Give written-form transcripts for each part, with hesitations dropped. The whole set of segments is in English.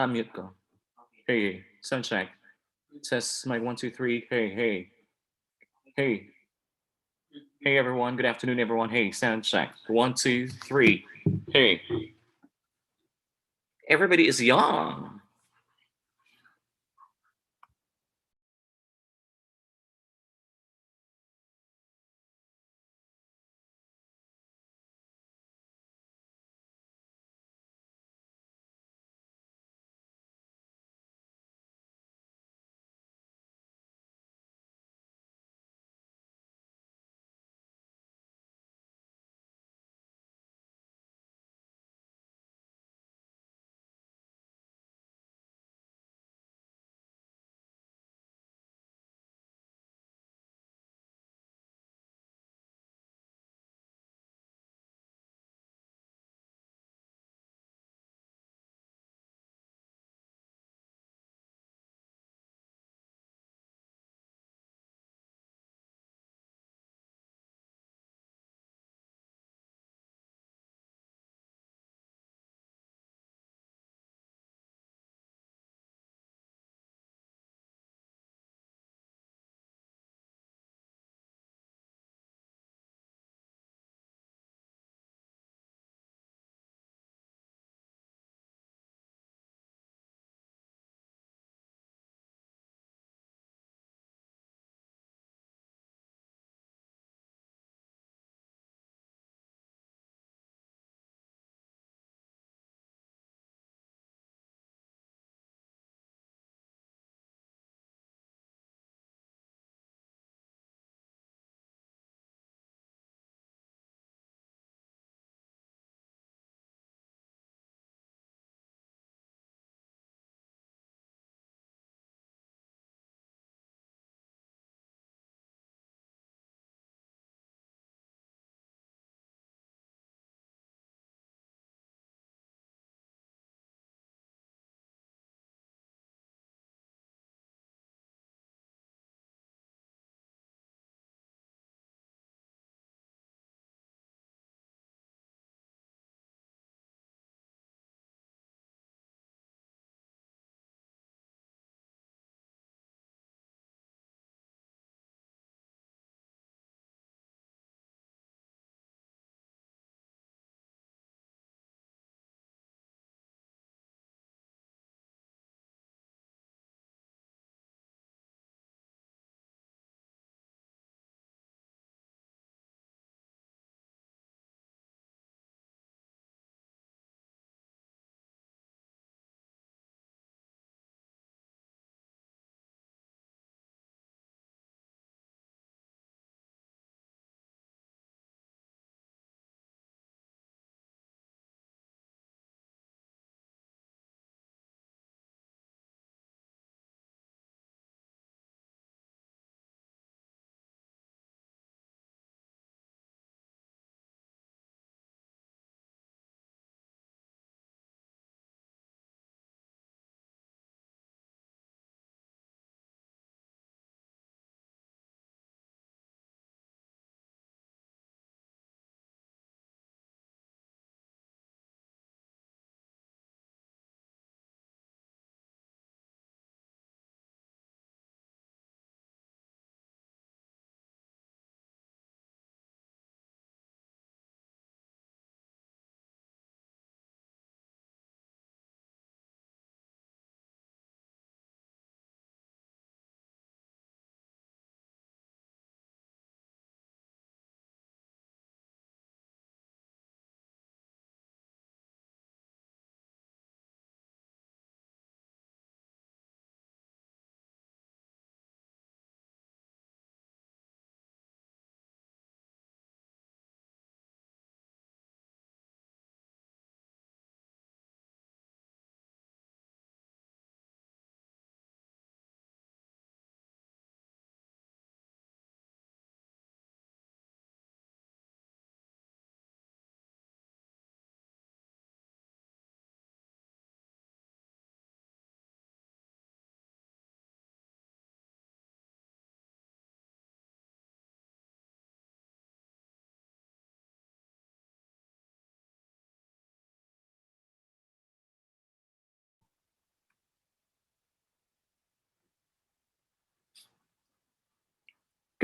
Mute ko. Hey, sound check. Test mic 1, 2, 3. Hey, hey, hey, hey, everyone. Good afternoon, everyone. Hey, sound check. 1, 2, 3. Hey, everybody is young.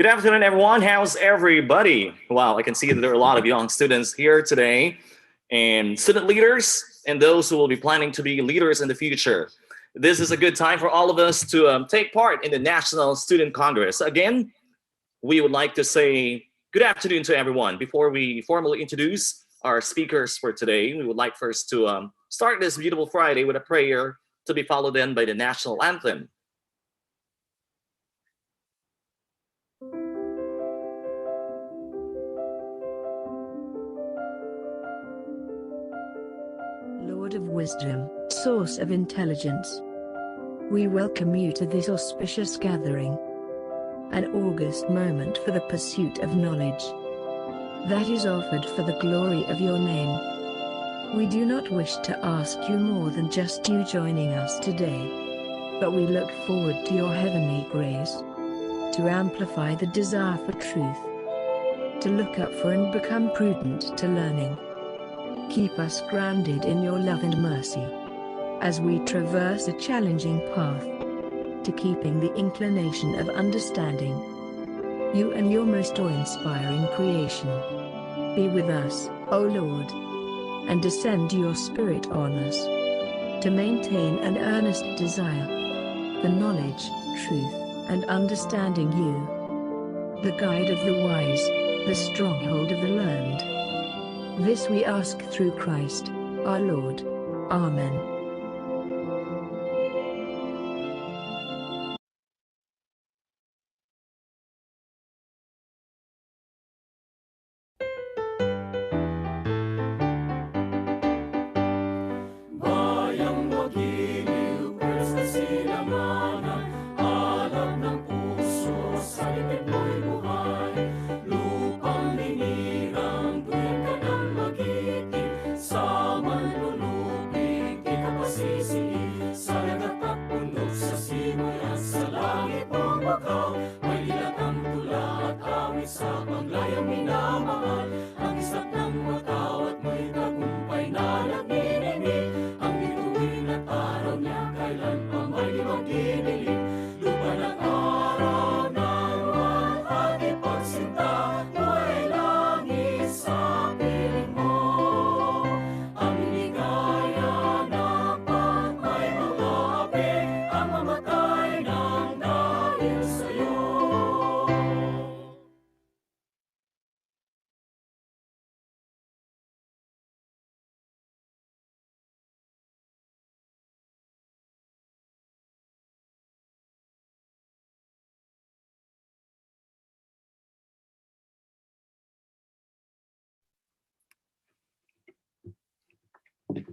Good afternoon, everyone. How's everybody? Wow, I can see that there are a lot of young students here today, and student leaders, and those who will be planning to be leaders in the future. This is a good time for all of us to take part in the National Student Congress. Again, we would like to say good afternoon to everyone. Before we formally introduce our speakers for today, we would like first to start this beautiful Friday with a prayer to be followed then by the national anthem. Lord of wisdom, source of intelligence, we welcome you to this auspicious gathering, an august moment for the pursuit of knowledge that is offered for the glory of your name. We do not wish to ask you more than just you joining us today, but we look forward to your heavenly grace to amplify the desire for truth, to look up for and become prudent to learning. Keep us grounded in your love and mercy as we traverse a challenging path to keeping the inclination of understanding you and your most awe-inspiring creation. Be with us, O Lord, and descend your Spirit on us to maintain an earnest desire for knowledge, truth, and understanding you, the guide of the wise, the stronghold of the learned. This we ask through Christ, our Lord. Amen.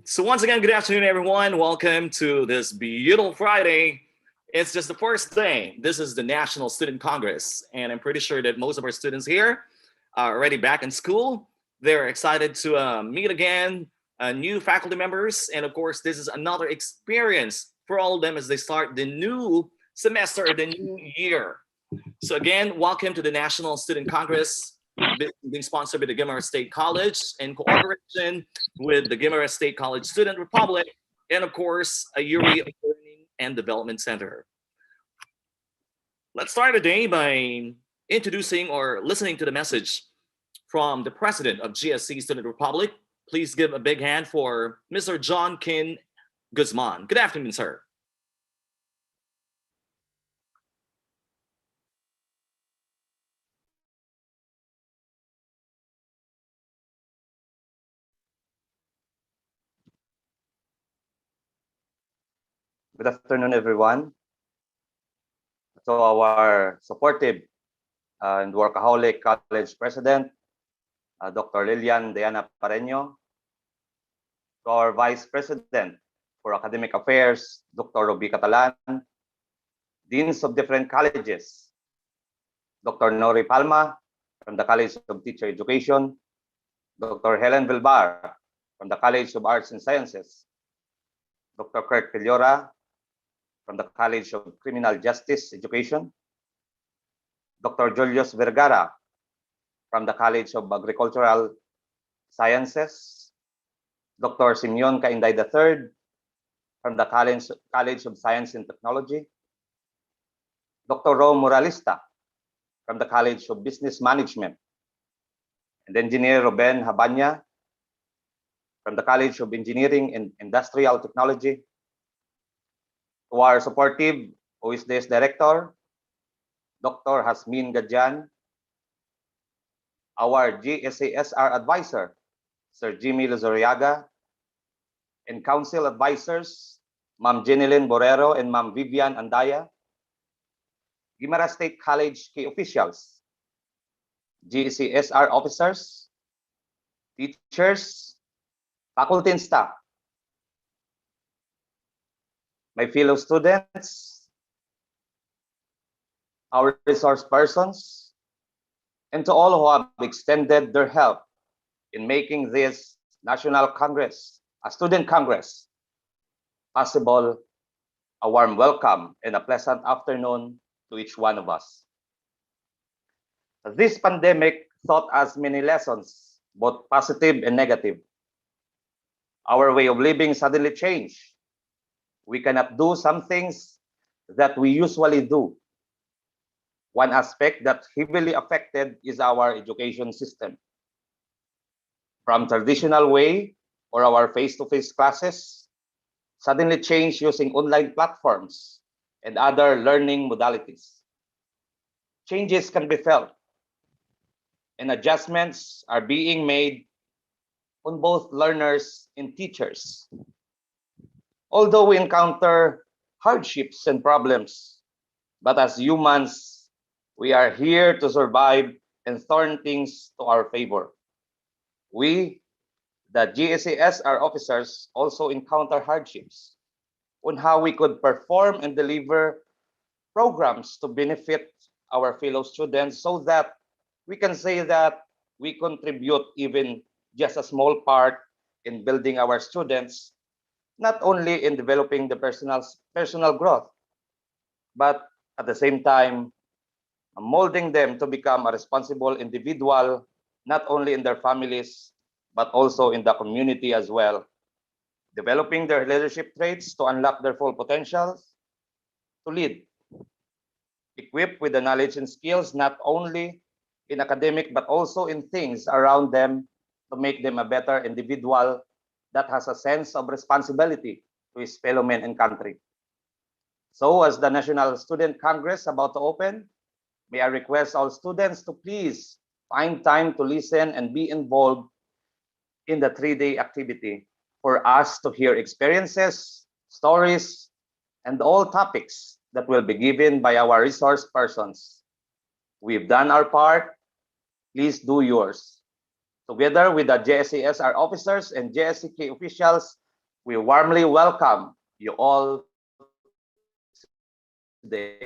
So once again, good afternoon, everyone. Welcome to this beautiful Friday. It's just the first day. This is the National Student Congress, and I'm pretty sure that most of our students here are already back in school. They're excited to meet again, new faculty members, and of course, this is another experience for all of them as they start the new semester, the new year. So again, welcome to the National Student Congress, being sponsored by the Guimaras State College in cooperation with the Guimaras State College Student Republic, and of course, a URI Learning and Development Center. Let's start today by introducing or listening to the message from the president of GSC Student Republic. Please give a big hand for Mr. John Kin Guzman. Good afternoon, sir. Good afternoon, everyone. To our supportive and workaholic college president, Dr. Lilian Diana Pareño, to our vice president for academic affairs, Dr. Ruby Catalan, deans of different colleges, Dr. Nori Palma from the College of Teacher Education, Dr. Helen Vilbar from the College of Arts and Sciences, Dr. Kurt Pillora from the College of Criminal Justice Education, Dr. Julius Vergara from the College of Agricultural Sciences, Dr. Simeon Kainday III from the College of Science and Technology, Dr. Ro Moralista from the College of Business Management, and Engineer Ruben Habanya from the College of Engineering and Industrial Technology, to our supportive OSDS Director, Dr. Hasmin Gadjan, our GSASR Advisor, Sir Jimmy Luzuriaga, and Council Advisors, Ma'am Jeneline Borrero and Ma'am Vivian Andaya, Guimaras State College key officials, GSASR officers, teachers, faculty and staff, my fellow students, our resource persons, and to all who have extended their help in making this National Congress, a Student Congress, possible. A warm welcome and a pleasant afternoon to each one of us. This pandemic taught us many lessons, both positive and negative. Our way of living suddenly changed. We cannot do some things that we usually do. One aspect that heavily affected is our education system. From traditional way or our face-to-face classes, suddenly changed using online platforms and other learning modalities. Changes can be felt, and adjustments are being made on both learners and teachers. Although we encounter hardships and problems, but as humans, we are here to survive and turn things to our favor. We, the GSASR officers, also encounter hardships on how we could perform and deliver programs to benefit our fellow students so that we can say that we contribute even just a small part in building our students, not only in developing the personal growth, but at the same time, molding them to become a responsible individual, not only in their families, but also in the community as well. Developing their leadership traits to unlock their full potentials, to lead. Equipped with the knowledge and skills, not only in academic, but also in things around them to make them a better individual that has a sense of responsibility to his fellow men and country. So as the National Student Congress about to open, may I request all students to please find time to listen and be involved in the 3-day activity for us to hear experiences, stories, and all topics that will be given by our resource persons. We've done our part, please do yours. Together with the GSASR officers and GSCK officials, we warmly welcome you all today.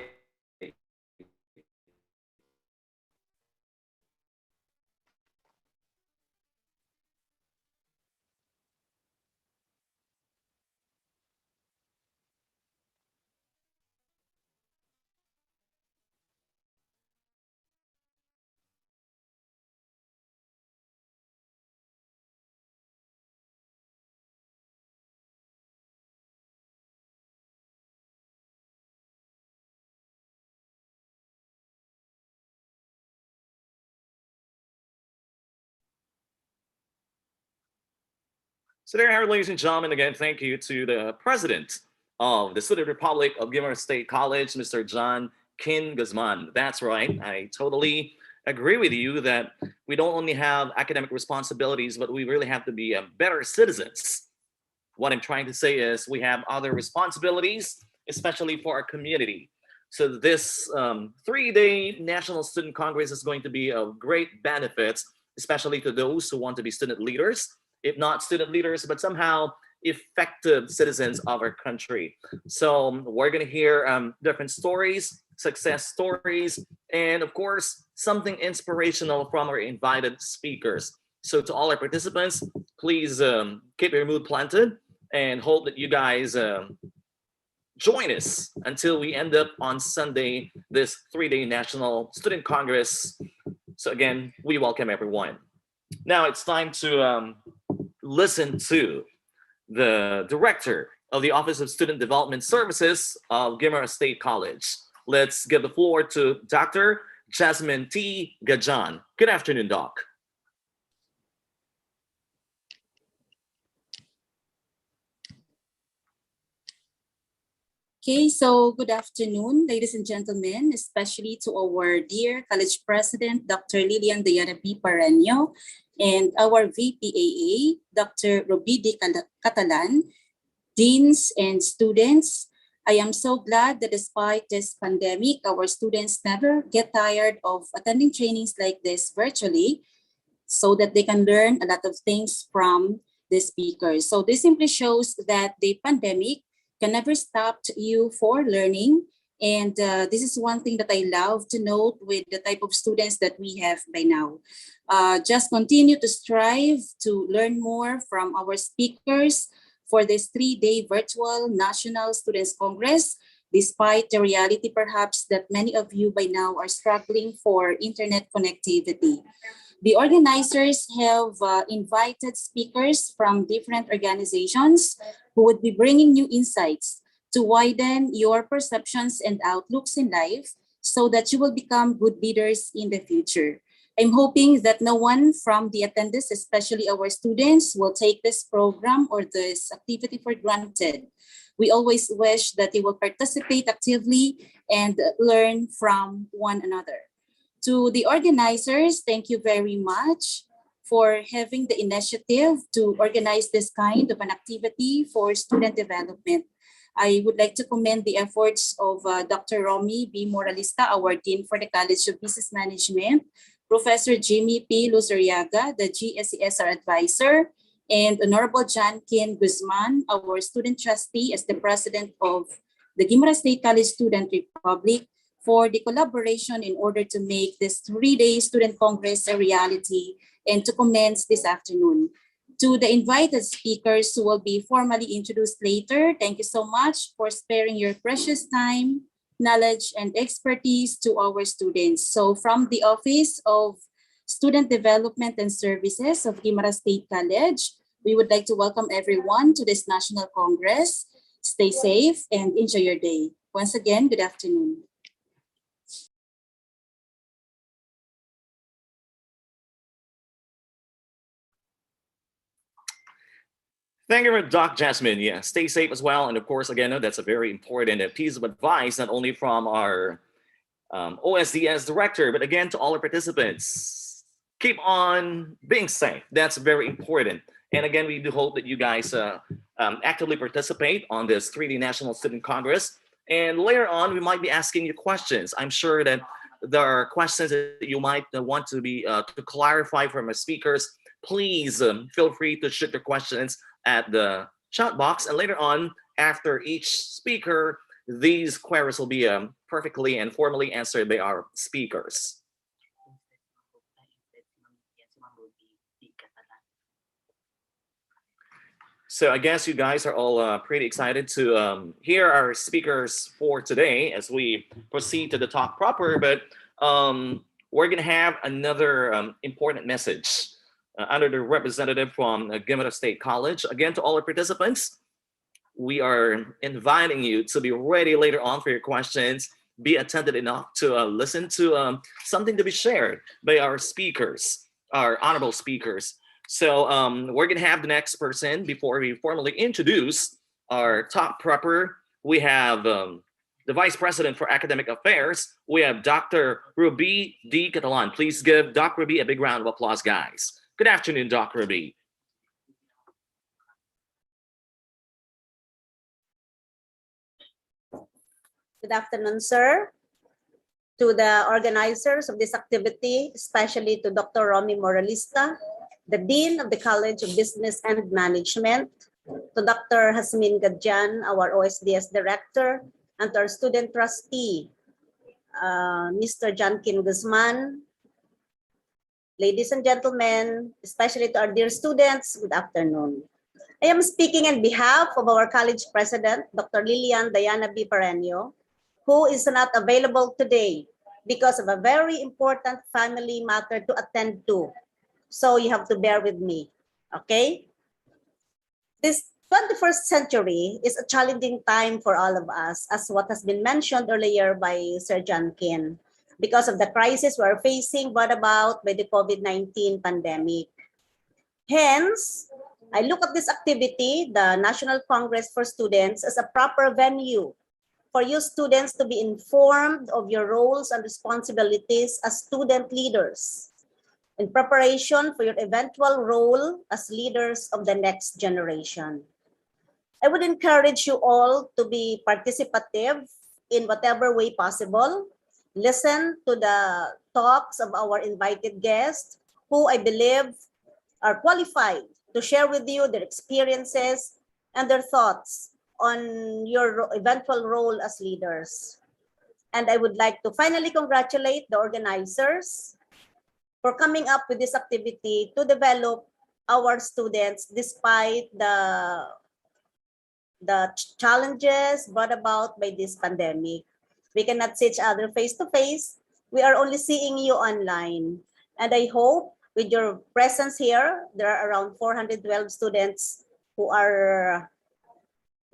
So there you have it, ladies and gentlemen. Again, thank you to the President of the Student Republic of Guimaras State College, Mr. John Kin Guzman. That's right. I totally agree with you that we don't only have academic responsibilities, but we really have to be better citizens. What I'm trying to say is we have other responsibilities, especially for our community. So this 3-day National Student Congress is going to be of great benefits, especially to those who want to be student leaders, if not student leaders, but somehow effective citizens of our country. So we're going to hear different stories, success stories, and of course, something inspirational from our invited speakers. So to all our participants, please keep your mood planted and hope that you guys join us until we end up on Sunday, this 3-day National Student Congress. So again, we welcome everyone. Now it's time to listen to the director of the Office of Student Development Services of Guimaras State College. Let's give the floor to Dr. Jasmine T. Gajan. Good afternoon, Doc. Okay, so good afternoon, ladies and gentlemen, especially to our dear College President, Dr. Lilian Diana B. Pareño, and our VPAA, Dr. Roby D. Catalan, deans and students. I am so glad that despite this pandemic, our students never get tired of attending trainings like this virtually so that they can learn a lot of things from the speakers. So this simply shows that the pandemic can never stop you for learning. And this is one thing that I love to note with the type of students that we have by now. Just continue to strive to learn more from our speakers for this 3-day virtual National Students Congress, despite the reality perhaps that many of you by now are struggling for internet connectivity. The organizers have invited speakers from different organizations who would be bringing new insights to widen your perceptions and outlooks in life so that you will become good leaders in the future. I'm hoping that no one from the attendees, especially our students, will take this program or this activity for granted. We always wish that they will participate actively and learn from one another. To the organizers, thank you very much for having the initiative to organize this kind of an activity for student development. I would like to commend the efforts of Dr. Romy B. Moralista, our Dean for the College of Business Management, Professor Jimmy P. Luzuriaga, the GSESR advisor, and Honorable John Kin Guzman, our student trustee as the president of the Guimaras State College Student Republic, for the collaboration in order to make this 3-day student congress a reality and to commence this afternoon. To the invited speakers who will be formally introduced later, thank you so much for sparing your precious time, knowledge, and expertise to our students. So from the Office of Student Development and Services of Guimaras State College, we would like to welcome everyone to this National Congress. Stay safe and enjoy your day. Once again, good afternoon. Thank you for Doc Jasmine. Yeah, stay safe as well. And of course, again, that's a very important piece of advice, not only from our OSDS director, but again, to all our participants. Keep on being safe. That's very important. And again, we do hope that you guys actively participate on this 3D National Student Congress. And later on, we might be asking you questions. I'm sure that there are questions that you might want to be to clarify from our speakers. Please feel free to shoot your questions at the chat box, and later on, after each speaker, these queries will be perfectly and formally answered by our speakers. So I guess you guys are all pretty excited to hear our speakers for today as we proceed to the talk proper, but we're gonna have another important message under the representative from Guimaras State College. Again, to all our participants, we are inviting you to be ready later on for your questions. Be attentive enough to listen to something to be shared by our speakers, our honorable speakers. So we're gonna have the next person before we formally introduce our top prepper. We have the Vice President for Academic Affairs. We have Dr. Roby D. Catalan. Please give Dr. Roby a big round of applause, guys. Good afternoon, Dr. Roby. Good afternoon, sir. To the organizers of this activity, especially to Dr. Romy Moralista, the Dean of the College of Business and Management, to Dr. Jasmine Gajan, our OSDS Director, and to our student trustee, Mr. John Kin Guzman. Ladies and gentlemen, especially to our dear students, good afternoon. I am speaking on behalf of our college president, Dr. Lilian Diana B. Pareño, who is not available today because of a very important family matter to attend to. So you have to bear with me, okay? This 21st century is a challenging time for all of us, as what has been mentioned earlier by Sir John Kin. because of the crisis we're facing brought about by the COVID-19 pandemic. Hence, I look at this activity, the National Congress for Students, as a proper venue for you students to be informed of your roles and responsibilities as student leaders in preparation for your eventual role as leaders of the next generation. I would encourage you all to be participative in whatever way possible. Listen to the talks of our invited guests, who I believe are qualified to share with you their experiences and their thoughts on your eventual role as leaders. And I would like to finally congratulate the organizers for coming up with this activity to develop our students despite the challenges brought about by this pandemic. We cannot see each other face to face. We are only seeing you online. And I hope with your presence here, there are around 412 students who are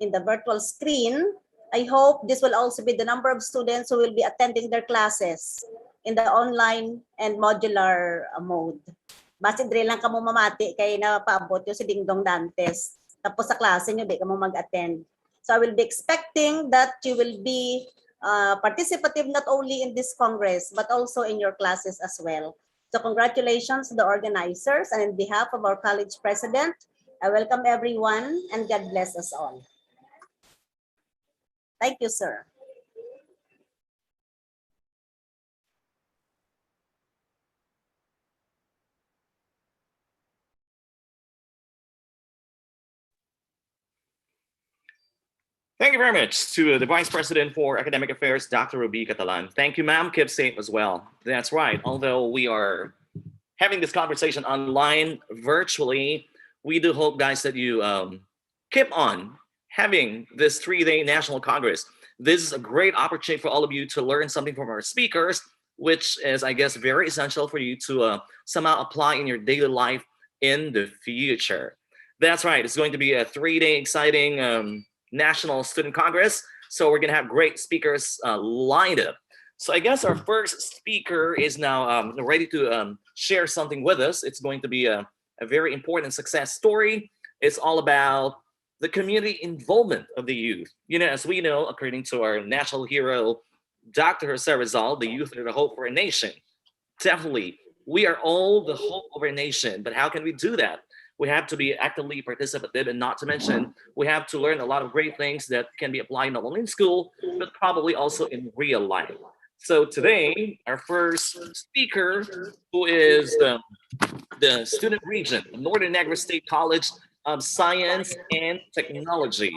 in the virtual screen. I hope this will also be the number of students who will be attending their classes in the online and modular mode. Basta dire lang kamo mamati kay na paabot yung si Dingdong Dantes. Tapos sa klase nyo, di ka mo mag-attend. So I will be expecting that you will be participative not only in this Congress, but also in your classes as well. So congratulations to the organizers, and on behalf of our college president, I welcome everyone and God bless us all. Thank you, sir. Thank you very much to the Vice President for Academic Affairs, Dr. Ruby Catalan. Thank you, ma'am. Keep safe as well. That's right. Although we are having this conversation online, virtually, we do hope, guys, that you keep on having this 3-day National Congress. This is a great opportunity for all of you to learn something from our speakers, which is, I guess, very essential for you to somehow apply in your daily life in the future. That's right. It's going to be a 3-day exciting National Student Congress. So we're going to have great speakers lined up. So I guess our first speaker is now ready to share something with us. It's going to be a very important success story. It's all about the community involvement of the youth. You know, as we know, according to our national hero, Dr. Jose Rizal, the youth are the hope for a nation. Definitely, we are all the hope of our nation. But how can we do that? We have to be actively participative, and not to mention, we have to learn a lot of great things that can be applied not only in school, but probably also in real life. So today, our first speaker, who is the student region of Northern Negros State College of Science and Technology,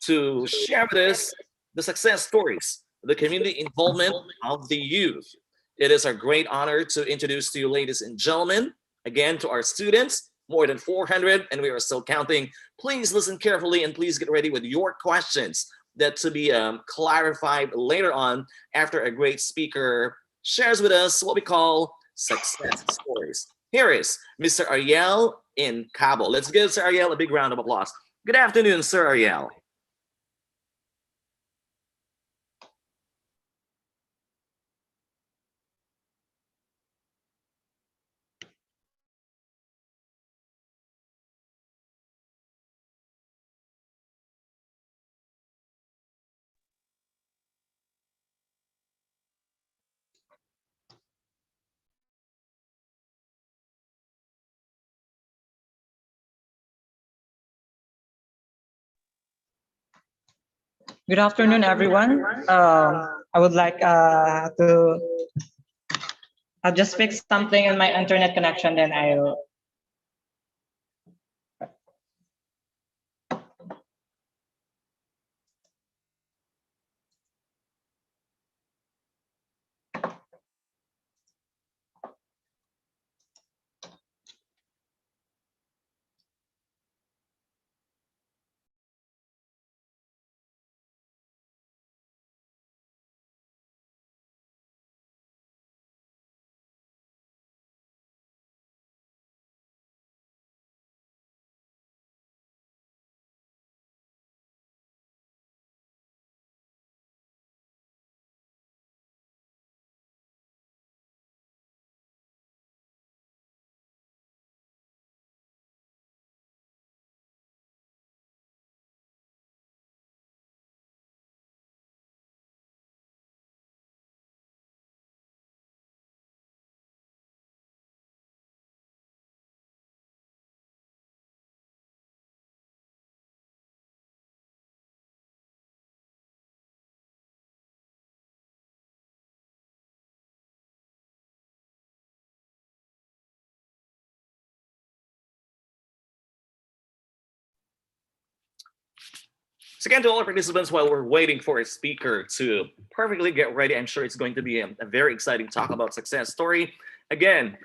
to share with us the success stories, the community involvement of the youth. It is our great honor to introduce to you, ladies and gentlemen, again, to our students, more than 400, and we are still counting. Please listen carefully and please get ready with your questions that to be clarified later on after a great speaker shares with us what we call success stories. Here is Mr. Ariel in Cabo. Let's give Sir Ariel a big round of applause. Good afternoon, Sir Ariel. Good afternoon, everyone. I would like to I'll just fix something in my internet connection, then I'll So again, to all our participants, while we're waiting for a speaker to perfectly get ready, I'm sure it's going to be a very exciting talk about success story. Again,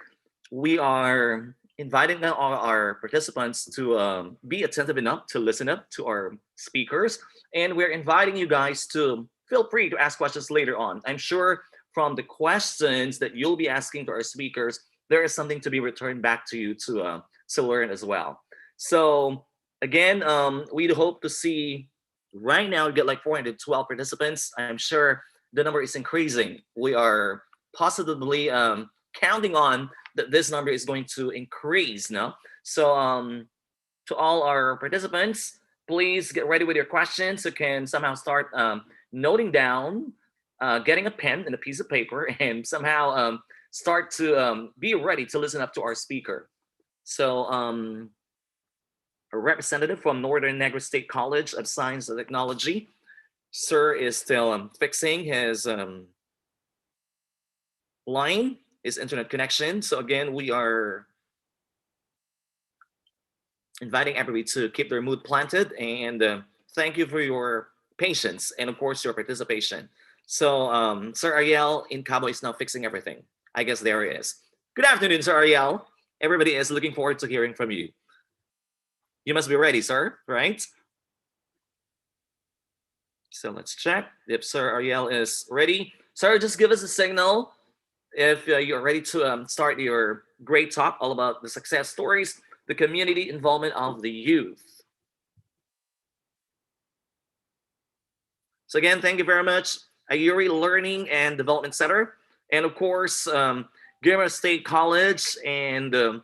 we are inviting all our participants to be attentive enough to listen up to our speakers. And we're inviting you guys to feel free to ask questions later on. I'm sure from the questions that you'll be asking to our speakers, there is something to be returned back to you to learn as well. So again, we hope to see right now we get like 412 participants. I'm sure the number is increasing. We are positively counting on that this number is going to increase now. So to all our participants, please get ready with your questions. You can somehow start noting down, getting a pen and a piece of paper, and somehow start to be ready to listen up to our speaker. So a representative from Northern Negros State College of Science and Technology, sir is still fixing his line, his internet connection. So again, we are inviting everybody to keep their mood planted, and thank you for your patience and of course your participation. So Sir Ariel in Cabo is now fixing everything. I guess there he is. Good afternoon, Sir Ariel. Everybody is looking forward to hearing from you. You must be ready, sir, right? So let's check if Sir Ariel is ready. Sir, just give us a signal if you're ready to start your great talk all about the success stories, the community involvement of the youth. So again, thank you very much, Ayuri Learning and Development Center, and of course, Guimaras State College and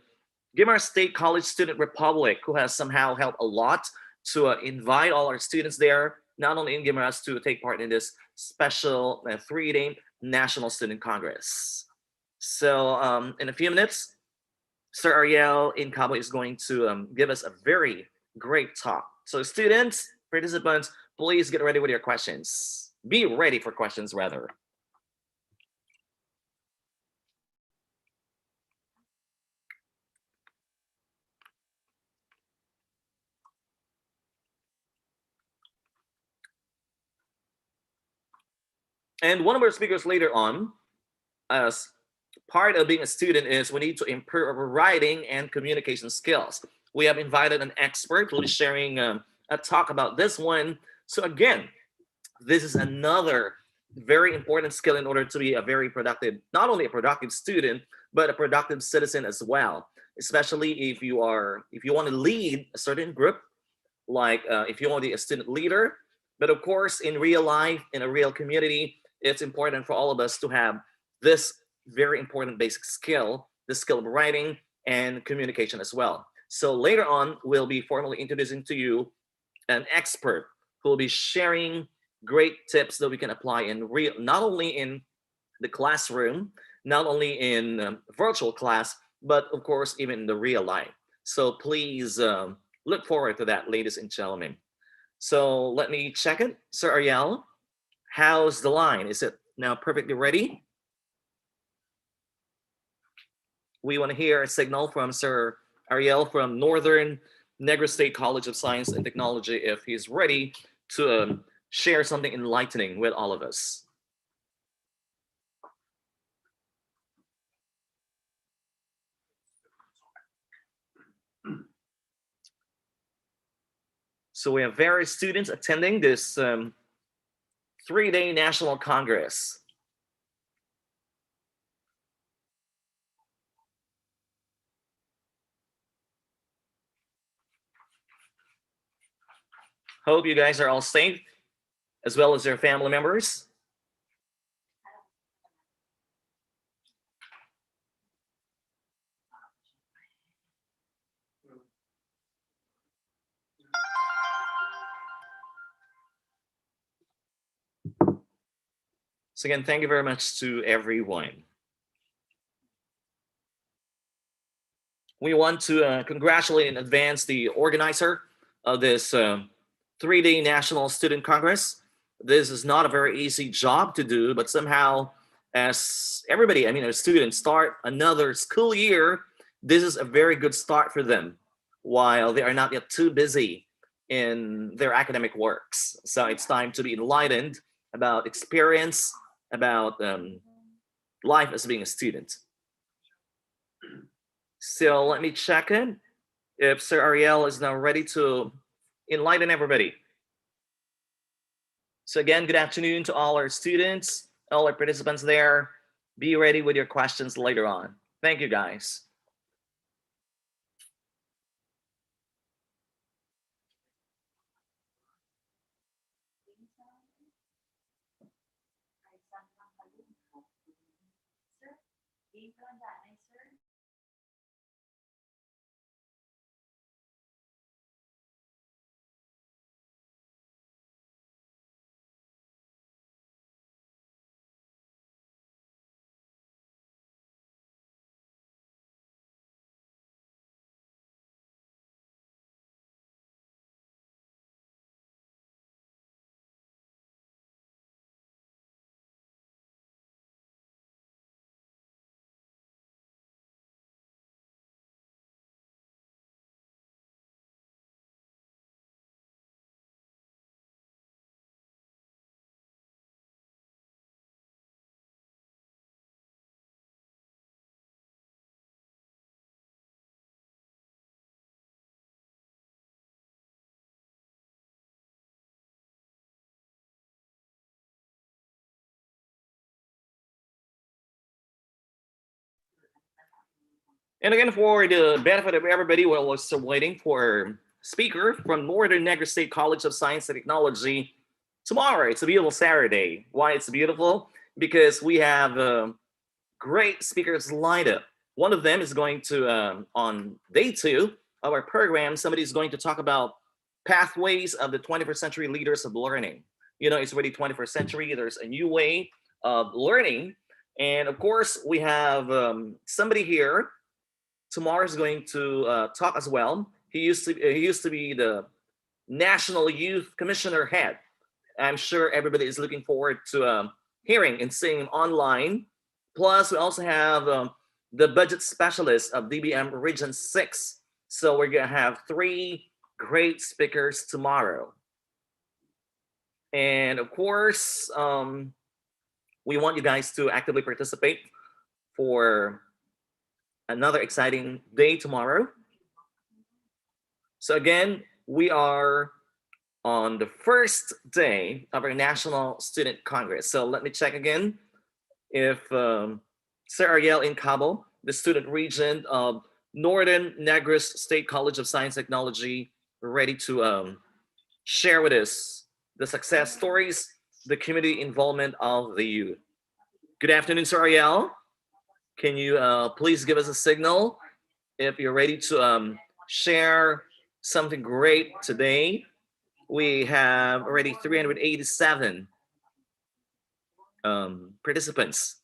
Guimaras State College Student Republic, who has somehow helped a lot to invite all our students there, not only in Guimaras, to take part in this special 3-day National Student Congress. So in a few minutes, Sir Ariel in Cabo is going to give us a very great talk. So students, participants, please get ready with your questions. Be ready for questions, rather. And one of our speakers later on, as part of being a student, is we need to improve our writing and communication skills. We have invited an expert who is sharing a talk about this one. So again, this is another very important skill in order to be a very productive, not only a productive student, but a productive citizen as well. Especially if you want to lead a certain group, like if you want to be a student leader. But of course, in real life, in a real community, it's important for all of us to have this very important basic skill, the skill of writing and communication as well. So later on, we'll be formally introducing to you an expert who will be sharing great tips that we can apply in real, not only in the classroom, not only in virtual class, but of course, even in the real life. So please look forward to that, ladies and gentlemen. So let me check it. Sir Ariel, how's the line? Is it now perfectly ready? We want to hear a signal from Sir Ariel from Northern Negros State College of Science and Technology if he's ready to share something enlightening with all of us. So we have various students attending this 3-day National Congress. Hope you guys are all safe, as well as your family members. So again, thank you very much to everyone. We want to congratulate in advance the organizer of this 3-day National Student Congress. This is not a very easy job to do, but somehow as everybody, I mean, as students start another school year, this is a very good start for them while they are not yet too busy in their academic works. So it's time to be enlightened about experience, about life as being a student. So let me check in if Sir Ariel is now ready to enlighten everybody. So again, good afternoon to all our students, all our participants there. Be ready with your questions later on. Thank you, guys. And again, for the benefit of everybody, we're also waiting for speaker from Northern Negros State College of Science and Technology tomorrow. It's a beautiful Saturday. Why it's beautiful? Because we have great speakers lined up. One of them is going to, on day 2 of our program, somebody is going to talk about pathways of the 21st century leaders of learning. You know, it's already 21st century. There's a new way of learning. And of course, we have somebody here. Tomorrow is going to talk as well. He used to be the National Youth Commissioner head. I'm sure everybody is looking forward to hearing and seeing him online. Plus, we also have the budget specialist of DBM Region 6. So we're gonna have 3 great speakers tomorrow. And of course, we want you guys to actively participate for another exciting day tomorrow. So again, we are on the first day of our National Student Congress. So let me check again if Sir Ariel in Cabo, the student regent of Northern Negros State College of Science and Technology, ready to share with us the success stories, the community involvement of the youth. Good afternoon, Sir Ariel. Can you please give us a signal if you're ready to share something great today? We have already 387 participants.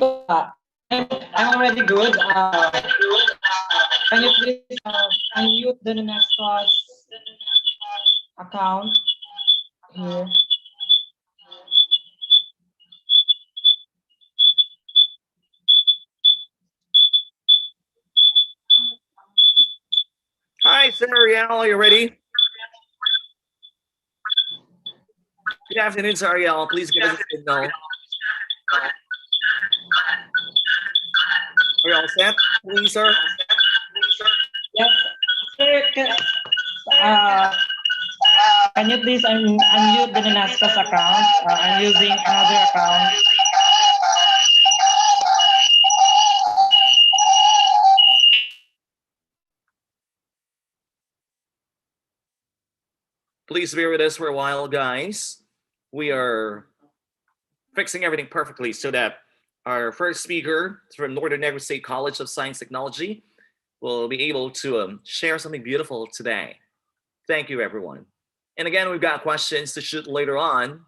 I'm already good. Can you please unmute the Nunesco's account here? Hi, Sir Ariel, are you ready? Good afternoon, Sir Ariel. Please give us a signal. Are you all set, please, sir? Yes, sir. Can you please unmute the Nunesco's account? I'm using another account. Please bear with us for a while, guys. We are fixing everything perfectly so that our first speaker is from Northern Negros State College of Science and Technology. will be able to share something beautiful today. Thank you, everyone. And again, we've got questions to shoot later on.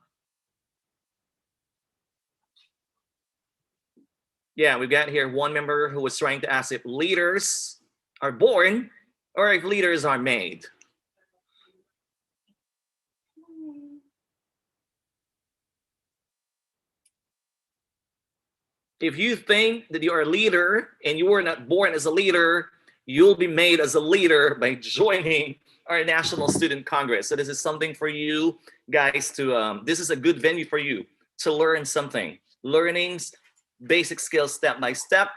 Yeah, we've got here one member who was trying to ask if leaders are born or if leaders are made. If you think that you're a leader and you were not born as a leader, you'll be made as a leader by joining our National Student Congress. So this is something for you guys to, this is a good venue for you to learn something. Learnings, basic skills step by step.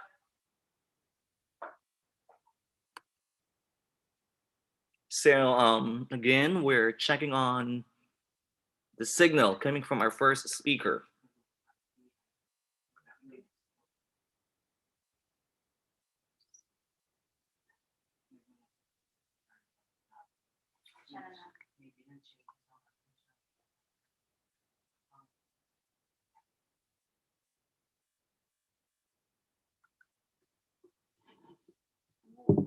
So again, we're checking on the signal coming from our first speaker.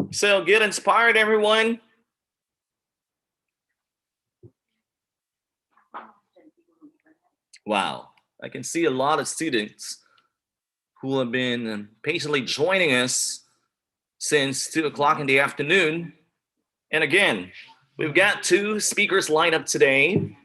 So get inspired, everyone. Wow, I can see a lot of students who have been patiently joining us since 2 o'clock in the afternoon. And again, we've got two speakers lined up today.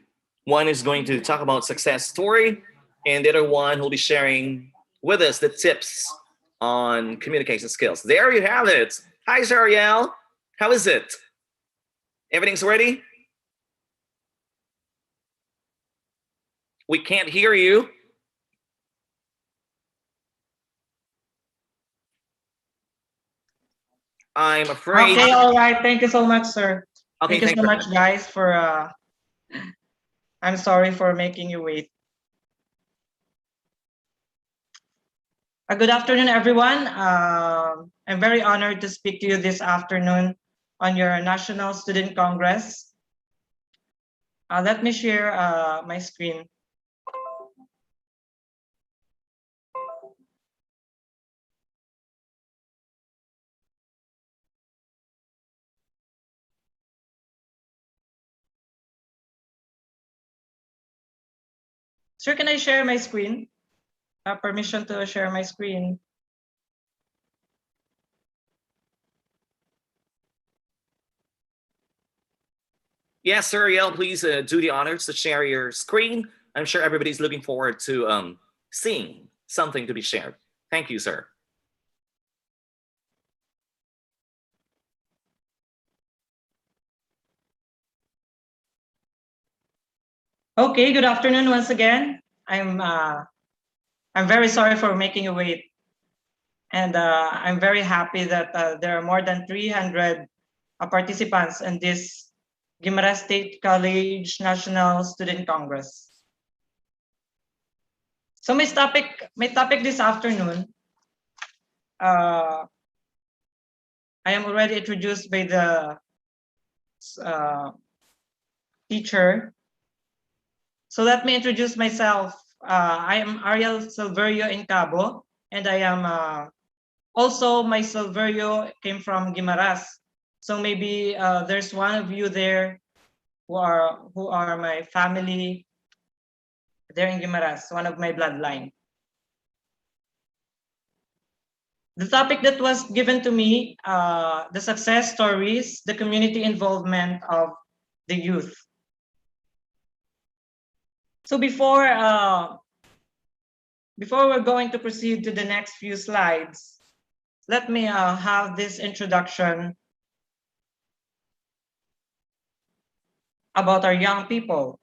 One is going to talk about success story, and the other one will be sharing with us the tips on communication skills. There you have it. Hi, Zariel. How is it? Everything's ready? We can't hear you. I'm afraid. Okay, all right. Thank you so much, sir. Okay, Thank you so much, guys, for I'm sorry for making you wait. Good afternoon, everyone. I'm very honored to speak to you this afternoon on your National Student Congress. Let me share my screen. Sir, can I share my screen? Permission to share my screen. Yes, sir. Ariel, please do the honors to share your screen. I'm sure everybody's looking forward to seeing something to be shared. Thank you, sir. Okay, good afternoon once again. I'm very sorry for making you wait. And I'm very happy that there are more than 300 participants in this Guimaras State College National Student Congress. So my topic this afternoon, I am already introduced by the teacher. So let me introduce myself. I am Ariel Silverio Incabo, and I am also my Silverio came from Guimaras. So maybe there's one of you there who are my family there in Guimaras, one of my bloodline. The topic that was given to me, the success stories, the community involvement of the youth. So before we're going to proceed to the next few slides, let me have this introduction about our young people.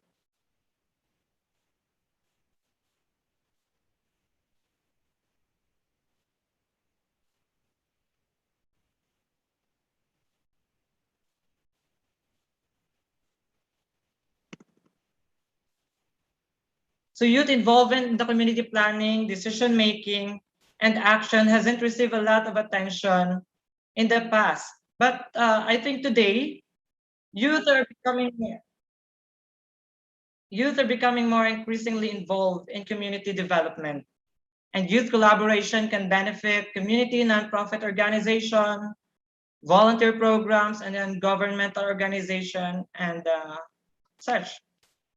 So youth involvement in the community planning, decision making, and action hasn't received a lot of attention in the past. But I think today, youth are becoming more increasingly involved in community development. And youth collaboration can benefit community nonprofit organization, volunteer programs, and then governmental organization and such.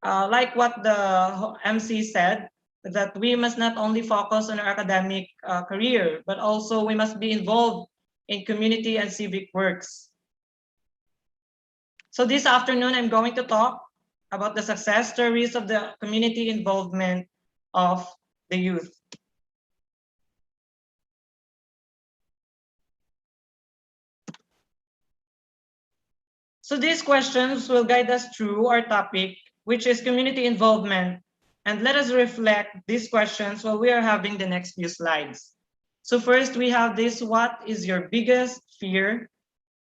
Like what the MC said, that we must not only focus on our academic career, but also we must be involved in community and civic works. So this afternoon, I'm going to talk about the success stories of the community involvement of the youth. So these questions will guide us through our topic, which is community involvement. And let us reflect these questions while we are having the next few slides. So first we have this: what is your biggest fear?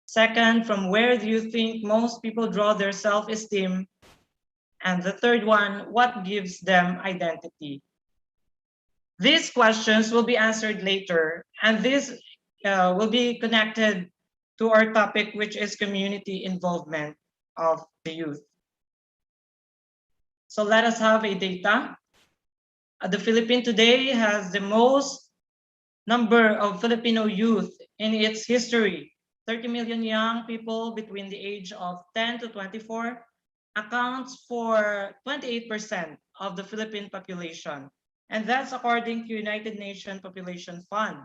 Second, from where do you think most people draw their self-esteem? And the third one, what gives them identity? These questions will be answered later, and this will be connected to our topic, which is community involvement of the youth. So let us have a data. The Philippines today has the most number of Filipino youth in its history. 30 million young people between the age of 10 to 24 accounts for 28% of the Philippine population. And that's according to United Nations Population Fund.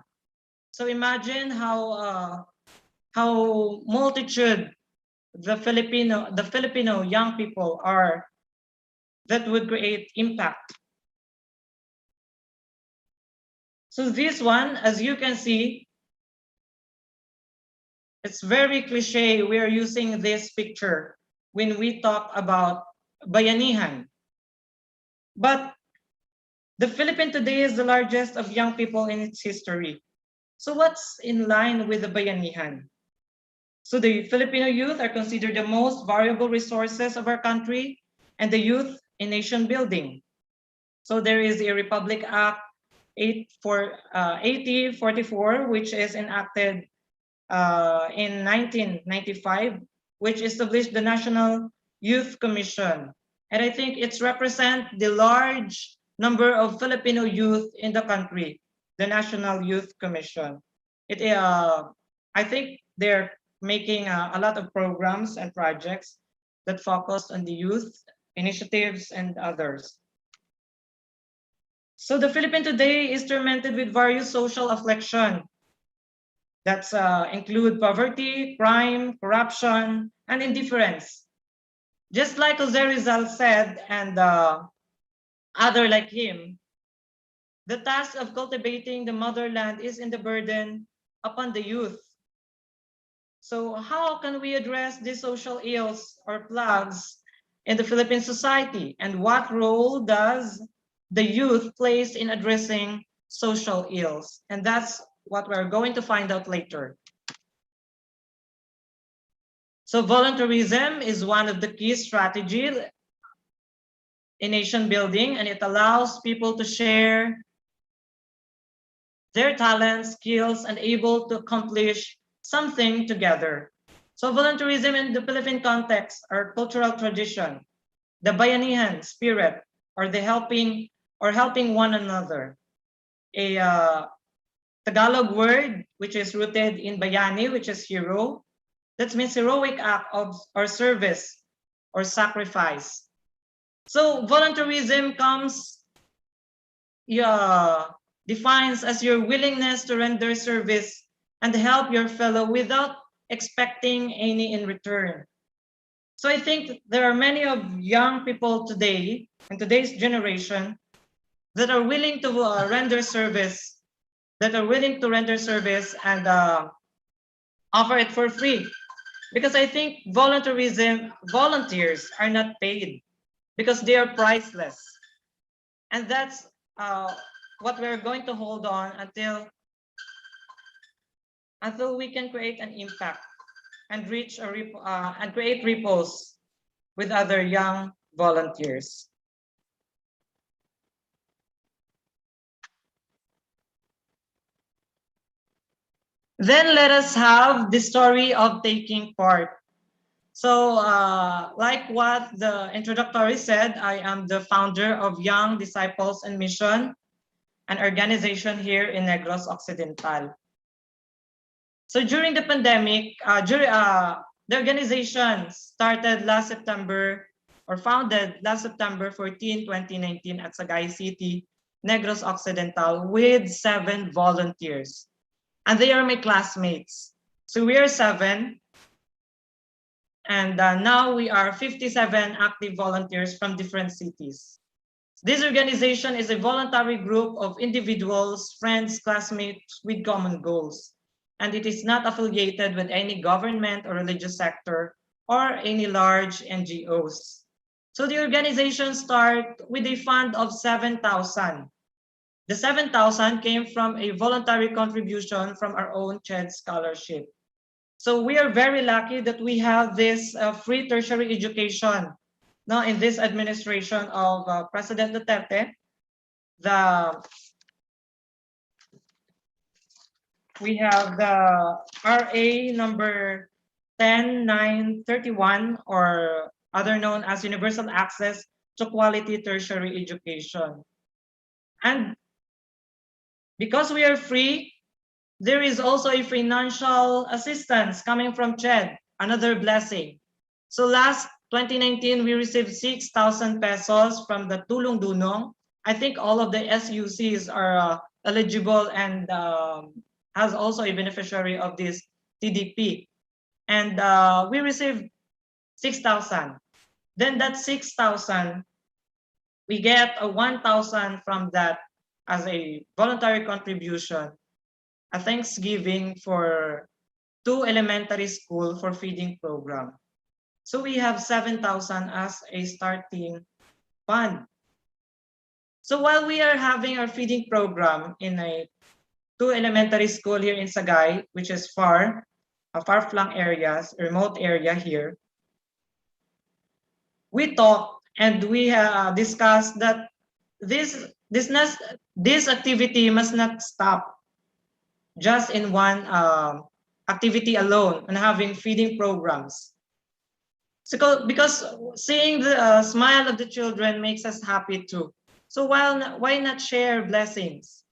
So imagine how multitude the Filipino young people are, that would create impact. So this one, as you can see, it's very cliche. We are using this picture when we talk about bayanihan. But the Philippines today is the largest of young people in its history. So what's in line with the bayanihan? So the Filipino youth are considered the most valuable resources of our country and the youth in nation building. So there is a Republic Act 8044, which is enacted in 1995, which established the National Youth Commission. And I think it's represent the large number of Filipino youth in the country, the National Youth Commission. I think they're making a lot of programs and projects that focus on the youth initiatives and others. So the Philippines today is tormented with various social affliction that include poverty, crime, corruption, and indifference. Just like Jose Rizal said, and other like him, the task of cultivating the motherland is in the burden upon the youth. So how can we address these social ills or plagues in the Philippine society? And what role does the youth plays in addressing social ills? And that's what we're going to find out later. So volunteerism is one of the key strategies in nation building, and it allows people to share their talents, skills, and able to accomplish something together. So volunteerism in the Philippine context or cultural tradition, the bayanihan spirit, or the helping one another. A Tagalog word which is rooted in bayani, which is hero. That means heroic act of or service or sacrifice. So volunteerism defines as your willingness to render service and help your fellow without expecting any in return. So I think there are many of young people today, in today's generation, that are willing to render service, and offer it for free. Because I think volunteers are not paid because they are priceless. And that's what we're going to hold on until we can create an impact and and create ripples with other young volunteers. Then let us have the story of taking part. So like what the introductory said, I am the founder of Young Disciples and Mission, an organization here in Negros Occidental. So during the pandemic, the organization started last September or founded last September 14, 2019 at Sagay City, Negros Occidental with 7 volunteers. And they are my classmates. So we are 7. And now we are 57 active volunteers from different cities. This organization is a voluntary group of individuals, friends, classmates with common goals. And it is not affiliated with any government or religious sector or any large NGOs. So the organization started with a fund of 7,000. The 7,000 came from a voluntary contribution from our own CHED scholarship. So we are very lucky that we have this free tertiary education now in this administration of President Duterte. We have the RA number 10931, or other known as Universal Access to Quality Tertiary Education. And because we are free, there is also a financial assistance coming from CHED, another blessing. So last 2019, we received 6,000 pesos from the Tulong Dunong. I think all of the SUCs are eligible and has also a beneficiary of this TDP. And we received 6,000. Then that 6,000, we get a 1,000 from that as a voluntary contribution, a Thanksgiving for 2 elementary school for feeding program. So we have 7,000 as a starting fund. So while we are having our feeding program in a 2 elementary school here in Sagay, which is far-flung areas, remote area here, we talked and we discussed that this activity must not stop just in one activity alone and having feeding programs. So because seeing the smile of the children makes us happy too. So why not share blessings?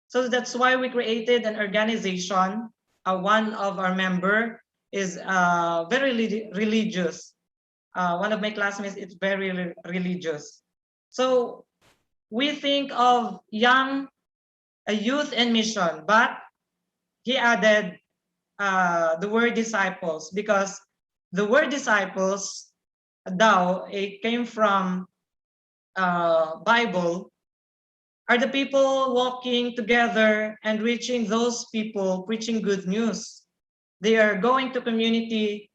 So that's why we created an organization. One of our member is very religious. One of my classmates is very religious. So we think of a youth in mission, but he added the word disciples, because the word disciples, it came from Bible, are the people walking together and reaching those people, preaching good news. They are going to community,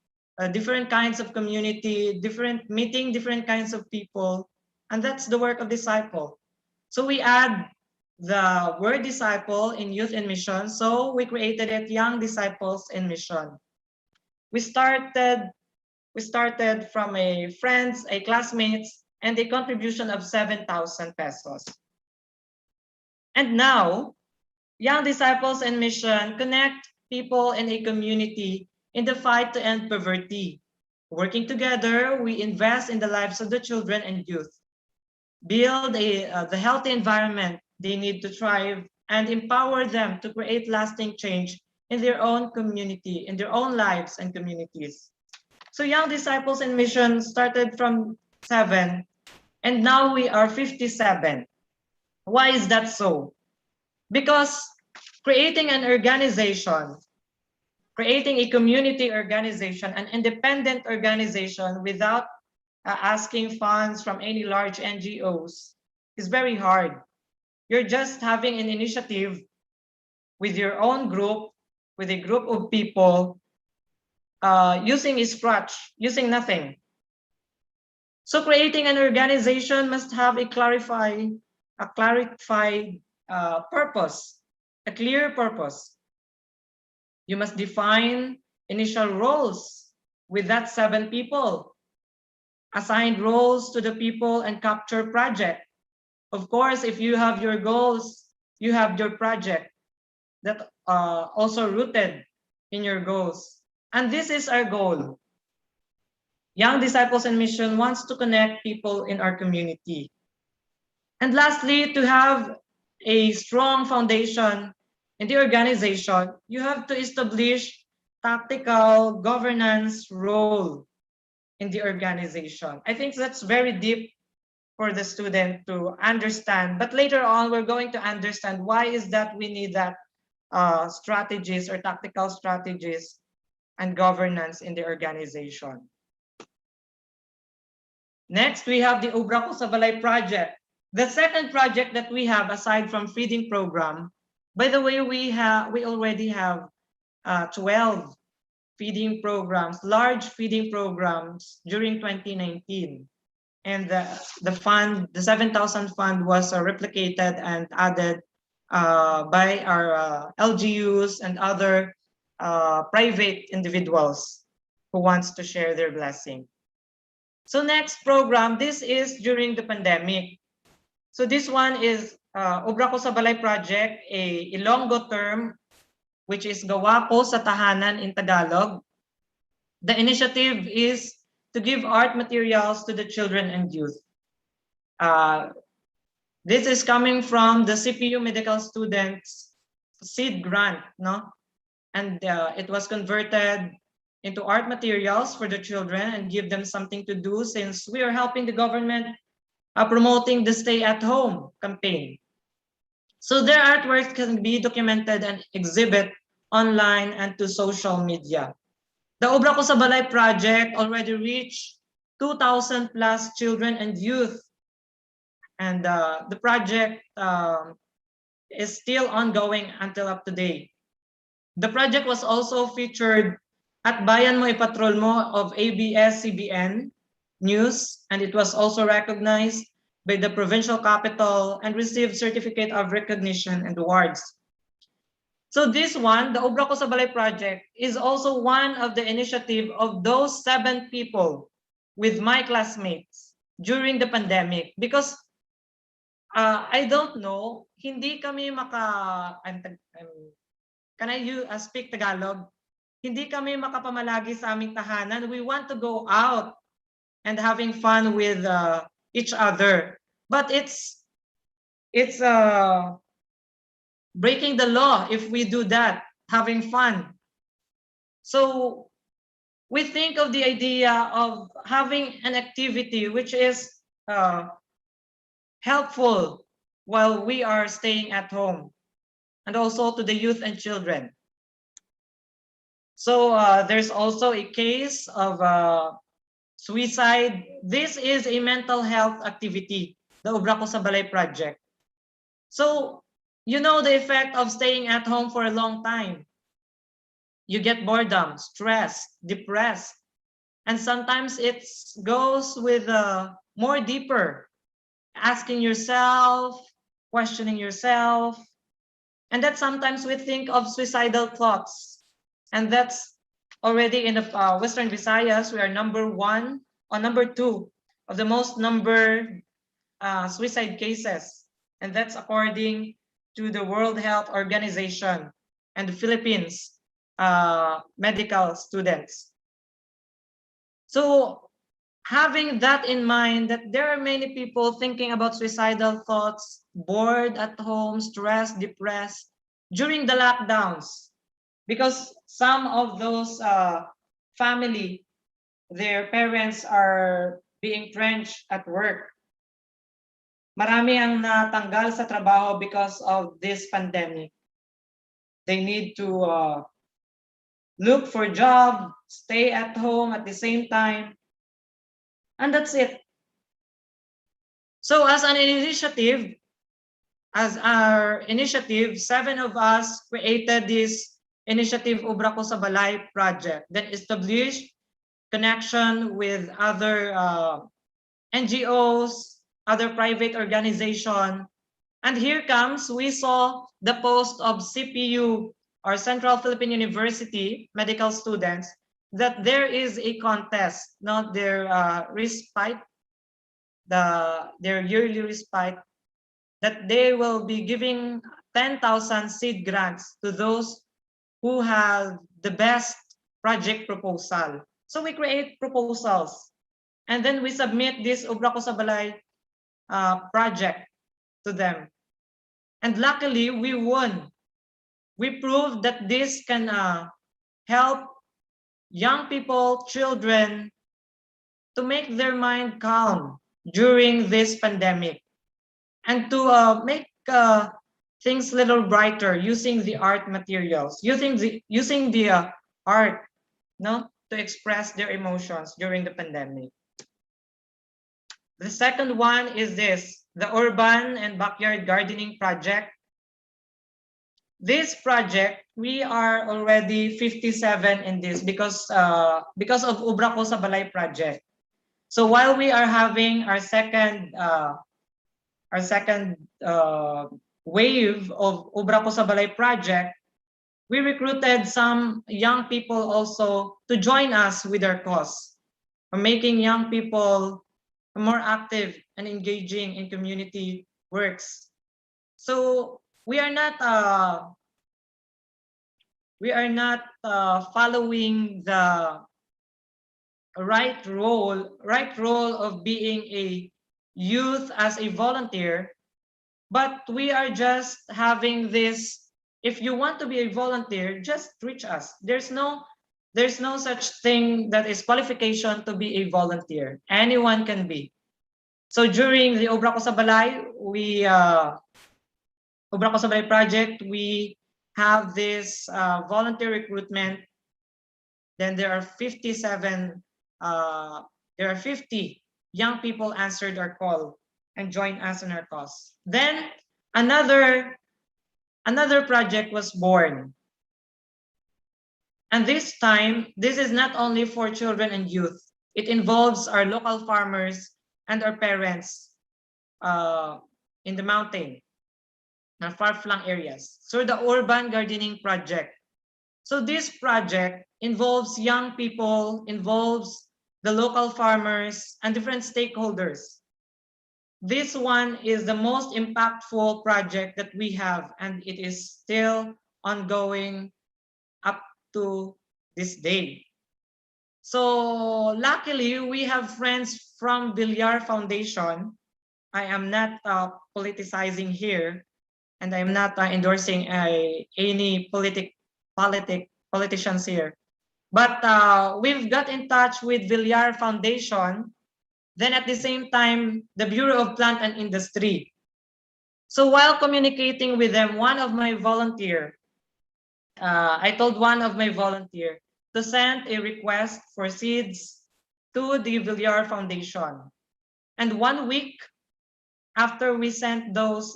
different kinds of community, meeting different kinds of people, and that's the work of disciple. So we add the word disciple in youth in mission, so we created it Young Disciples in Mission. We started from a friends, a classmates, and a contribution of 7,000 pesos. And now, Young Disciples in Mission connect people in a community in the fight to end poverty. Working together, we invest in the lives of the children and youth, build the healthy environment they need to thrive, and empower them to create lasting change in their own community, in their own lives and communities. So Young Disciples in Mission started from 7, and now we are 57. Why is that so? Because creating an organization, creating a community organization, an independent organization without asking funds from any large NGOs is very hard. You're just having an initiative with your own group, with a group of people, using a scratch, using nothing. So creating an organization must have a clarified purpose, a clear purpose. You must define initial roles with that 7 people, assign roles to the people, and capture project. Of course, if you have your goals, you have your project that also rooted in your goals. And this is our goal. Young Disciples in Mission wants to connect people in our community. And lastly, to have a strong foundation in the organization, you have to establish tactical governance role in the organization. I think that's very deep for the student to understand. But later on, we're going to understand why is that we need that strategies or tactical strategies and governance in the organization. Next, we have the Obra Ko sa Balay project. The second project that we have, aside from feeding program, by the way, we already have 12 feeding programs, large feeding programs during 2019. And the fund, the 7,000 fund was replicated and added by our LGUs and other private individuals who wants to share their blessing. So next program, this is during the pandemic. So this one is Obra Ko sa Balay project, a Ilonggo term, which is Gawa Ko sa Tahanan in Tagalog. The initiative is to give art materials to the children and youth. This is coming from the CPU Medical Students seed grant, no? And it was converted into art materials for the children and give them something to do, since we are helping the government promoting the stay at home campaign. So their artworks can be documented and exhibit online and to social media. The Obra Ko sa Balay project already reached 2,000 plus children and youth. And the project is still ongoing until up to date. The project was also featured at Bayan Mo Ipatrol Mo of ABS-CBN News, and it was also recognized by the provincial capital and received certificate of recognition and awards. So this one, the Obra Ko sa Balay project, is also one of the initiative of those 7 people with my classmates during the pandemic, because I don't know, hindi kami can I speak Tagalog? Hindi kami makapamalagi sa aming tahanan. We want to go out and having fun with each other. But it's breaking the law if we do that, having fun. So we think of the idea of having an activity which is helpful while we are staying at home, and also to the youth and children. So there's also a case of suicide. This is a mental health activity, the Obra Ko sa Balay project. So you know the effect of staying at home for a long time. You get boredom, stressed, depressed, and sometimes it goes with more deeper, asking yourself, questioning yourself, and that sometimes we think of suicidal thoughts. And that's already in the Western Visayas, we are number 1 or number 2 of the most numbered suicide cases. And that's according to the World Health Organization and the Philippines medical students. So having that in mind, that there are many people thinking about suicidal thoughts, bored at home, stressed, depressed during the lockdowns, because some of those family, their parents are being trenched at work. Marami ang natanggal sa trabaho because of this pandemic. They need to look for a job, stay at home at the same time, and that's it. So as an initiative, as our initiative, 7 of us created this initiative Obra Ko sa Balay project, then established connection with other NGOs, other private organization. And here comes, we saw the post of CPU, or Central Philippine University medical students, that there is a contest, not their respite, their yearly respite, that they will be giving 10,000 seed grants to those who have the best project proposal. So we create proposals, and then we submit this Obra Ko sa Balay project to them. And luckily, we won we proved that this can help young people, children, to make their mind calm during this pandemic and to make things a little brighter using the art materials, using the art, no, to express their emotions during the pandemic. The second one is this, the Urban and Backyard Gardening Project. This project, we are already 57 in this because of Ubra Ko sa Balay project. So while we are having our second wave of Ubra Ko sa Balay project, we recruited some young people also to join us with our cause, for making young people more active and engaging in community works. So we are not following the right role of being a youth as a volunteer, but we are just having this. If you want to be a volunteer, just reach us. There's no such thing that is qualification to be a volunteer. Anyone can be. So during the Ubra Ko sa Balay, Ubra Ko sa Balay project, we have this volunteer recruitment. Then there are 50 young people answered our call and joined us in our cause. Then another project was born. And this time, this is not only for children and youth. It involves our local farmers and our parents in the mountain, in far-flung areas. So the Urban Gardening Project. So this project involves young people, involves the local farmers and different stakeholders. This one is the most impactful project that we have, and it is still ongoing up to this day. So luckily, we have friends from Villar Foundation. I am not politicizing here, and I am not endorsing any politicians here. But we've got in touch with Villar Foundation, then at the same time, the Bureau of Plant and Industry. So while communicating with them, I told one of my volunteer to send a request for seeds to the Villar Foundation. And 1 week after we sent those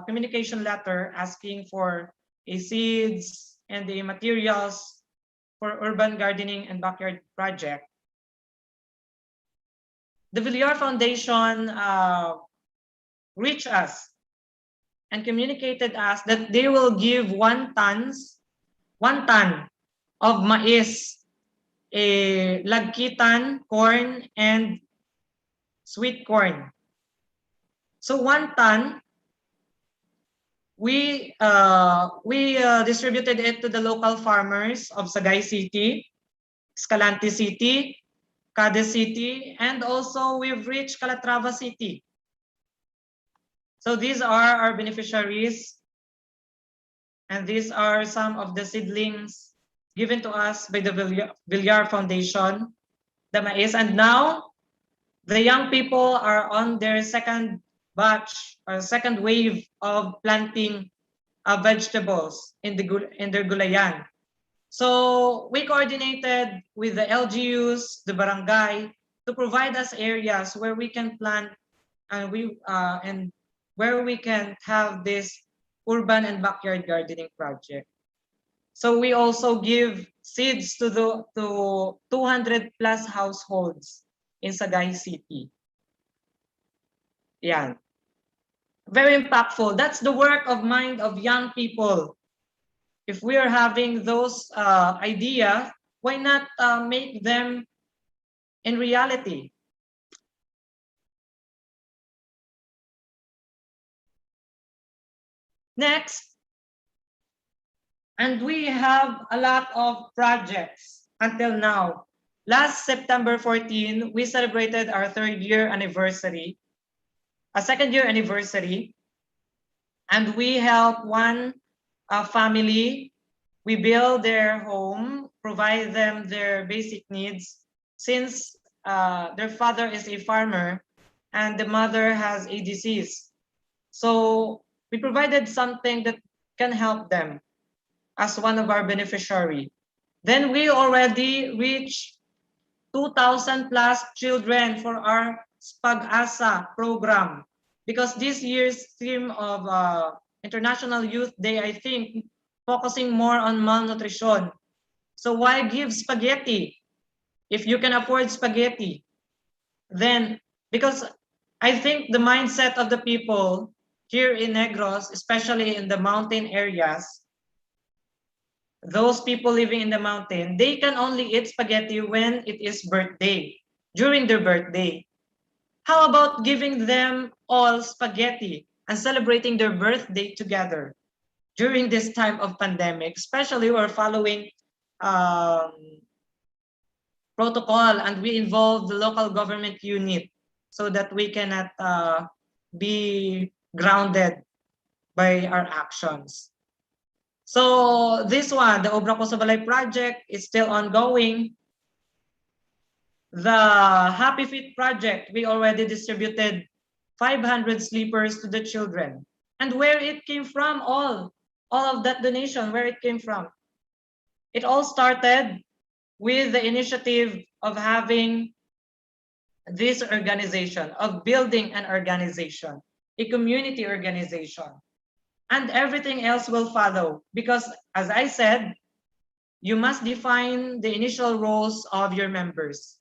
communication letter asking for seeds and the materials for Urban Gardening and Backyard Project, the Villar Foundation reached us and communicated us that they will give 1 ton of maize, a lagkitan, corn, and sweet corn. So 1 ton, we distributed it to the local farmers of Sagay City, Escalante City, Cadiz City, and also we've reached Calatrava City. So these are our beneficiaries, and these are some of the seedlings given to us by the Villar Foundation, the maize. And now the young people are on their second batch or second wave of planting vegetables in their gulayan. So we coordinated with the LGUs, the barangay, to provide us areas where we can plant and where we can have this urban and backyard gardening project. So we also give seeds to 200 plus households in Sagay City. Yeah, very impactful. That's the work of mind of young people. If we are having those ideas, why not make them in reality? Next, and we have a lot of projects until now. Last September 14, we celebrated our 3rd year anniversary, a 2nd year anniversary, and we helped one family. We build their home, provide them their basic needs. Since their father is a farmer and the mother has a disease. So we provided something that can help them as one of our beneficiary. Then we already reached 2,000 plus children for our Spag-asa program. Because this year's theme of International Youth Day, I think, focusing more on malnutrition. So why give spaghetti if you can afford spaghetti? Then, because I think the mindset of the people here in Negros, especially in the mountain areas, those people living in the mountain, they can only eat spaghetti when it is birthday, during their birthday. How about giving them all spaghetti and celebrating their birthday together during this time of pandemic, especially we're following protocol and we involve the local government unit so that we cannot be grounded by our actions. So this one, the Obra Ko sa Balay project is still ongoing. The Happy Feet project, we already distributed 500 sleepers to the children. And where it came from, all of that donation, where it came from. It all started with the initiative of having this organization, of building an organization, a community organization. And everything else will follow because, as I said, you must define the initial roles of your members.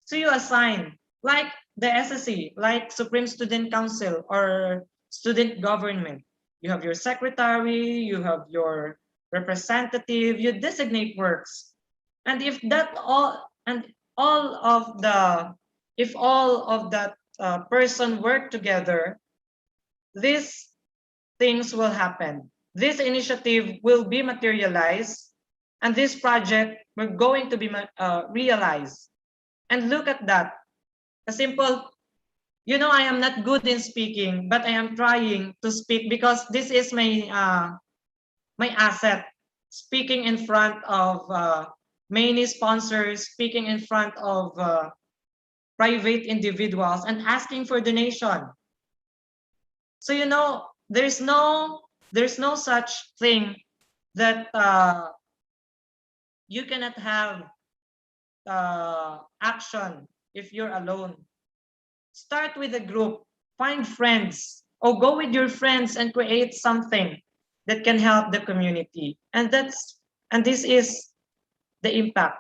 So you assign, like the SSC, like Supreme Student Council or student government. You have your secretary, you have your representative, you designate works. And if all of that person work together, these things will happen. This initiative will be materialized, and this project will going to be realized. And look at that, a simple, I am not good in speaking, but I am trying to speak because this is my my asset. Speaking in front of many sponsors, speaking in front of private individuals, and asking for donation. So there's no such thing that you cannot have action if you're alone. Start with a group, find friends, or go with your friends and create something that can help the community. And this is the impact.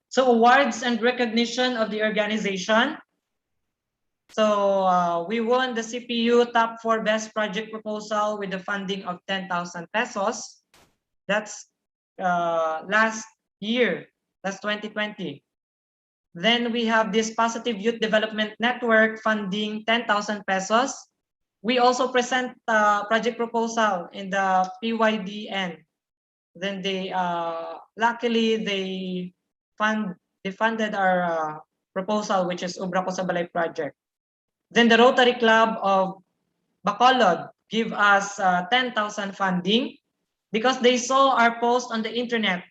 So awards and recognition of the organization. So we won the CPU top 4 best project proposal with the funding of 10,000 pesos. That's last year, that's 2020. Then we have this Positive Youth Development Network funding 10,000 pesos. We also present project proposal in the PYDN. Then they luckily they funded our proposal, which is Obra Ko sa Balay project. Then the Rotary Club of Bacolod give us 10,000 funding because they saw our post on the internet,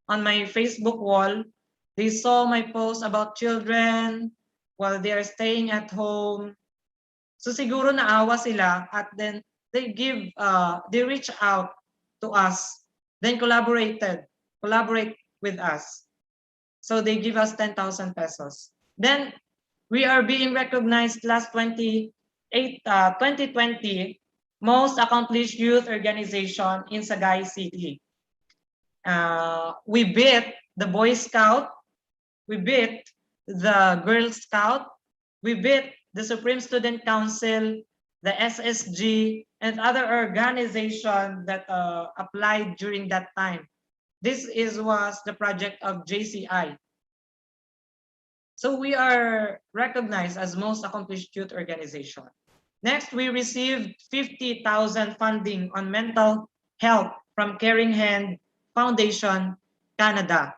on my Facebook wall. They saw my post about children while they are staying at home. So siguro naawa sila at then they reach out to us, then collaborate with us. So they give us 10,000 pesos. Then we are being recognized last 2020 most accomplished youth organization in Sagay City. We beat the Boy Scout, we beat the Girl Scout, we beat the Supreme Student Council, the SSG, and other organizations that applied during that time. This was the project of JCI. So we are recognized as most accomplished youth organization. Next, we received 50,000 funding on mental health from Caring Hand Foundation, Canada.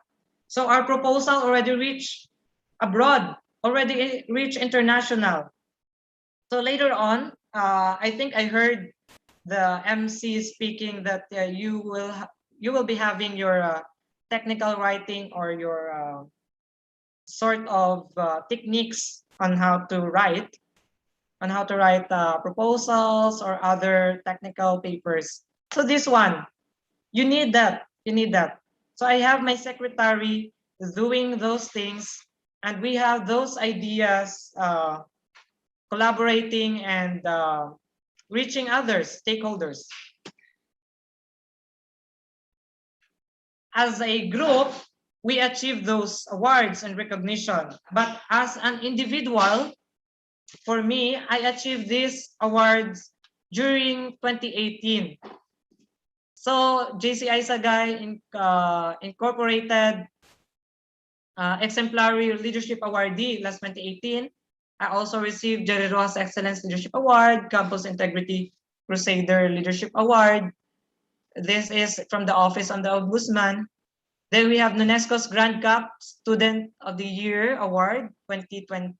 So our proposal already reached abroad, already reached international. So later on, I think I heard the MC speaking that you will be having your technical writing or your sort of techniques on how to write proposals or other technical papers. So this one, you need that. You need that. So I have my secretary doing those things, and we have those ideas, collaborating and reaching others, stakeholders. As a group, we achieve those awards and recognition. But as an individual, for me, I achieved these awards during 2018. So JCI Sagay Incorporated Exemplary Leadership Awardee last 2018. I also received Jerry Rojas Excellence Leadership Award, Campus Integrity Crusader Leadership Award. This is from the Office of the Ombudsman. Then we have UNESCO's Grand Cup Student of the Year Award 2018.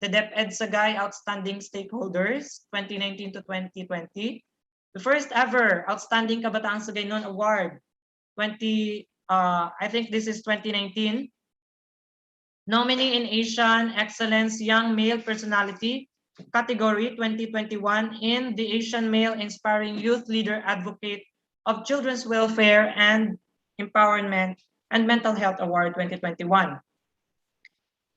The DepEd Sagay Outstanding Stakeholders 2019 to 2020. The first ever Outstanding Kabataan Sagaynon Award I think this is 2019. Nominee in Asian Excellence Young Male Personality category 2021 in the Asian Male Inspiring Youth Leader Advocate of Children's Welfare and Empowerment and Mental Health Award 2021.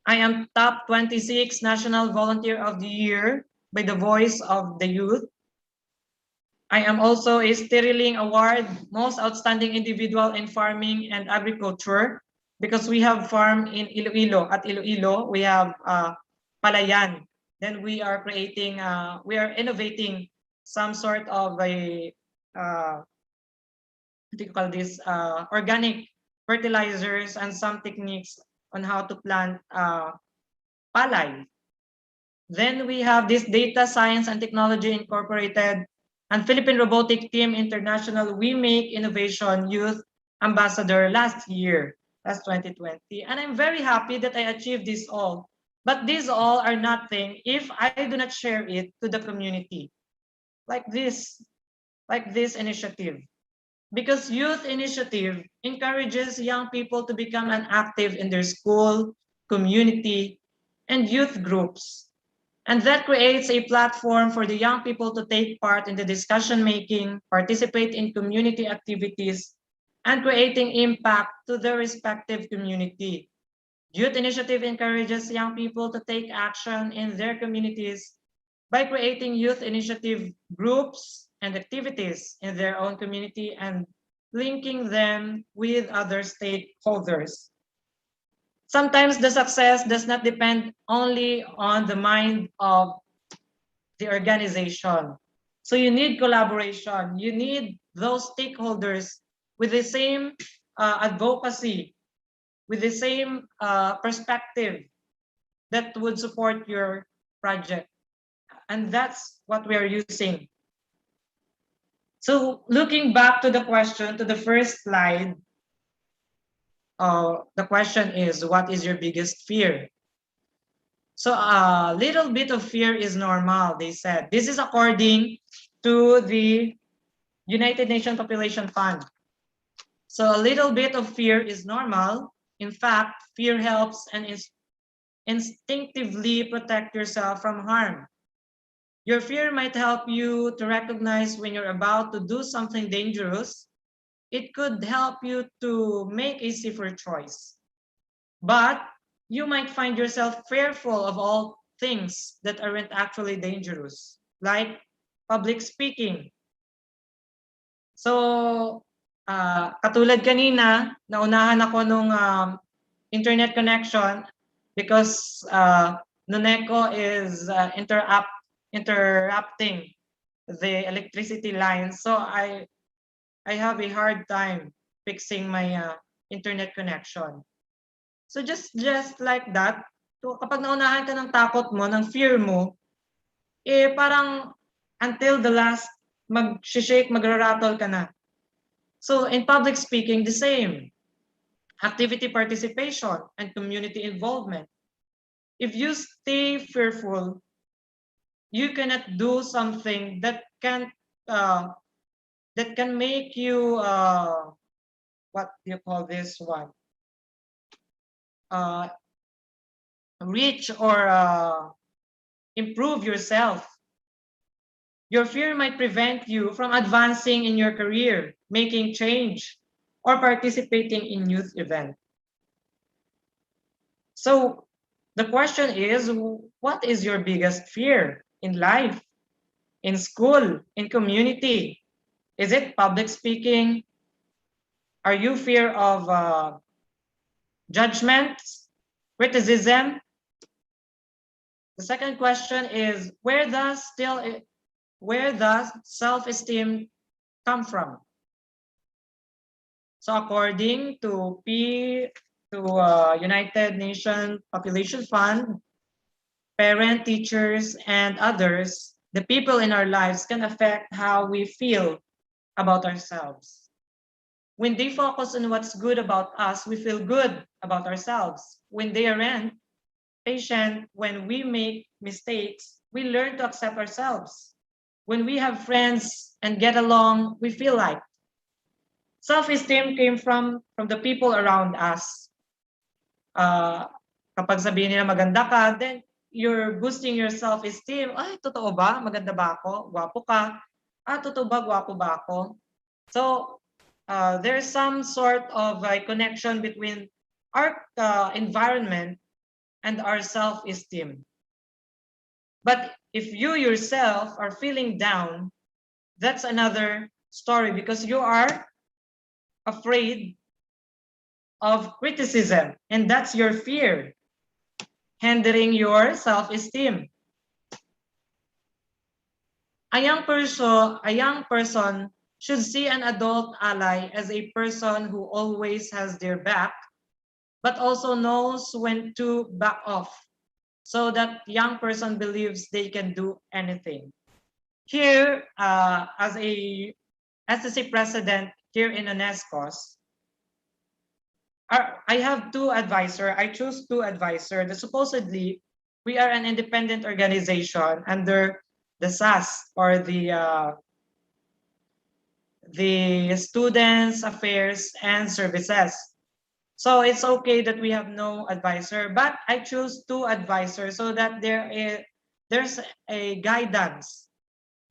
I am top 26 National Volunteer of the Year by the Voice of the Youth. I am also a Stirling Award, Most Outstanding Individual in Farming and Agriculture, because we have farm in Iloilo. At Iloilo, we have Palayan. Then we are creating, we are innovating some sort of a, what do you call this, organic fertilizers and some techniques on how to plant palay. Then we have this Data Science and Technology Incorporated and Philippine Robotic Team International We Make Innovation Youth Ambassador last year, that's 2020. And I'm very happy that I achieved this all. But these all are nothing if I do not share it to the community, like this initiative. Because youth initiative encourages young people to become an active in their school, community, and youth groups. And that creates a platform for the young people to take part in the discussion making, participate in community activities, and creating impact to their respective community. Youth initiative encourages young people to take action in their communities by creating youth initiative groups and activities in their own community and linking them with other stakeholders. Sometimes the success does not depend only on the mind of the organization. So you need collaboration. You need those stakeholders with the same advocacy, with the same perspective that would support your project. And that's what we are using. So looking back to the question, to the first slide, the question is, what is your biggest fear? So a little bit of fear is normal, they said. This is according to the United Nations Population Fund. So a little bit of fear is normal. In fact, fear helps and instinctively protect yourself from harm. Your fear might help you to recognize when you're about to do something dangerous. It could help you to make a safer choice. But you might find yourself fearful of all things that aren't actually dangerous, like public speaking. So, katulad kanina, naunahan ako nung internet connection because Nuneco is interrupting the electricity lines. So I have a hard time fixing my internet connection. So just like that, so kapag naunahan ka ng takot mo, ng fear mo, parang until the last, mag-shake, magra-rattle ka na. So in public speaking, the same. Activity participation and community involvement. If you stay fearful, you cannot do something that can make you what do you call this one? Reach or improve yourself. Your fear might prevent you from advancing in your career, making change, or participating in youth events. So the question is, what is your biggest fear in life, in school, in community? Is it public speaking? Are you fear of judgment, criticism? The second question is, where does self-esteem come from? So according to United Nations Population Fund, parent, teachers, and others, the people in our lives can affect how we feel about ourselves. When they focus on what's good about us, we feel good about ourselves. When they aren't patient, when we make mistakes, we learn to accept ourselves. When we have friends and get along, we feel like self-esteem came from the people around us. Kapag sabihin nila maganda ka, then you're boosting your self-esteem. Ay, totoo ba? Maganda ba ako? Gwapo ka? Totoo ba? Gwapo ba ako? So, there's some sort of a connection between our environment and our self-esteem. But if you yourself are feeling down, that's another story because you are afraid of criticism, and that's your fear, hindering your self-esteem. A young person should see an adult ally as a person who always has their back, but also knows when to back off, so that young person believes they can do anything. Here, as a SSC president here in UNESCOS, I have two advisors. I choose two advisors. Supposedly, we are an independent organization under the SAS, or the Students Affairs and Services. So it's okay that we have no advisor, but I choose two advisors so that there's a guidance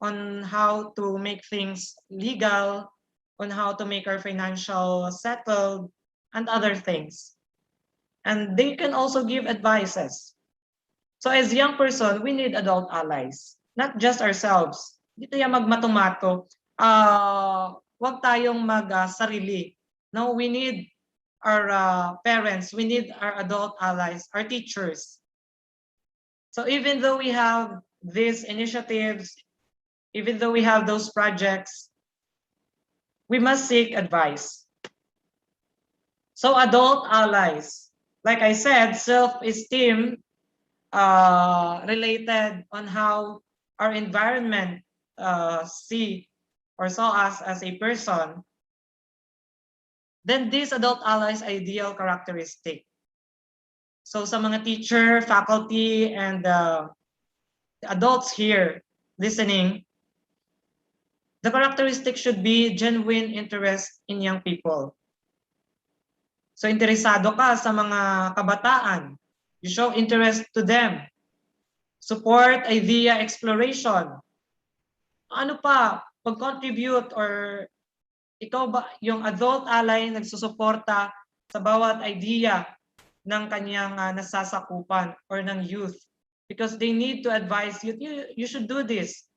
on how to make things legal, on how to make our financial settled, and other things. And they can also give advices. So as young person, we need adult allies, not just ourselves. Hindi tayo magmatomato. Wag tayong mag-sarili. No, we need our parents, we need our adult allies, our teachers. So even though we have these initiatives, even though we have those projects, we must seek advice. So adult allies, like I said, self-esteem related on how our environment see or saw us as a person, then these adult allies ideal characteristic. So sa mga teacher, faculty, and adults here listening, the characteristic should be genuine interest in young people. So interesado ka sa mga kabataan. You show interest to them. Support idea exploration. Ano pa? Pag-contribute, or ikaw ba yung adult ally nagsusuporta sa bawat idea ng kanyang nasasakupan or ng youth, because they need to advise you should do this,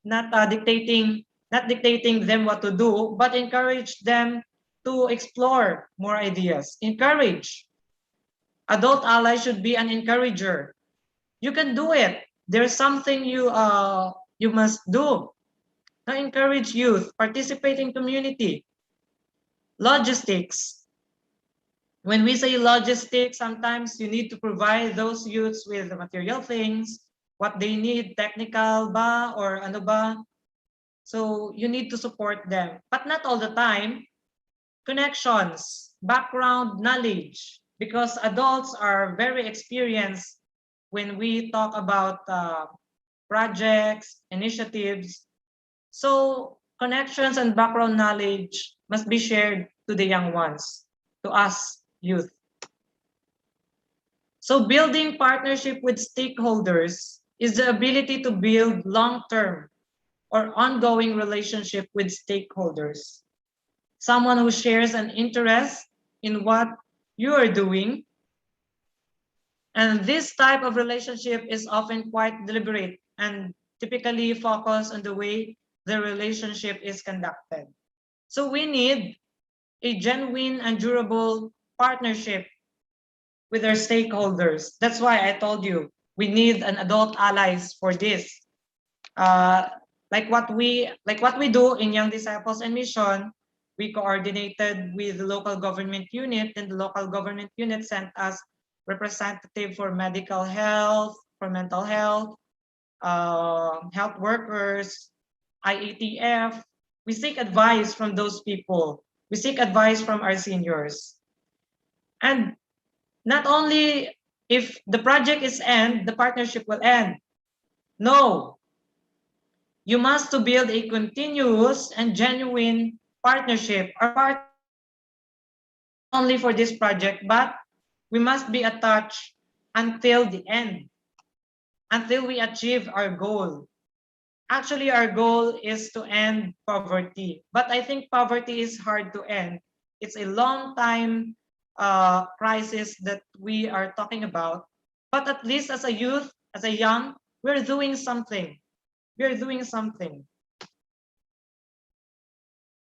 not dictating them what to do, but encourage them to explore more ideas. Encourage. Adult ally should be an encourager. You can do it. There's something you must do. Now encourage youth, participate in community. Logistics. When we say logistics, sometimes you need to provide those youths with the material things, what they need, technical ba or ano ba. So you need to support them, but not all the time. Connections, background knowledge, because adults are very experienced when we talk about projects, initiatives. So connections and background knowledge must be shared to the young ones, to us youth. So building partnership with stakeholders is the ability to build long-term or ongoing relationship with stakeholders. Someone who shares an interest in what you are doing. And this type of relationship is often quite deliberate and typically focus on the way the relationship is conducted. So we need a genuine and durable partnership with our stakeholders. That's why I told you we need an adult allies for this. Like what we do in Young Disciples and Mission, we coordinated with the local government unit, and the local government unit sent us representative for medical health, for mental health, health workers, IETF. We seek advice from those people. We seek advice from our seniors. And not only if the project is end, the partnership will end. No. You must to build a continuous and genuine partnership or part only for this project, but we must be attached until the end, until we achieve our goal. Actually, our goal is to end poverty, but I think poverty is hard to end. It's a long time crisis that we are talking about, but at least as a youth, as a young, we're doing something. We're doing something.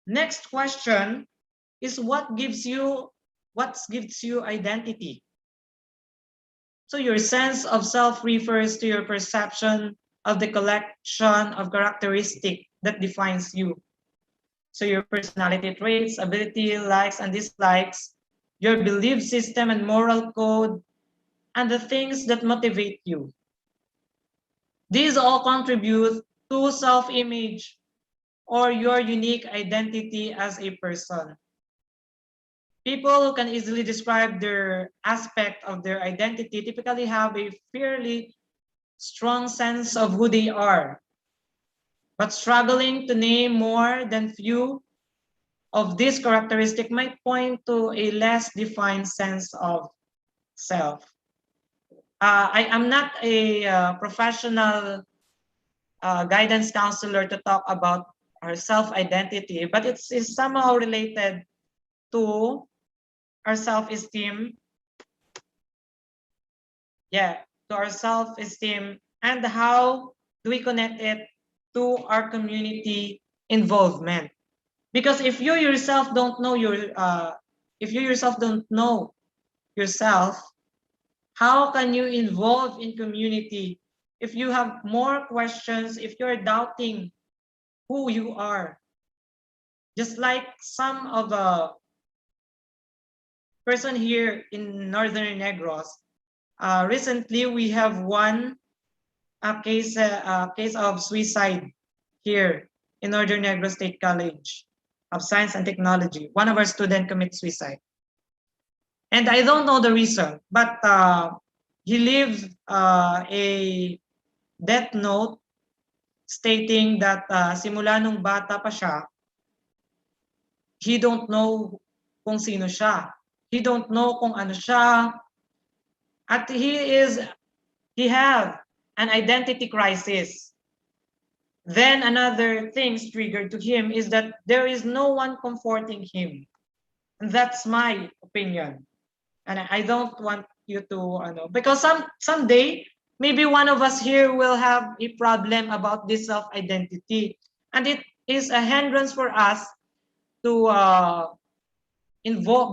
Next question is what gives you identity? So your sense of self refers to your perception of the collection of characteristics that defines you. So your personality traits, ability, likes and dislikes, your belief system and moral code, and the things that motivate you. These all contribute to self-image or your unique identity as a person. People who can easily describe their aspect of their identity typically have a fairly strong sense of who they are, but struggling to name more than few of these characteristics might point to a less defined sense of self. I am not a professional guidance counselor to talk about our self-identity, but it's somehow related to our self-esteem. Yeah, to our self-esteem and how do we connect it to our community involvement. Because if you yourself don't know yourself, how can you involve in community if you have more questions, if you're doubting who you are? Just like some of the person here in Northern Negros, recently we have a case of suicide here in Northern Negros State College of Science and Technology. One of our students commits suicide. And I don't know the reason, but he leaves a death note stating that simula nung bata pa siya, he don't know kung sino siya. He don't know kung ano siya. At he have an identity crisis. Then another thing triggered to him is that there is no one comforting him. And that's my opinion. And I don't want you to, because someday, maybe one of us here will have a problem about this self-identity. And it is a hindrance for us to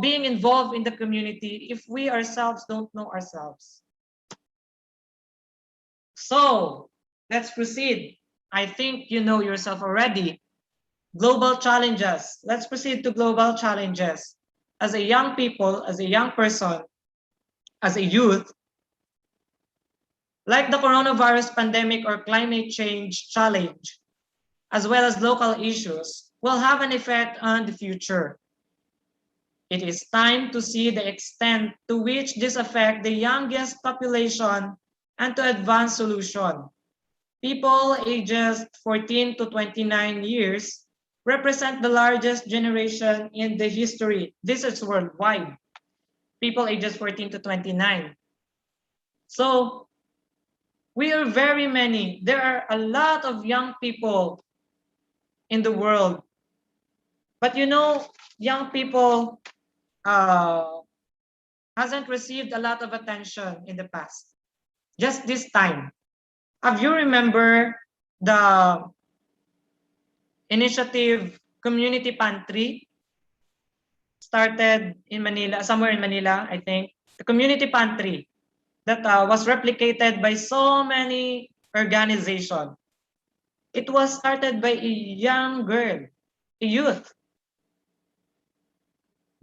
being involved in the community if we ourselves don't know ourselves. So let's proceed. I think you know yourself already. Global challenges. Let's proceed to global challenges. As a young people, as a young person, as a youth, like the coronavirus pandemic or climate change challenge, as well as local issues, will have an effect on the future. It is time to see the extent to which this affects the youngest population and to advance solution. people ages 14 to 29 years represent the largest generation in the history. This is worldwide. People ages 14 to 29. So we are very many. There are a lot of young people in the world. But you know, young people hasn't received a lot of attention in the past. Just this time. Have you remember the initiative Community Pantry? Started in Manila, somewhere in Manila, I think. The Community Pantry that was replicated by so many organizations. It was started by a young girl, a youth.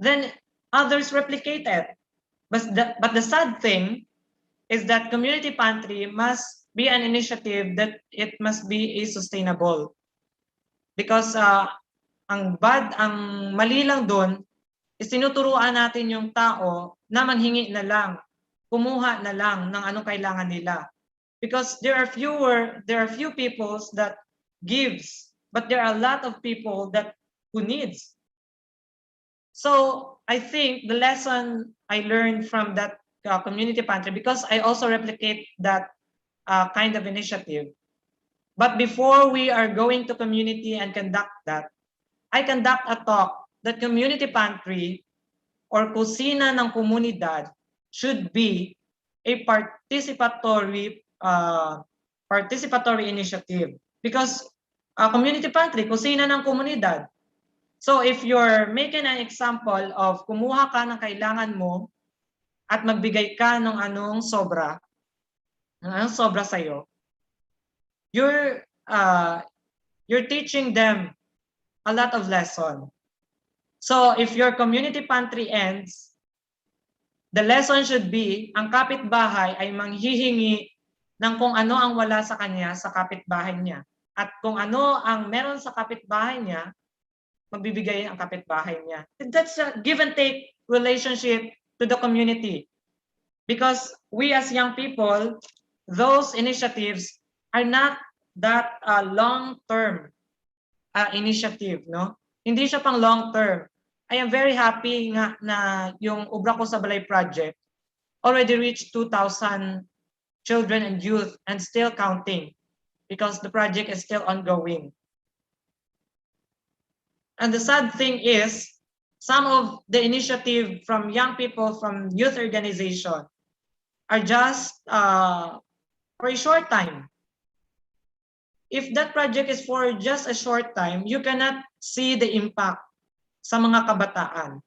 Then others replicated. But the sad thing is that Community Pantry must be an initiative that it must be a sustainable. Because ang mali lang doon is tinuturuan natin yung tao na manghingi na lang, kumuha na lang ng anong kailangan nila. Because there are few peoples that gives, but there are a lot of people who needs. So I think the lesson I learned from that Community Pantry, because I also replicate that kind of initiative. But before we are going to community and conduct that, I conduct a talk that Community Pantry or kusina ng komunidad should be a participatory initiative. Because Community Pantry, kusina ng komunidad. So if you're making an example of kumuha ka ng kailangan mo at magbigay ka ng anong sobra sa'yo, you're teaching them a lot of lesson. So if your Community Pantry ends, the lesson should be, ang kapitbahay ay manghihingi ng kung ano ang wala sa kanya sa kapitbahay niya. At kung ano ang meron sa kapitbahay niya, magbibigay ang kapitbahay niya. That's a give and take relationship to the community. Because we as young people, those initiatives are not that long-term initiative, no? Hindi siya pang long-term. I am very happy nga na yung Ubra Ko sa Balay project already reached 2,000 children and youth and still counting because the project is still ongoing. And the sad thing is, some of the initiative from young people from youth organization are just for a short time. If that project is for just a short time, you cannot see the impact sa mga kabataan.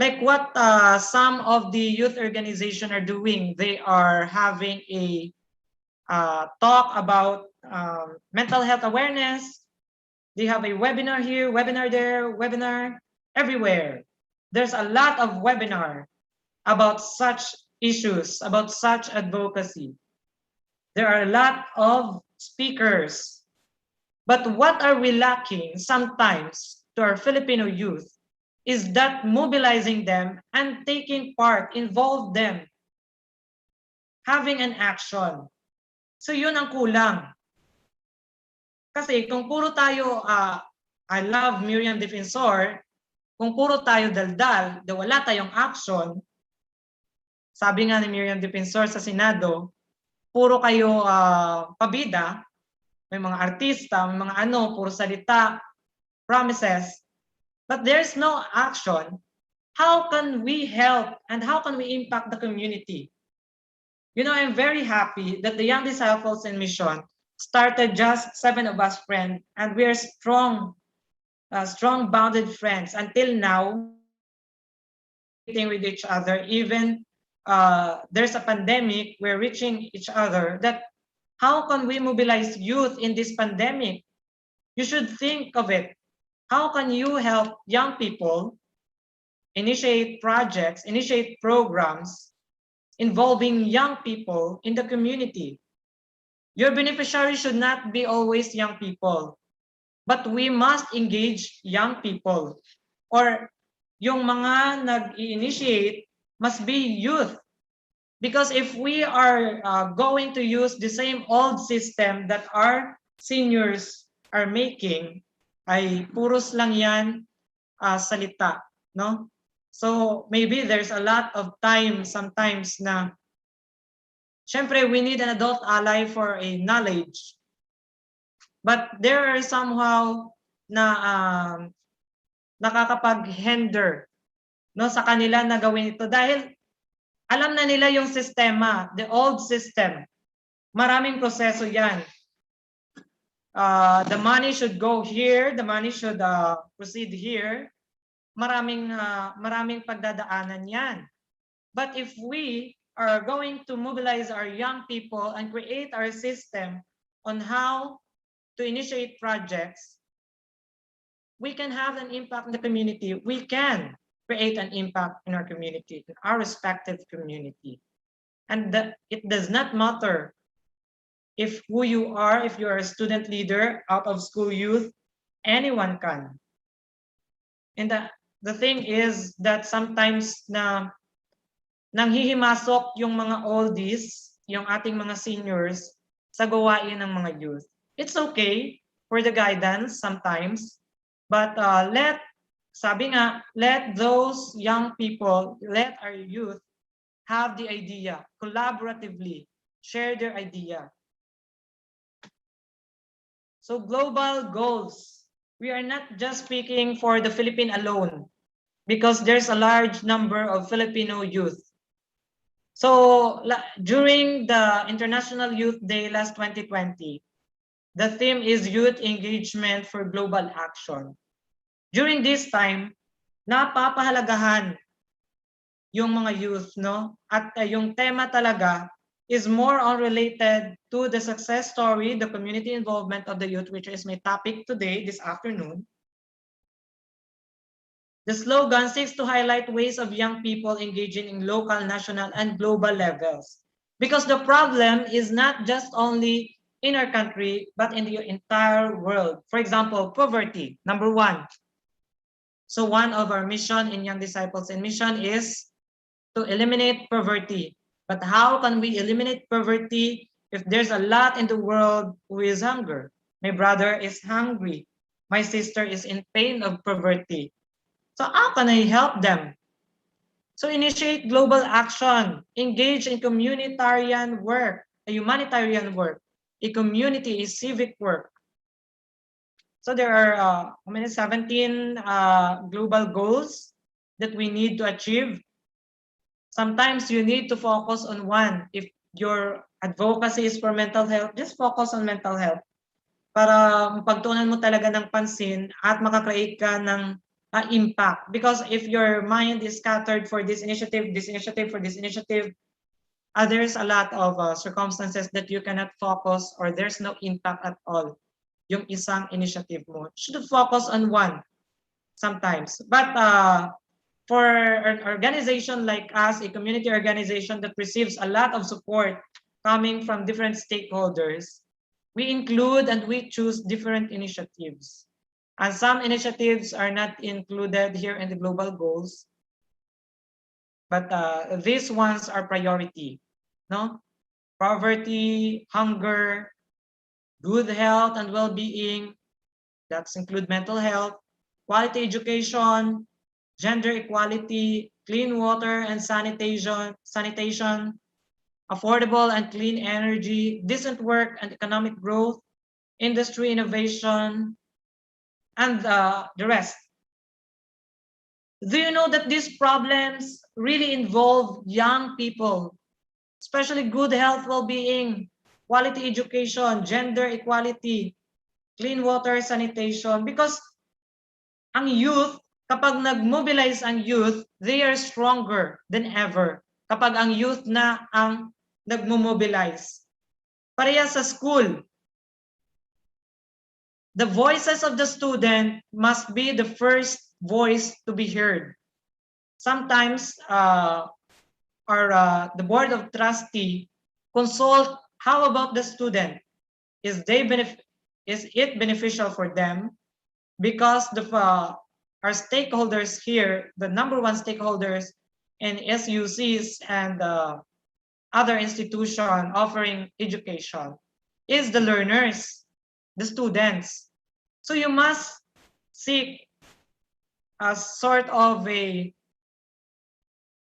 Like what some of the youth organization are doing, they are having a talk about mental health awareness. They have a webinar here, webinar there, webinar everywhere. There's a lot of webinar about such issues, about such advocacy. There are a lot of speakers. But what are we lacking sometimes to our Filipino youth is that mobilizing them and taking part, involve them, having an action. So yun ang kulang. Kasi kung puro tayo, I love Miriam Defensor, kung puro tayo daldal, wala tayong action, sabi nga ni Miriam Defensor sa Senado, puro kayo pabida, may mga artista, may mga puro salita, promises, but there's no action. How can we help and how can we impact the community? You know, I'm very happy that the Young Disciples in Mission started just 7 of us friends, and we are strong bonded friends until now, with each other. Even there's a pandemic, we're reaching each other. That how can we mobilize youth in this pandemic? You should think of it. How can you help young people initiate projects, initiate programs involving young people in the community? Your beneficiary should not be always young people, but we must engage young people, or yung mga nag-initiate must be youth. Because if we are going to use the same old system that our seniors are making, ay puros lang yan salita, no? So maybe there's a lot of time sometimes na syempre we need an adult ally for a knowledge. But there are somehow na nakakapag-hinder, no, sa kanila na gawin ito dahil alam na nila yung sistema, the old system. Maraming proseso yan. The money should go here, the money should proceed here. Maraming pagdadaanan yan. But if we are going to mobilize our young people and create our system on how to initiate projects, we can have an impact in the community. We can create an impact in our community, in our respective community. And it does not matter if who you are, if you're a student leader, out of school youth, anyone can. And the thing is that sometimes na nanghihimasok yung mga oldies, yung ating mga seniors, sa gawain ng mga youth. It's okay for the guidance sometimes, but sabi nga, let those young people, let our youth have the idea, collaboratively share their idea. So global goals, we are not just speaking for the Philippine alone because there's a large number of Filipino youth. So during the International Youth Day last 2020, the theme is Youth Engagement for Global Action. During this time, napapahalagahan yung mga youth, no? At yung tema talaga is more on related to the success story, the community involvement of the youth, which is my topic today, this afternoon. The slogan seeks to highlight ways of young people engaging in local, national, and global levels. Because the problem is not just only in our country, but in the entire world. For example, poverty, number one. So one of our mission in Young Disciples in Mission is to eliminate poverty. But how can we eliminate poverty if there's a lot in the world who is hungry? My brother is hungry. My sister is in pain of poverty. So how can I help them? So initiate global action, engage in communitarian work, a humanitarian work, a community, a civic work. So there are 17 global goals that we need to achieve. Sometimes you need to focus on one. If your advocacy is for mental health, just focus on mental health para pagtuunan mo talaga ng pansin at makakreate ka ng impact. Because if your mind is scattered for this initiative, for this initiative, there's a lot of circumstances that you cannot focus or there's no impact at all. Yung isang initiative mo. You should focus on one sometimes. But for an organization like us, a community organization that receives a lot of support coming from different stakeholders, we include and we choose different initiatives. And some initiatives are not included here in the global goals, but these ones are priority, no? Poverty, hunger, good health and well-being, that's include mental health, quality education, gender equality, clean water and sanitation, affordable and clean energy, decent work and economic growth, industry innovation, and the rest. Do you know that these problems really involve young people, especially good health, well-being, quality education, gender equality, clean water, sanitation? Because ang youth, kapag nag-mobilize ang youth, they are stronger than ever. Kapag ang youth na ang nag-mobilize. Pareha sa school, the voices of the student must be the first voice to be heard. Sometimes the board of trustee consult how about the student? Is it beneficial for them? Because our stakeholders here, the number one stakeholders in SUCs and other institution offering education is the learners, the students. So you must seek a sort of a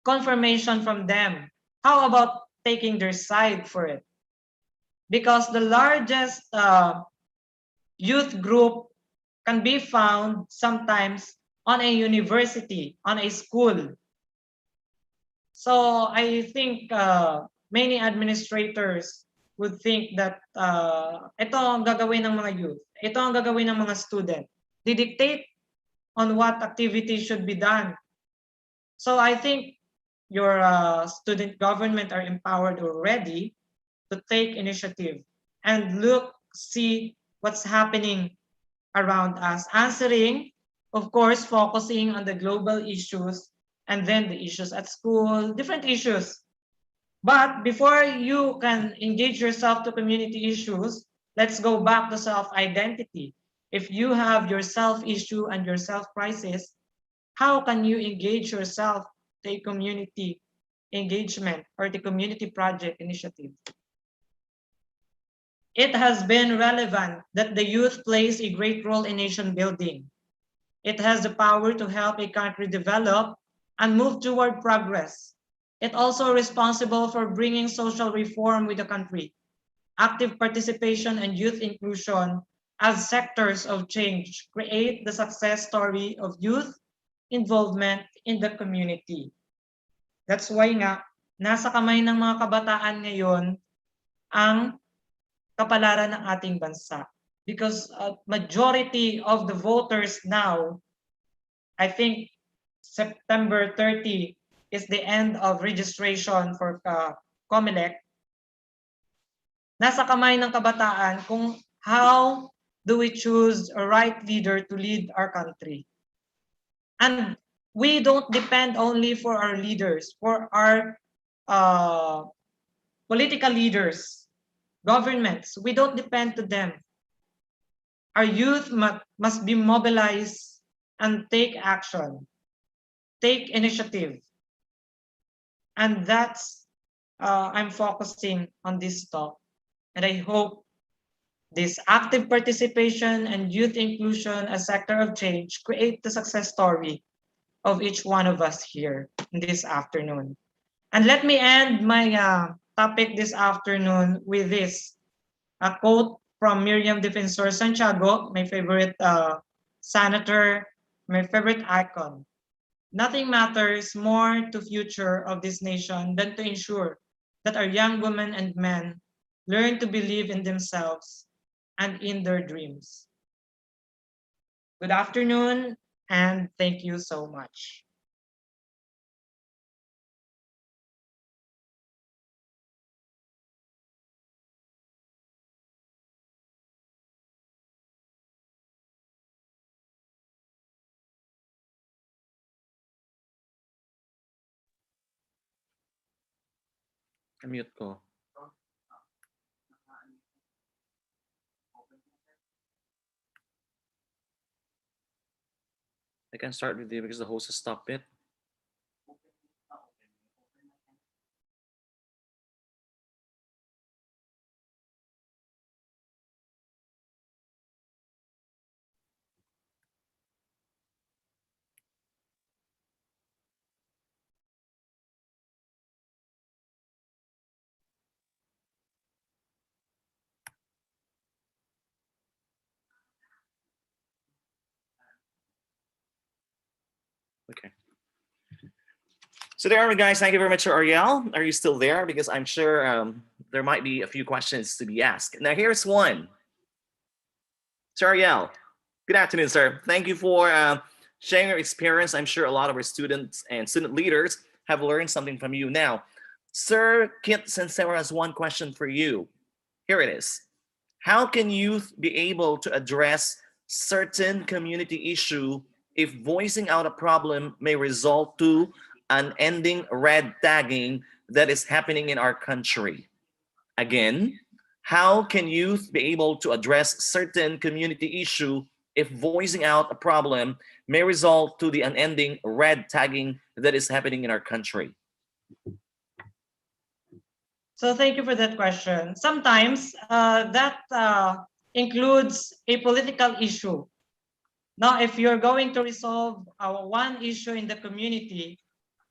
confirmation from them. How about taking their side for it? Because the largest youth group can be found sometimes on a university, on a school. So I think many administrators would think that ito ang gagawin ng mga youth, ito ang gagawin ng mga student. They dictate on what activities should be done. So I think your student government are empowered already to take initiative and look, see what's happening around us, answering, of course, focusing on the global issues and then the issues at school, different issues. But before you can engage yourself to community issues, let's go back to self-identity. If you have your self-issue and your self-crisis, how can you engage yourself to a community engagement or the community project initiative? It has been relevant that the youth plays a great role in nation building. It has the power to help a country develop and move toward progress. It also responsible for bringing social reform with the country. Active participation and youth inclusion as sectors of change create the success story of youth involvement in the community. That's why nga, nasa kamay ng mga kabataan ngayon ang kapalaran ng ating bansa. Because majority of the voters now, I think September 30 is the end of registration for COMELEC. Nasa kamay ng kabataan kung how do we choose a right leader to lead our country. And we don't depend only for our leaders, for our political leaders, governments. We don't depend to them. Our youth must be mobilized and take action, take initiative. And that's, I'm focusing on this talk. And I hope this active participation and youth inclusion as sector of change create the success story of each one of us here in this afternoon. And let me end my topic this afternoon with this, a quote from Miriam Defensor Santiago, my favorite senator, my favorite icon. Nothing matters more to future of this nation than to ensure that our young women and men learn to believe in themselves and in their dreams. Good afternoon, and thank you so much. Mute ko. I can start with you because the host has stopped it. Okay. So there we guys. Thank you very much, Ariel. Are you still there? Because I'm sure there might be a few questions to be asked. Now here's one. Sir Ariel, good afternoon, sir. Thank you for sharing your experience. I'm sure a lot of our students and student leaders have learned something from you. Now, Sir Kit Sincero has one question for you. Here it is. How can youth be able to address certain community issue if voicing out a problem may result to an ending red tagging that is happening in our country? Again, how can youth be able to address certain community issue if voicing out a problem may result to the unending red tagging that is happening in our country? So thank you for that question. Sometimes that includes a political issue. Now, if you're going to resolve one issue in the community,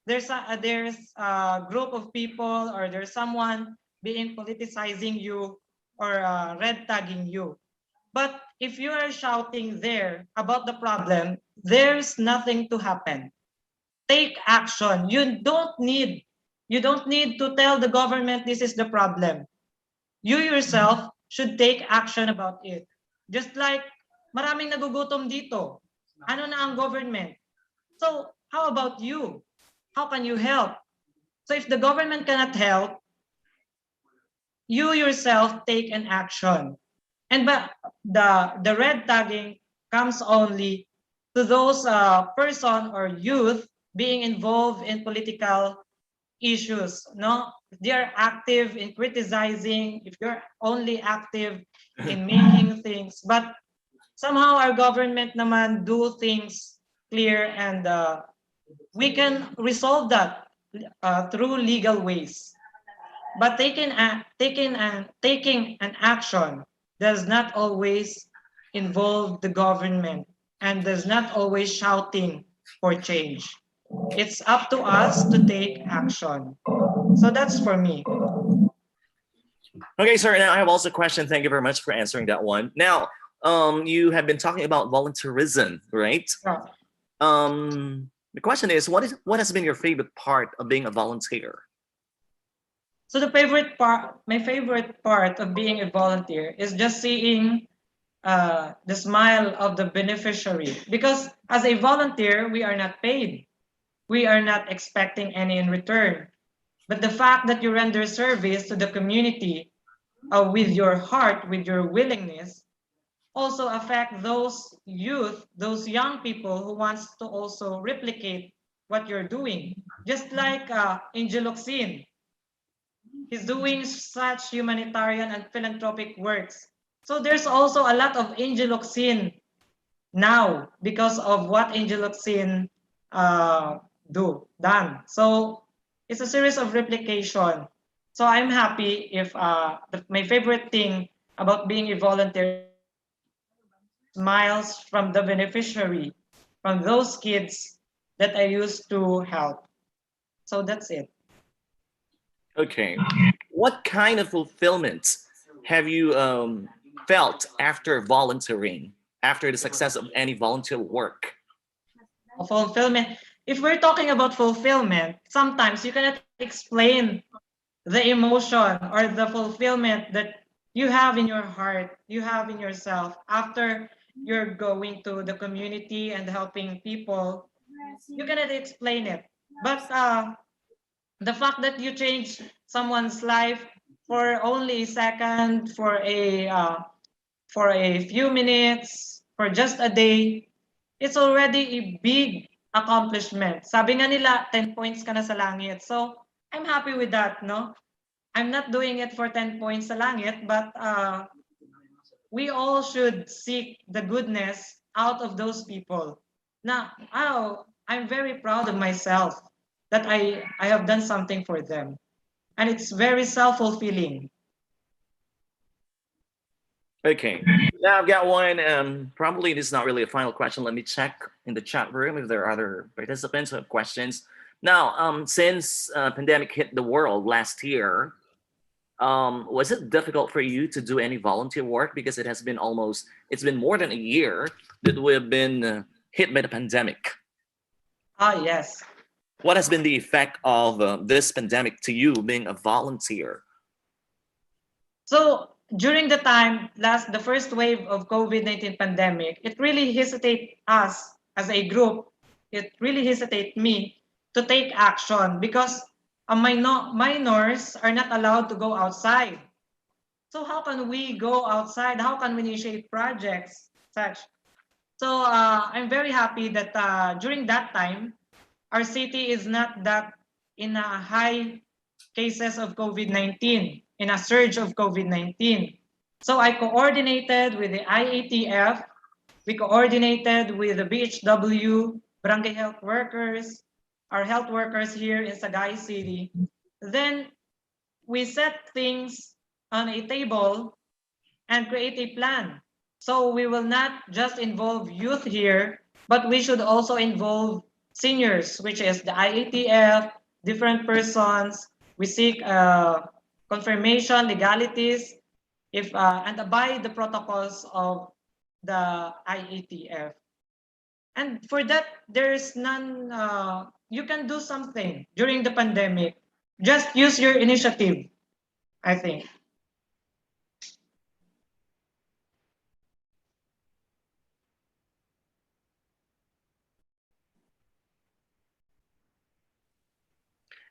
there's a group of people or there's someone being politicizing you or red tagging you. But if you are shouting there about the problem, there's nothing to happen. Take action. You don't need to tell the government this is the problem. You yourself should take action about it. Just like maraming nagugutom dito. Ano na ang government? So how about you? How can you help? So if the government cannot help, you yourself take an action. And but the red tagging comes only to those person or youth being involved in political issues. No, they are active in criticizing. If you're only active in making things, but somehow our government naman do things clear, and we can resolve that through legal ways. But taking an action does not always involve the government and does not always shouting for change. It's up to us to take action. So that's for me. Okay, sir. Now I have also a question. Thank you very much for answering that one. Now, you have been talking about volunteerism, right? Yeah. The question is, what has been your favorite part of being a volunteer? So my favorite part of being a volunteer is just seeing the smile of the beneficiary. Because as a volunteer, we are not paid. We are not expecting any in return. But the fact that you render service to the community with your heart, with your willingness, also affect those youth, those young people who wants to also replicate what you're doing. Just like Angel Oxin, he's doing such humanitarian and philanthropic works. So there's also a lot of Angel Oxin now because of what Angel Oxin done. So it's a series of replication. So I'm happy if my favorite thing about being a volunteer smiles from the beneficiary, from those kids that I used to help. So that's it. Okay. What kind of fulfillment have you felt after volunteering, after the success of any volunteer work? Fulfillment. If we're talking about fulfillment, sometimes you cannot explain the emotion or the fulfillment that you have in your heart, you have in yourself after you're going to the community and helping people. You cannot explain it. But the fact that you change someone's life for only a second, for a few minutes, for just a day, it's already a big accomplishment. Sabi nga nila, 10 points ka na sa langit. So I'm happy with that, no? I'm not doing it for 10 points sa langit, but we all should seek the goodness out of those people. Now, I'm very proud of myself that I have done something for them. And it's very self-fulfilling. Okay. Now I've got one. Probably this is not really a final question. Let me check in the chat room if there are other participants who have questions. Now, since pandemic hit the world last year, was it difficult for you to do any volunteer work? Because it's been more than a year that we've been hit by the pandemic. Yes. What has been the effect of this pandemic to you being a volunteer? So during the time, the first wave of COVID-19 pandemic, it really hesitate us as a group. It really hesitate me to take action because minors are not allowed to go outside. So how can we go outside? How can we initiate projects such? So I'm very happy that during that time, our city is not that in a high cases of COVID-19, in a surge of COVID-19. So I coordinated with the IATF, we coordinated with the BHW, barangay health workers, our health workers here in Sagay City. Then we set things on a table and create a plan. So we will not just involve youth here, but we should also involve seniors, which is the IATF, different persons. We seek confirmation, legalities, if and abide the protocols of the IATF. And for that, there's none, you can do something during the pandemic. Just use your initiative, I think.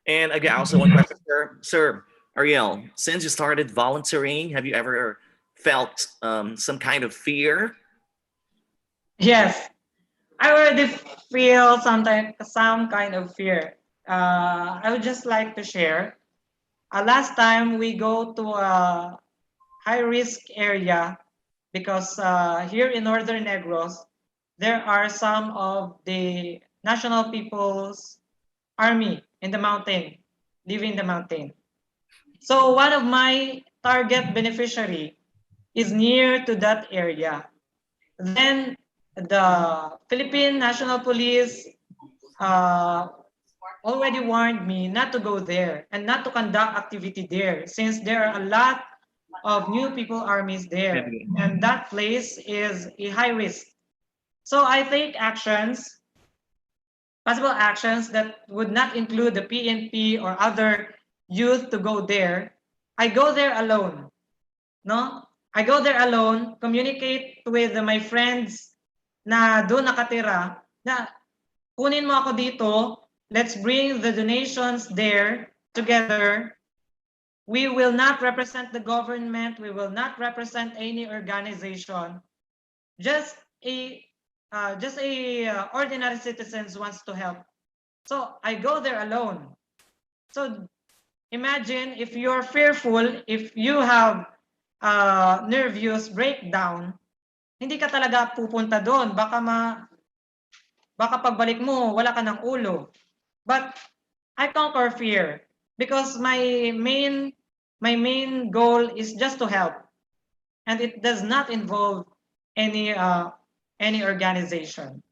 And again, also one question, sir. Sir Ariel, since you started volunteering, have you ever felt some kind of fear? Yes, I already feel some kind of fear. I would just like to share. Last time we go to a high risk area because here in Northern Negros, there are some of the National People's Army in the mountain, living in the mountain. So one of my target beneficiary is near to that area. Then the Philippine National Police already warned me not to go there and not to conduct activity there, since there are a lot of new people armies there, and that place is a high risk. So I take actions, possible actions that would not include the PNP or other youth to go there. I go there alone. No? I go there alone, communicate with my friends na doon nakatira, na kunin mo ako dito, let's bring the donations there together. We will not represent the government, we will not represent any organization. Just a ordinary citizens wants to help. So I go there alone. So imagine if you're fearful, if you have nervous breakdown, hindi ka talaga pupunta doon. Baka pagbalik mo, wala ka ng ulo. But I conquer fear because my main goal is just to help, and it does not involve any organization.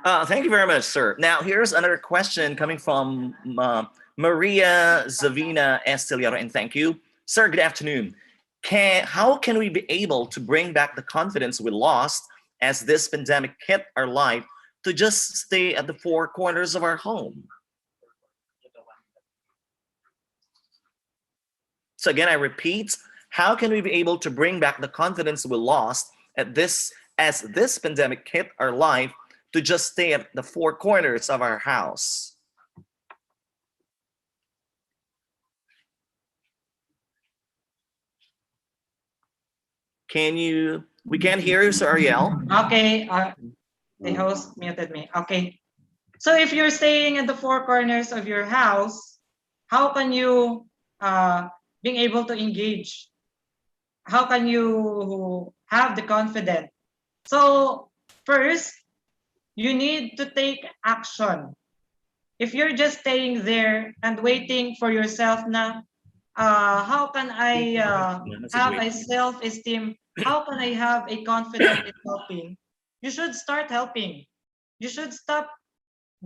Thank you very much, sir. Now, here's another question coming from Maria Zavina Estiliano, and thank you. Sir, good afternoon. How can we be able to bring back the confidence we lost as this pandemic hit our life to just stay at the four corners of our home? So again, I repeat, how can we be able to bring back the confidence we lost as this pandemic hit our life to just stay at the four corners of our house? We can't hear you, Sir Ariel. Okay, the host muted me. Okay, so if you're staying at the four corners of your house, how can you being able to engage? How can you have the confidence? So first, you need to take action. If you're just staying there and waiting for yourself na, how can I have a self-esteem? How can I have a confidence in helping? You should start helping. You should stop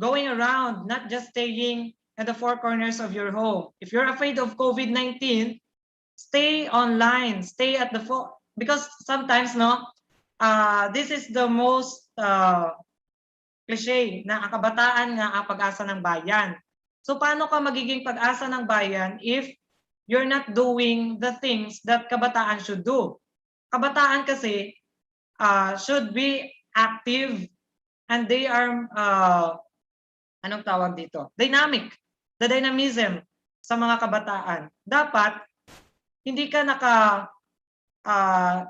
going around, not just staying at the four corners of your home. If you're afraid of COVID-19, stay online, stay at the because sometimes this is the most cliche na ang kabataan nga ang pag-asa ng bayan. So paano ka magiging pag-asa ng bayan if you're not doing the things that kabataan should do? Kabataan kasi should be active, and they are anong tawag dito? Dynamic. The dynamism sa mga kabataan. Dapat hindi ka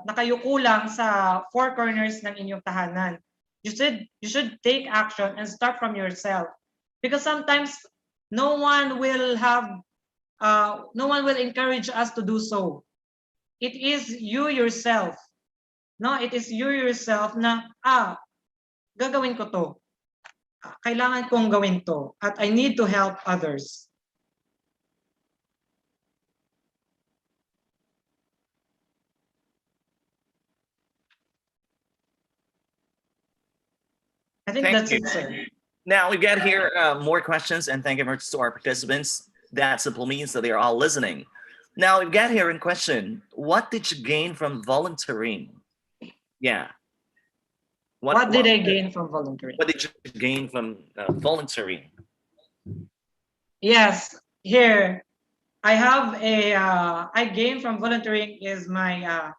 nakayuko lang sa four corners ng inyong tahanan. You should take action and start from yourself, because sometimes no one will encourage us to do so. It is you yourself. No, it is you yourself na gagawin ko to. Kailangan kong gawin to at I need to help others. I think Thank that's you. it, sir. Now we get here more questions, and thank you very much to our participants. That simply means that they are all listening. Now we get here in question: what did you gain from volunteering? Yeah. What did I gain from volunteering? What did you gain from volunteering? Yes, here I have a I gain from volunteering is my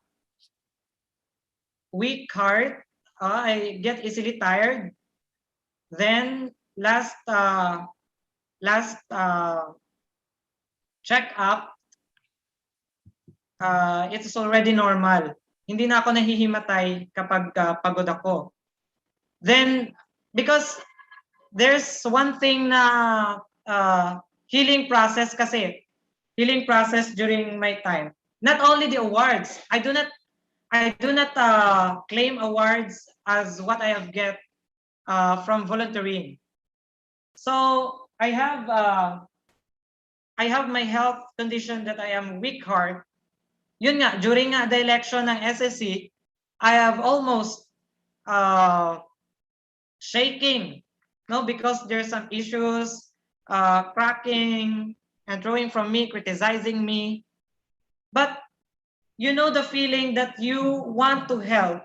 weak heart. I get easily tired. Then last check up, it's already normal. Hindi na ako nahihimatay kapag pagod ako. Then because there's one thing na healing process kasi. Healing process during my time. Not only the awards. I do not claim awards as what I have get from volunteering. So I have my health condition that I am weak heart. Yun nga, during the election ng SSC, I have almost shaking, no, because there's some issues, cracking and throwing from me, criticizing me. But you know the feeling that you want to help.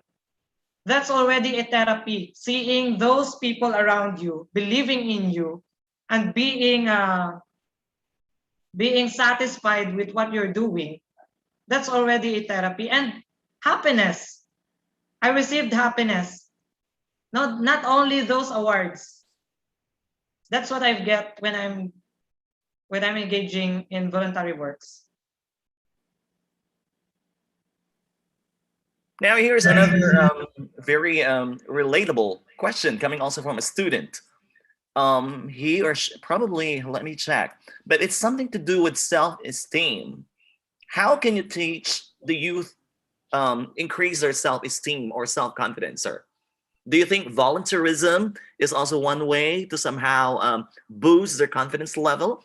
That's already a therapy. Seeing those people around you, believing in you, and being satisfied with what you're doing, that's already a therapy. And happiness. I received happiness. Not only those awards. That's what I get when I'm engaging in voluntary works. Now here's another very relatable question coming also from a student. He or she, probably, let me check, but it's something to do with self-esteem. How can you teach the youth increase their self-esteem or self-confidence, sir? Do you think volunteerism is also one way to somehow boost their confidence level?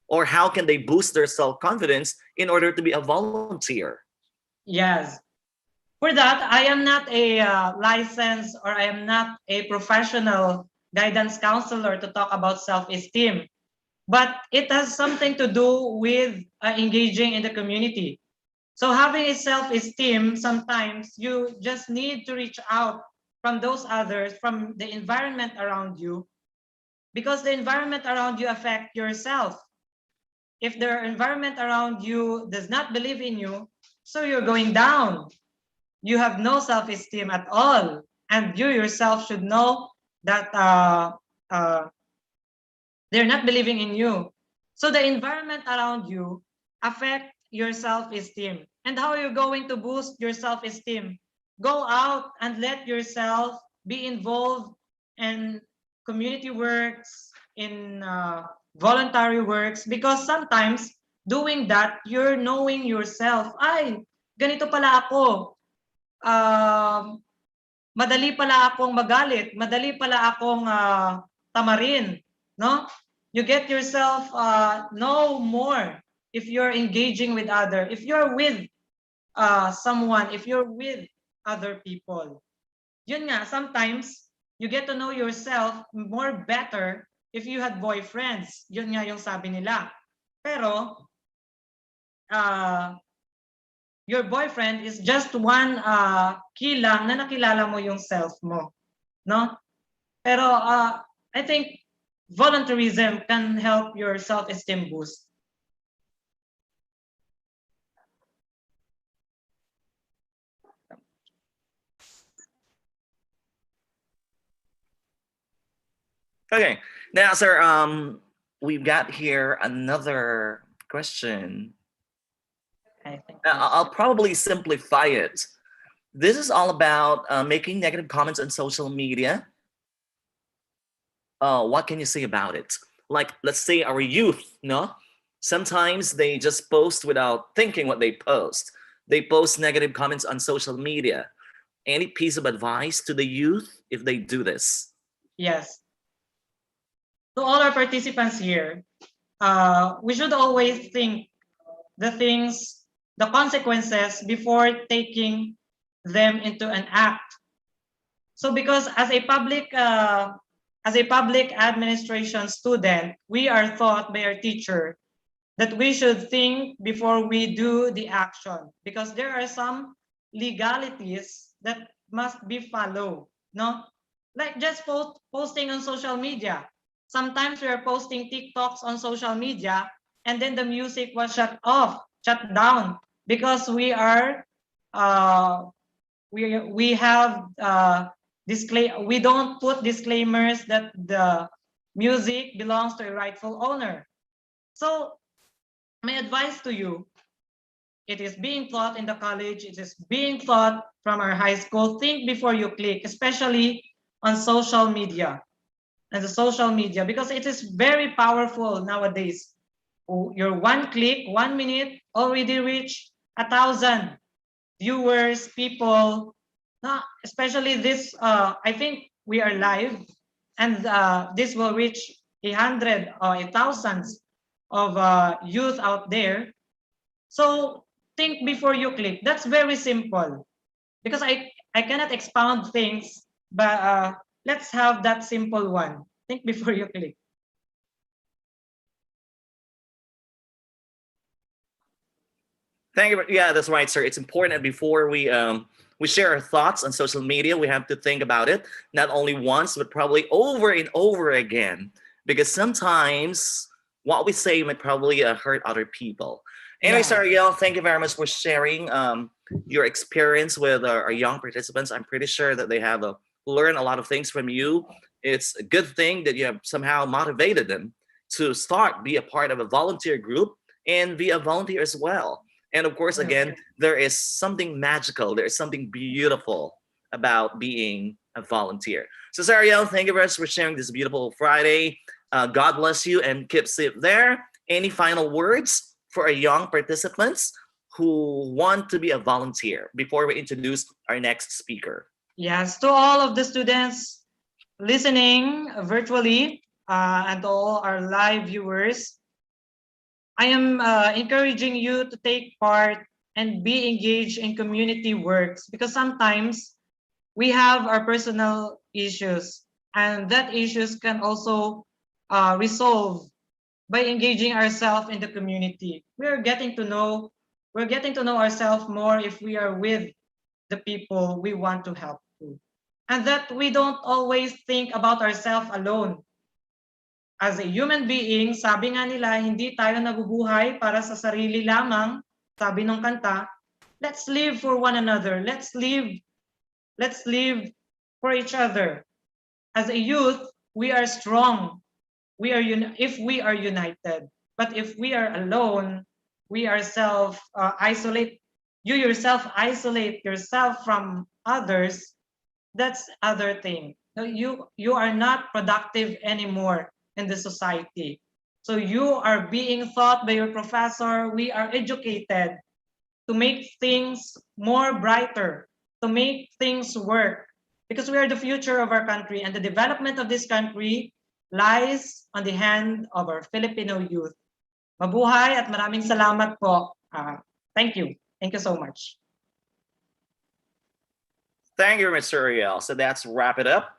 Or how can they boost their self-confidence in order to be a volunteer? Yes. For that, I am not a licensed or I am not a professional guidance counselor to talk about self-esteem. But it has something to do with engaging in the community. So having a self-esteem, sometimes you just need to reach out from those others, from the environment around you, because the environment around you affects yourself. If the environment around you does not believe in you, so you're going down. You have no self-esteem at all. And you yourself should know that they're not believing in you. So the environment around you affect your self-esteem. And how are you going to boost your self-esteem? Go out and let yourself be involved in community works, in voluntary works, because sometimes doing that, you're knowing yourself, ay, ganito pala ako. Madali pala akong magalit, madali pala akong tamarin, no? You get yourself know more if you're engaging with others, if you're with someone, if you're with other people. Yun nga, sometimes you get to know yourself more better if you had boyfriends. Yun nga yung sabi nila. Pero your boyfriend is just one key lang na nakilala mo yung self mo, no? Pero I think volunteerism can help your self-esteem boost. Okay, now, sir, we've got here another question. I think I'll probably simplify it. This is all about making negative comments on social media. What can you say about it? Like, let's say our youth, no? Sometimes they just post without thinking what they post. They post negative comments on social media. Any piece of advice to the youth if they do this? Yes. To all our participants here, we should always think the consequences before taking them into an act. So because as a public administration student, we are taught by our teacher that we should think before we do the action, because there are some legalities that must be followed. No, like just posting on social media. Sometimes we are posting TikToks on social media, and then the music was shut down, because we are we have we don't put disclaimers that the music belongs to a rightful owner. So my advice to you, it is being taught in the college, it is being taught from our high school. Think before you click, especially on social media. And the social media, because it is very powerful nowadays. Your one click, 1 minute already reach 1,000 viewers, people. Especially this, I think we are live, and this will reach 100 or 1,000 of youth out there. So think before you click. That's very simple, because I cannot expound things, but let's have that simple one. Think before you click. Thank you. Yeah, that's right, sir. It's important that before we share our thoughts on social media, we have to think about it not only once, but probably over and over again, because sometimes what we say might probably hurt other people. Anyway, Yeah. Sir Ariel, thank you very much for sharing your experience with our young participants. I'm pretty sure that they have learned a lot of things from you. It's a good thing that you have somehow motivated them to be a part of a volunteer group and be a volunteer as well. And of course, Yeah. again, there is something magical, there is something beautiful about being a volunteer. So, Sariel, thank you very much for sharing this beautiful Friday. God bless you and keep safe there. Any final words for our young participants who want to be a volunteer before we introduce our next speaker? Yes, to all of the students listening virtually and to all our live viewers, I am encouraging you to take part and be engaged in community works, because sometimes we have our personal issues, and that issues can also resolve by engaging ourselves in the community. We're getting to know ourselves more if we are with the people we want to help to. And that we don't always think about ourselves alone. As a human being, sabi nga nila, hindi tayo nabubuhay para sa sarili lamang. Sabi ng kanta, let's live for one another. Let's live for each other. As a youth, we are strong. If we are united. But if we are alone, we are isolate. You yourself isolate yourself from others. That's other thing. You are not productive anymore in the society. So you are being taught by your professor. We are educated to make things more brighter, to make things work, because we are the future of our country, and the development of this country lies on the hand of our Filipino youth. Mabuhay at maraming salamat po. Thank you. Thank you so much. Thank you, Mr. Ariel. So that's wrap it up.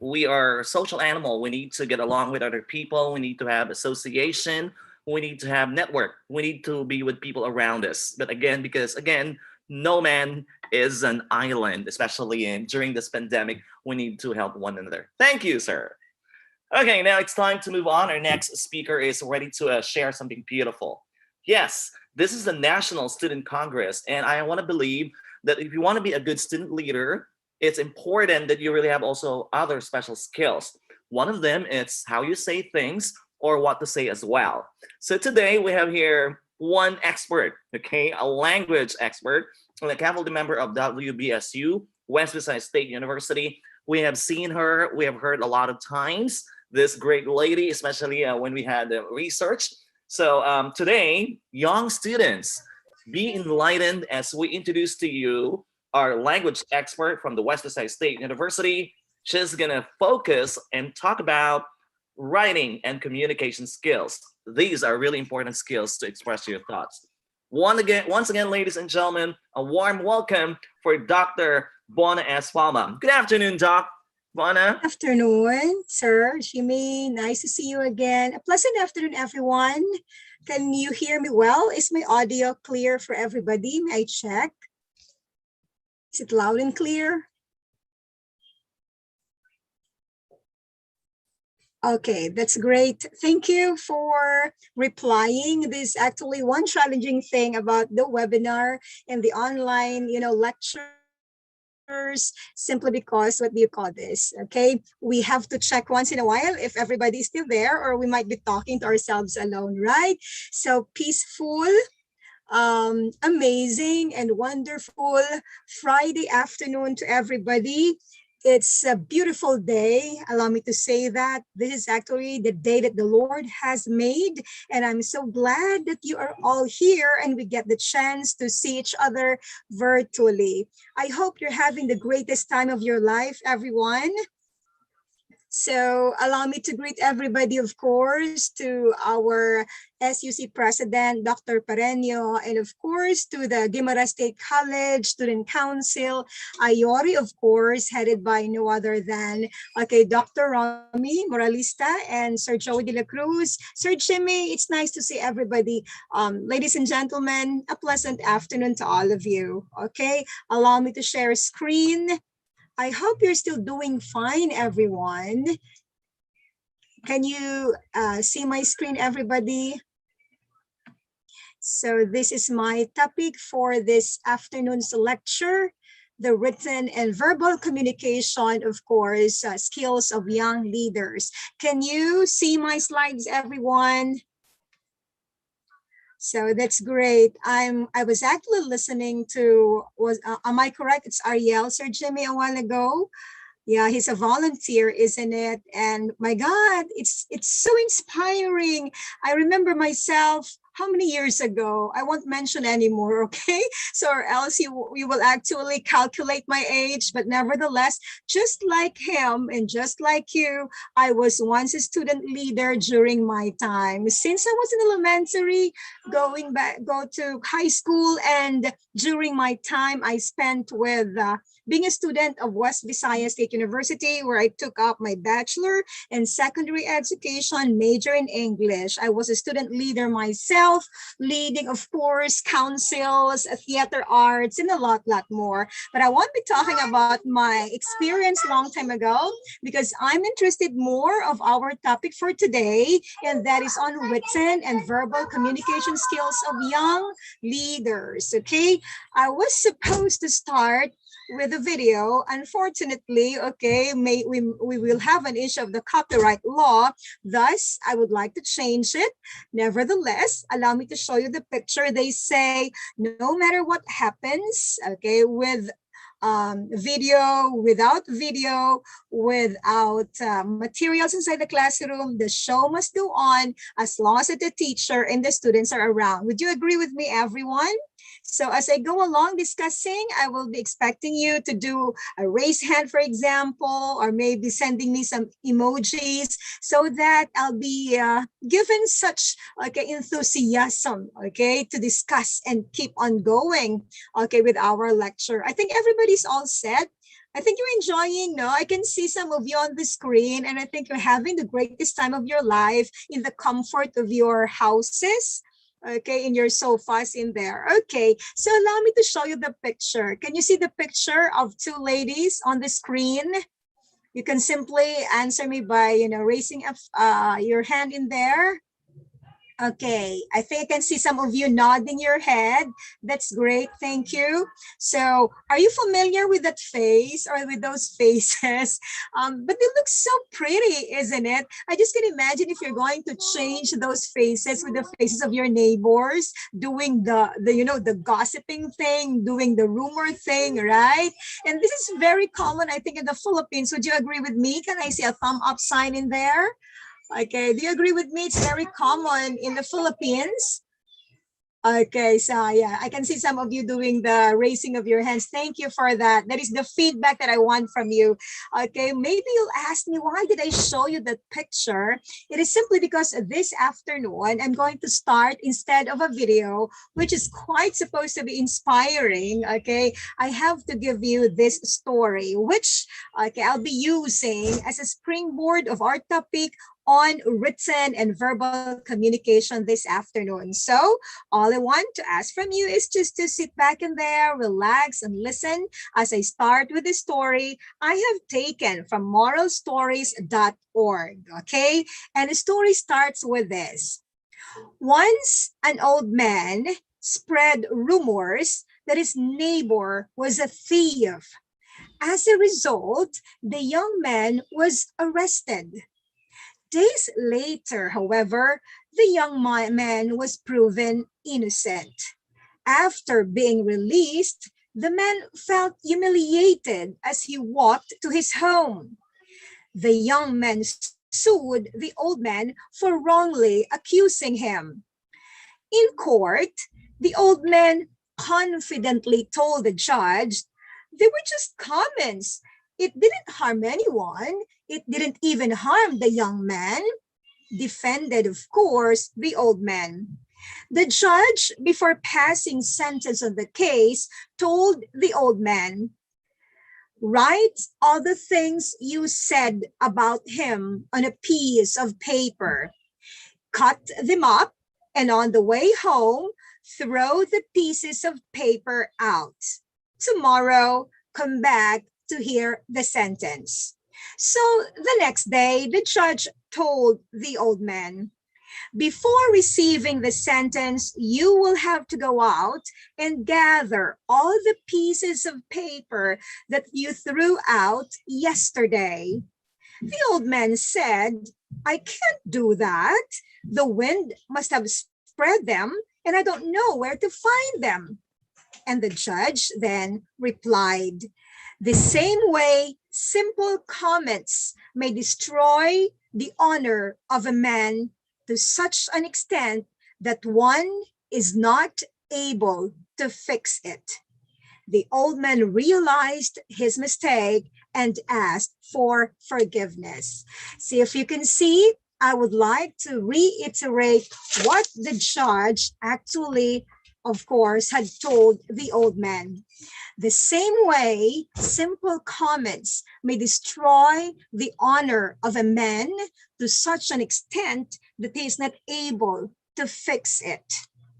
We are a social animal. We need to get along with other people. We need to have association. We need to have network. We need to be with people around us. But again, because again, no man is an island, especially during this pandemic. We need to help one another. Thank you, sir. Okay, now it's time to move on. Our next speaker is ready to share something beautiful. Yes, this is the National Student Congress, and I want to believe that if you want to be a good student leader, it's important that you really have also other special skills. One of them is how you say things or what to say as well. So today we have here one expert, okay, a language expert, and a faculty member of WBSU, West Visayas State University. We have seen her, we have heard a lot of times, this great lady, especially when we had the research. So today, young students, be enlightened as we introduce to you our language expert from the West Visayas State University. She's gonna focus and talk about writing and communication skills. These are really important skills to express your thoughts. Once again, ladies and gentlemen, a warm welcome for Dr. Bona S. Palma. Good afternoon, Doc. Bona. Afternoon, Sir Jimmy. Nice to see you again. A pleasant afternoon, everyone. Can you hear me well? Is my audio clear for everybody? May I check? Is it loud and clear? Okay, that's great. Thank you for replying. This is actually one challenging thing about the webinar and the online, lectures, simply because, what do you call this? Okay, we have to check once in a while if everybody is still there, or we might be talking to ourselves alone, right? So peaceful, amazing and wonderful Friday afternoon to everybody. It's a beautiful day. Allow me to say that this is actually the day that the Lord has made. And I'm so glad that you are all here and we get the chance to see each other virtually. I hope you're having the greatest time of your life, everyone. So allow me to greet everybody, of course, to our SUC President, Dr. Pareño, and of course, to the Guimaras State College Student Council, IORI, of course, headed by no other than, Dr. Romy Moralista and Sir Joey De La Cruz. Sir Jimmy, it's nice to see everybody. Ladies and gentlemen, a pleasant afternoon to all of you, okay? Allow me to share a screen. I hope you're still doing fine, everyone. Can you see my screen, everybody? So this is my topic for this afternoon's lecture, the written and verbal communication, of course, skills of young leaders. Can you see my slides, everyone? So that's great. I was actually listening to, am I correct? It's Ariel, Sir Jimmy, a while ago. Yeah, he's a volunteer, isn't it? And my God, it's so inspiring. I remember myself, how many years ago? I won't mention anymore, okay? So or else you will actually calculate my age, but nevertheless, just like him and just like you, I was once a student leader during my time. Since I was in elementary, go to high school, and during my time I spent with being a student of West Visayas State University, where I took up my bachelor and secondary education, major in English. I was a student leader myself, leading, of course, councils, theater arts, and a lot more. But I won't be talking about my experience long time ago, because I'm interested more of our topic for today, and that is on written and verbal communication skills of young leaders, okay? I was supposed to start with a video. Unfortunately, okay, we will have an issue of the copyright law. Thus, I would like to change it. Nevertheless, allow me to show you the picture. They say, no matter what happens, okay, with video, without materials inside the classroom, the show must go on as long as the teacher and the students are around. Would you agree with me, everyone? So as I go along discussing, I will be expecting you to do a raise hand, for example, or maybe sending me some emojis, so that I'll be given such enthusiasm, okay, to discuss and keep on going, okay, with our lecture. I think everybody's all set. I think you're enjoying, no? I can see some of you on the screen, and I think you're having the greatest time of your life in the comfort of your houses. Okay, in your sofas in there. Okay, so allow me to show you the picture. Can you see the picture of two ladies on the screen? You can simply answer me by, raising up your hand in there. Okay, I think I can see some of you nodding your head. That's great, thank you. So are you familiar with that face or with those faces? But they look so pretty, isn't it? I just can imagine if you're going to change those faces with the faces of your neighbors, doing the gossiping thing, doing the rumor thing, right? And this is very common, I think, in the Philippines. Would you agree with me? Can I see a thumb up sign in there? Okay, do you agree with me? It's very common in the Philippines. Okay, so yeah, I can see some of you doing the raising of your hands. Thank you for that. That is the feedback that I want from you. Okay, maybe you'll ask me, why did I show you that picture? It is simply because this afternoon, I'm going to start instead of a video, which is quite supposed to be inspiring. Okay, I have to give you this story, which I'll be using as a springboard of our topic on written and verbal communication this afternoon. So all I want to ask from you is just to sit back in there, relax, and listen as I start with the story I have taken from moralstories.org. Okay, and the story starts with this. Once an old man spread rumors that his neighbor was a thief. As a result, the young man was arrested. Days later, however, the young man was proven innocent. After being released, the man felt humiliated as he walked to his home. The young man sued the old man for wrongly accusing him. In court, the old man confidently told the judge, "They were just comments. It didn't harm anyone. It didn't even harm the young man," defended, of course, the old man. The judge, before passing sentence on the case, told the old man, "Write all the things you said about him on a piece of paper. Cut them up, and on the way home, throw the pieces of paper out. Tomorrow, come back to hear the sentence." So the next day, the judge told the old man, "Before receiving the sentence, you will have to go out and gather all the pieces of paper that you threw out yesterday." The old man said, "I can't do that. The wind must have spread them, and I don't know where to find them." And the judge then replied, "The same way simple comments may destroy the honor of a man to such an extent that one is not able to fix it." The old man realized his mistake and asked for forgiveness. See, if you can see, I would like to reiterate what the judge actually, of course, had told the old man. The same way simple comments may destroy the honor of a man to such an extent that he is not able to fix it.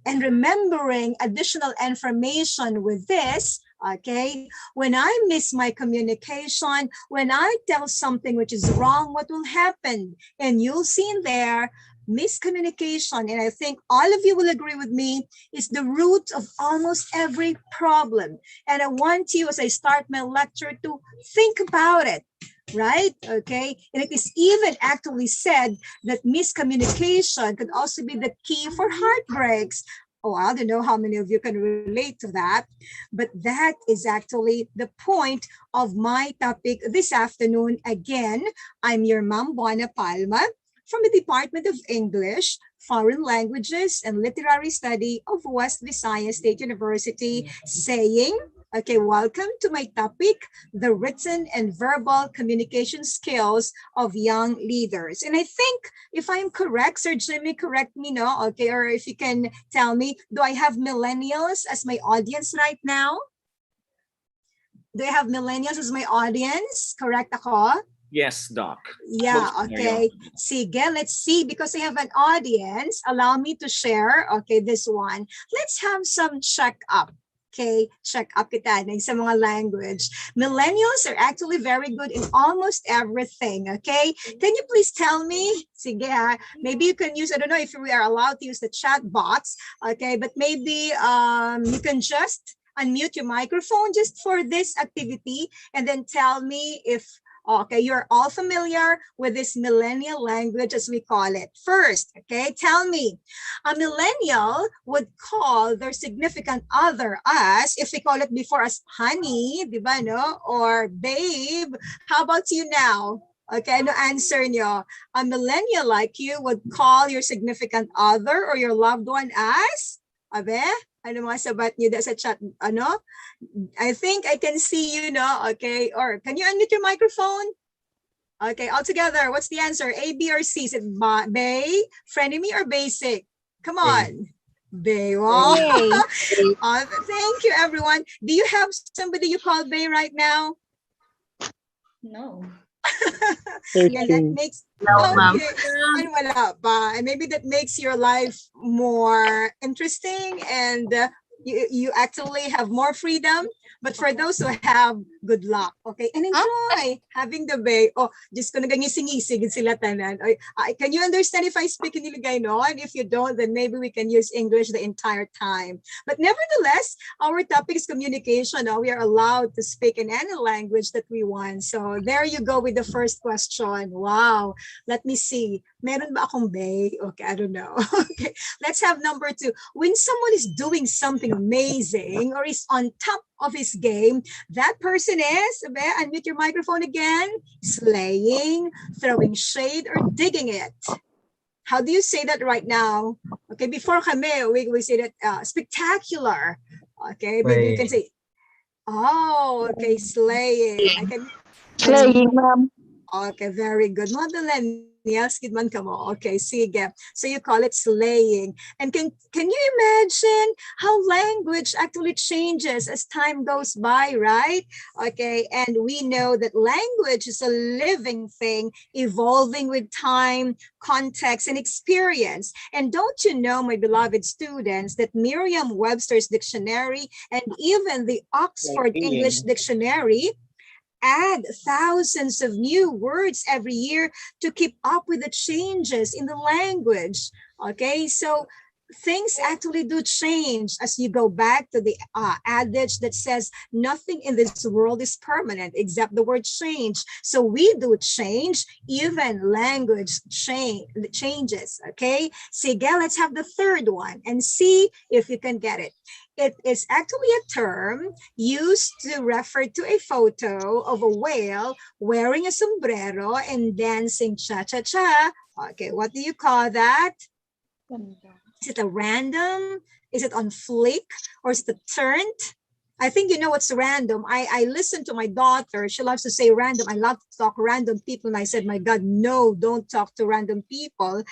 And remembering additional information with this, okay, when I miss my communication, when I tell something which is wrong, what will happen? And you'll see in there, miscommunication, and I think all of you will agree with me, is the root of almost every problem. And I want you, as I start my lecture, to think about it, right? Okay, and it is even actually said that miscommunication could also be the key for heartbreaks. Oh, I don't know how many of you can relate to that, but that is actually the point of my topic this afternoon. Again, I'm your Ma'am Buana Palma from the Department of English, Foreign Languages, and Literary Study of West Visayas State University, saying, okay, welcome to my topic, the written and verbal communication skills of young leaders. And I think, if I'm correct, Sir Jimmy, correct me, no? Okay, or if you can tell me, do I have millennials as my audience right now? Do I have millennials as my audience? Correct ako? Yes, Doc. Yeah, Most okay. Sige, let's see, because I have an audience. Allow me to share, okay, this one. Let's have some check up. Okay, check up kita sa mga language. Millennials are actually very good in almost everything, okay? Can you please tell me? Sige ha, maybe you can use, I don't know if we are allowed to use the chat box, okay, but maybe you can just unmute your microphone just for this activity and then tell me if okay, you're all familiar with this millennial language, as we call it. First, okay, tell me, a millennial would call their significant other as, if they call it before as honey, di ba, no? Or babe. How about you now? Okay, no answer nyo. A millennial like you would call your significant other or your loved one as? Abe? Ano mga sabat niyo sa chat? Ano? I think I can see you, no? Okay. Or can you unmute your microphone? Okay, all together, what's the answer? A, B, or C? Is it Bay, Frenemy, or Basic? Come on. Bay. Wow. Thank you, everyone. Do you have somebody you call Bay right now? No. And that makes No, ma'am. and wala pa. And maybe that makes your life more interesting and you actually have more freedom. But for those who have, good luck. Okay, and enjoy having the bay. Oh, just ko nagangising-isig sila tanan. Can you understand if I speak in Ilocano? And if you don't, then maybe we can use English the entire time. But nevertheless, our topic is communication. We are allowed to speak in any language that we want. So there you go with the first question. Wow. Let me see. Meron ba akong bay? Okay, I don't know. Okay, let's have number 2. When someone is doing something amazing or is on top of his game, that person is, unmute your microphone again, slaying, throwing shade, or digging it. How do you say that right now? Okay, before kami, we say that spectacular. Okay, maybe you can say, oh, okay, slaying. Slaying, ma'am. Okay, very good. Millennials, good man ka mo. Okay, sige. So you call it slaying. And can you imagine how language actually changes as time goes by, right? Okay, and we know that language is a living thing, evolving with time, context, and experience. And don't you know, my beloved students, that Merriam-Webster's dictionary and even the Oxford English Dictionary add thousands of new words every year to keep up with the changes in the language. Okay, so things actually do change as you go back to the adage that says nothing in this world is permanent except the word change. So we do change, even language changes. Okay, sige, let's have the third one and see if you can get it. It is actually a term used to refer to a photo of a whale wearing a sombrero and dancing cha-cha-cha. Okay, what do you call that? Is it a random? Is it on flick? Or is it a turned? I think you know what's random. I listen to my daughter. She loves to say random. I love to talk random people. And I said, my God, no, don't talk to random people.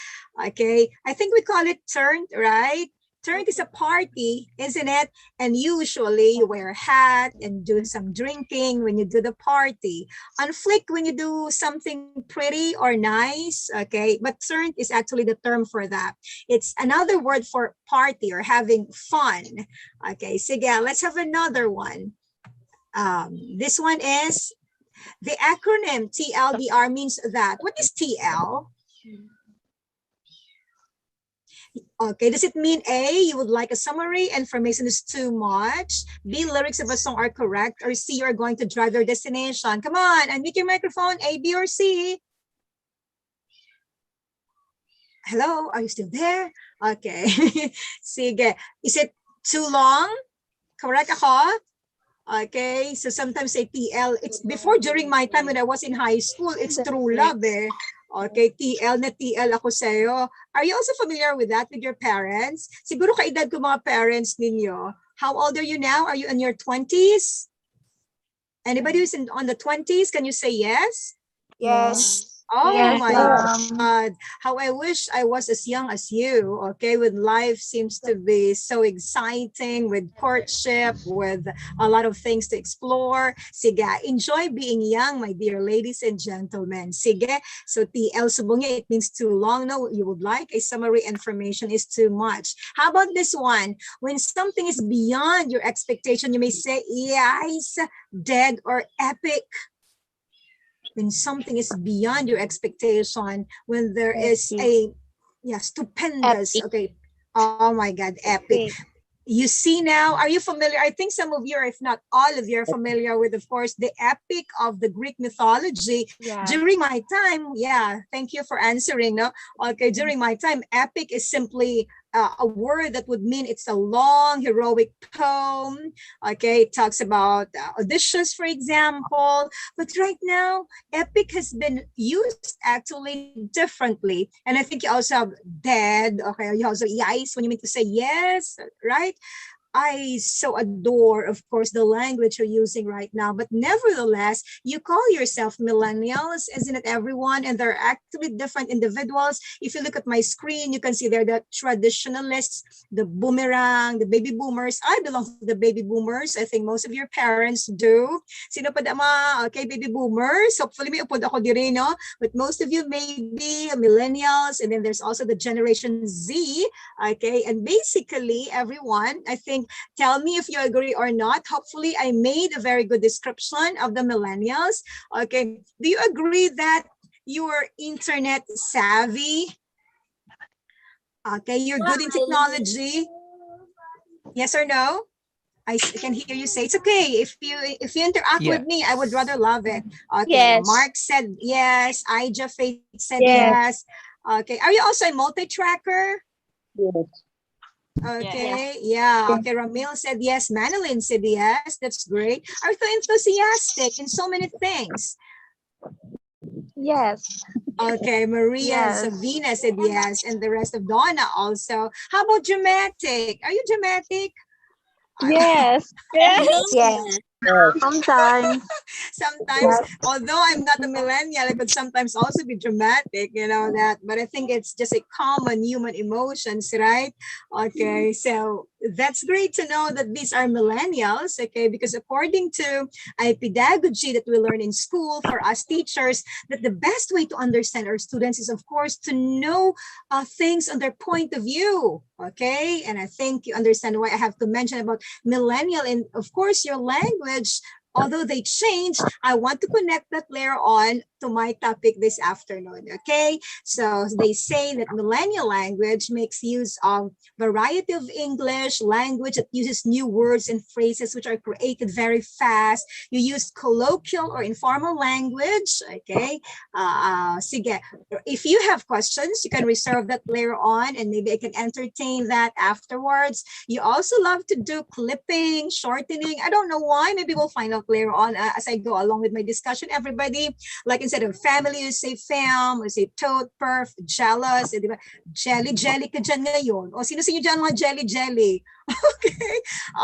Okay, I think we call it turned, right? Turned is a party, isn't it? And usually you wear a hat and do some drinking when you do the party. On flick, when you do something pretty or nice, okay? But turned is actually the term for that. It's another word for party or having fun. Okay, so yeah, let's have another one. This one is, the acronym TLDR means that. What is TL? Okay, does it mean A, you would like a summary, information is too much, B, lyrics of a song are correct, or C, you're going to drive your destination? Come on, unmute your microphone, A, B, or C? Hello, are you still there? Okay, sige. Is it too long? Correct ako? Okay, so sometimes say TL. It's before, during my time when I was in high school, it's true love eh. Okay, TL na TL ako sa'yo. Are you also familiar with that with your parents? Siguro kaedad ko mga parents ninyo. How old are you now? Are you in your 20s? Anybody who's on the 20s, can you say yes? Yes. Oh Yes, my ma'am. God, how I wish I was as young as you, okay, when life seems to be so exciting, with courtship, with a lot of things to explore. Sige, enjoy being young, my dear ladies and gentlemen. Sige, so TL subungi, it means too long. No, you would like a summary, information is too much. How about this one? When something is beyond your expectation, you may say, yes, dead or epic. When something is beyond your expectation, when there is a stupendous, Epic. okay, oh my God, epic. You see now, are you familiar? I think some of you, if not all of you, are familiar with, of course, the epic of the Greek mythology. Yeah. During my time, yeah, thank you for answering. No, okay, during my time, epic is simply a word that would mean it's a long heroic poem. Okay, it talks about Odysseus, for example. But right now, epic has been used actually differently. And I think you also have dead. Okay, you also yes when you mean to say yes, right? I so adore, of course, the language you're using right now. But nevertheless, you call yourself millennials, isn't it, everyone? And they're actually different individuals. If you look at my screen, you can see they're the traditionalists, the boomerang, the baby boomers. I belong to the baby boomers. I think most of your parents do. Sino pa dama? Okay, baby boomers. Hopefully, may upod ako diri, no? But most of you may be millennials. And then there's also the Generation Z. Okay, and basically, everyone, I think, tell me if you agree or not. Hopefully, I made a very good description of the millennials. Okay, do you agree that you're internet savvy? Okay, you're good in technology. Yes or no? I can hear you say it's okay. If you interact with me, I would rather love it. Okay, Yes. Mark said yes. Ija Faith said Yes. yes. Okay, are you also a multi-tracker? Yes. Okay, yeah. Okay, Ramil said yes. Manilyn said yes. That's great. Are you so enthusiastic in so many things? Yes. Okay, Maria and Yes. Savina said yes, and the rest of Donna also. How about dramatic? Are you dramatic? Yes. Yes. Sometimes. Sometimes, although I'm not a millennial, I could sometimes also be dramatic, you know that. But I think it's just a common human emotions, right? Okay, so that's great to know that these are millennials, okay? Because according to a pedagogy that we learn in school for us teachers, that the best way to understand our students is, of course, to know things on their point of view, okay? And I think you understand why I have to mention about millennial and, of course, your language. Although they change, I want to connect that later on to my topic this afternoon, okay? So they say that millennial language makes use of variety of English language that uses new words and phrases which are created very fast. You use colloquial or informal language, okay? Sige. If you have questions, you can reserve that later on and maybe I can entertain that afterwards. You also love to do clipping, shortening. I don't know why. Maybe we'll find out later on as I go along with my discussion. Everybody, like instead of family, you say fam, you say toad, perf, jealous, di ba? Jelly, jelly ka dyan ngayon. O sino-sino dyan mga jelly, jelly? Okay,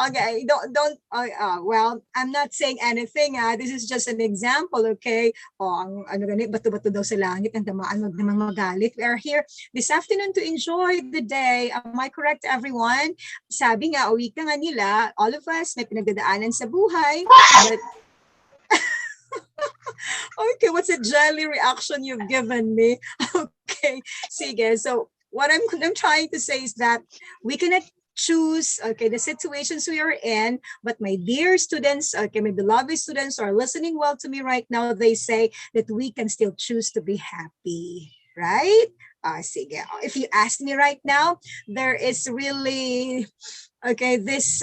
okay. Well, I'm not saying anything. This is just an example, okay? Ang ano ganit, bato-bato daw sa langit, ang damaan, wag namang magalit. We are here this afternoon to enjoy the day. Am I correct, everyone? Sabi nga, uwi ka nga nila, all of us may pinagdadaanan sa buhay. But okay, what's a jelly reaction you've given me? Okay, sige. So what I'm trying to say is that we cannot choose, okay, the situations we are in, but my dear students, okay, my beloved students who are listening well to me right now, they say that we can still choose to be happy, right? Sige. If you ask me right now, there is really, okay, this,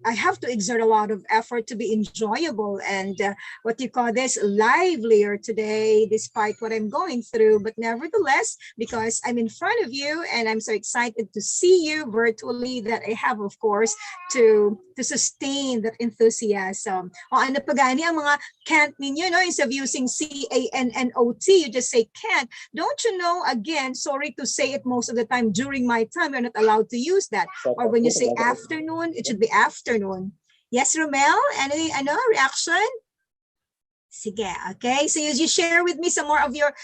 I have to exert a lot of effort to be enjoyable and what you call this, livelier today, despite what I'm going through. But nevertheless, because I'm in front of you and I'm so excited to see you virtually, that I have, of course, to sustain that enthusiasm. O ano pa gani ang mga can't ninyo, no? Instead of using C-A-N-N-O-T, you just say can't. Don't you know, again, sorry to say it most of the time, during my time, you're not allowed to use that. Or when you say afternoon, it should be afternoon. Yes, Romel? Any reaction? Sige, okay. So you share with me some more of your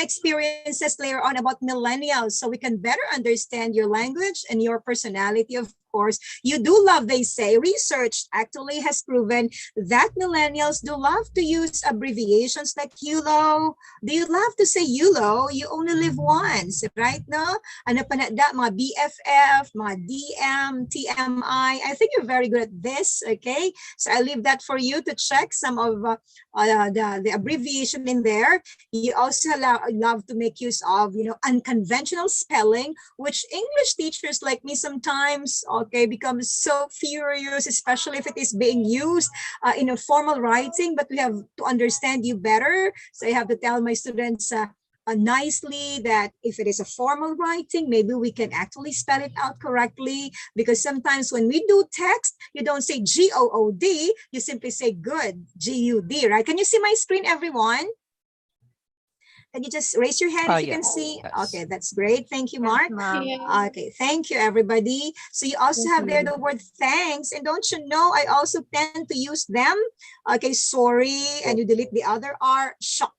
experiences later on about millennials so we can better understand your language and your personality, of course. You do love, they say, research actually has proven that millennials do love to use abbreviations like YOLO. Do you love to say YOLO? You only live once, right? No? Ano pa na da, mga BFF, mga DM, TMI. I think you're very good at this, okay? So I leave that for you to check some of the abbreviation in there. You also love to make use of, unconventional spelling, which English teachers like me sometimes, okay, become so furious, especially if it is being used in a formal writing, but we have to understand you better. So I have to tell my students, nicely that if it is a formal writing, maybe we can actually spell it out correctly, because sometimes when we do text, you don't say G-O-O-D, you simply say good, G-U-D, right? Can you see my screen, everyone? Can you just raise your hand if you can see? Okay, that's great. Thank you, Mark. Okay, thank you, everybody. So you also have there the word thanks. And don't you know, I also tend to use them. Okay, sorry, and you delete the other R, shucks.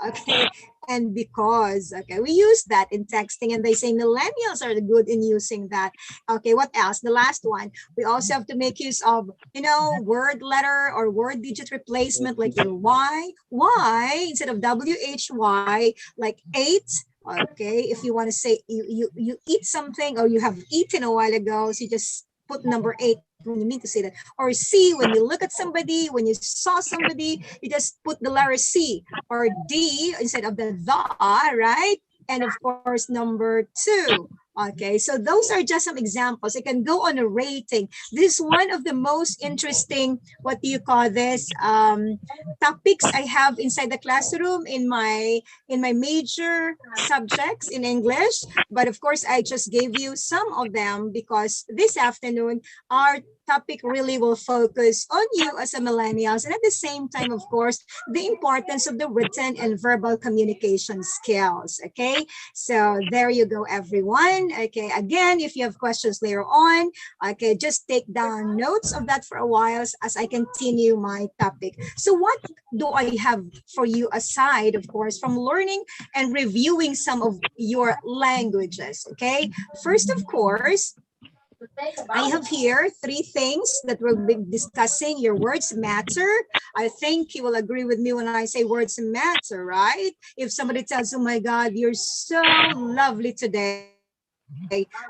Okay, and because. Okay, we use that in texting, and they say millennials are good in using that. Okay, what else? The last one. We also have to make use of, you know, word letter or word digit replacement, like your Y instead of WHY, like 8. Okay, if you want to say you eat something or you have eaten a while ago, so you just put number 8 when you mean to say that. Or C, when you look at somebody, when you saw somebody, you just put the letter C. Or D instead of the, right? And of course, number 2. Okay, so those are just some examples. I can go on a rating. This is one of the most interesting, what do you call this, topics I have inside the classroom in my major subjects in English. But of course, I just gave you some of them because this afternoon, our topic really will focus on you as a millennials, and at the same time, of course, the importance of the written and verbal communication skills. Okay, so there you go, everyone. Okay, again, if you have questions later on, okay, just take down notes of that for a while as I continue my topic. So what do I have for you aside, of course, from learning and reviewing some of your languages? Okay, first, of course, I have here 3 things that we'll be discussing. Your words matter. I think you will agree with me when I say words matter, right? If somebody tells, oh my God, you're so lovely today.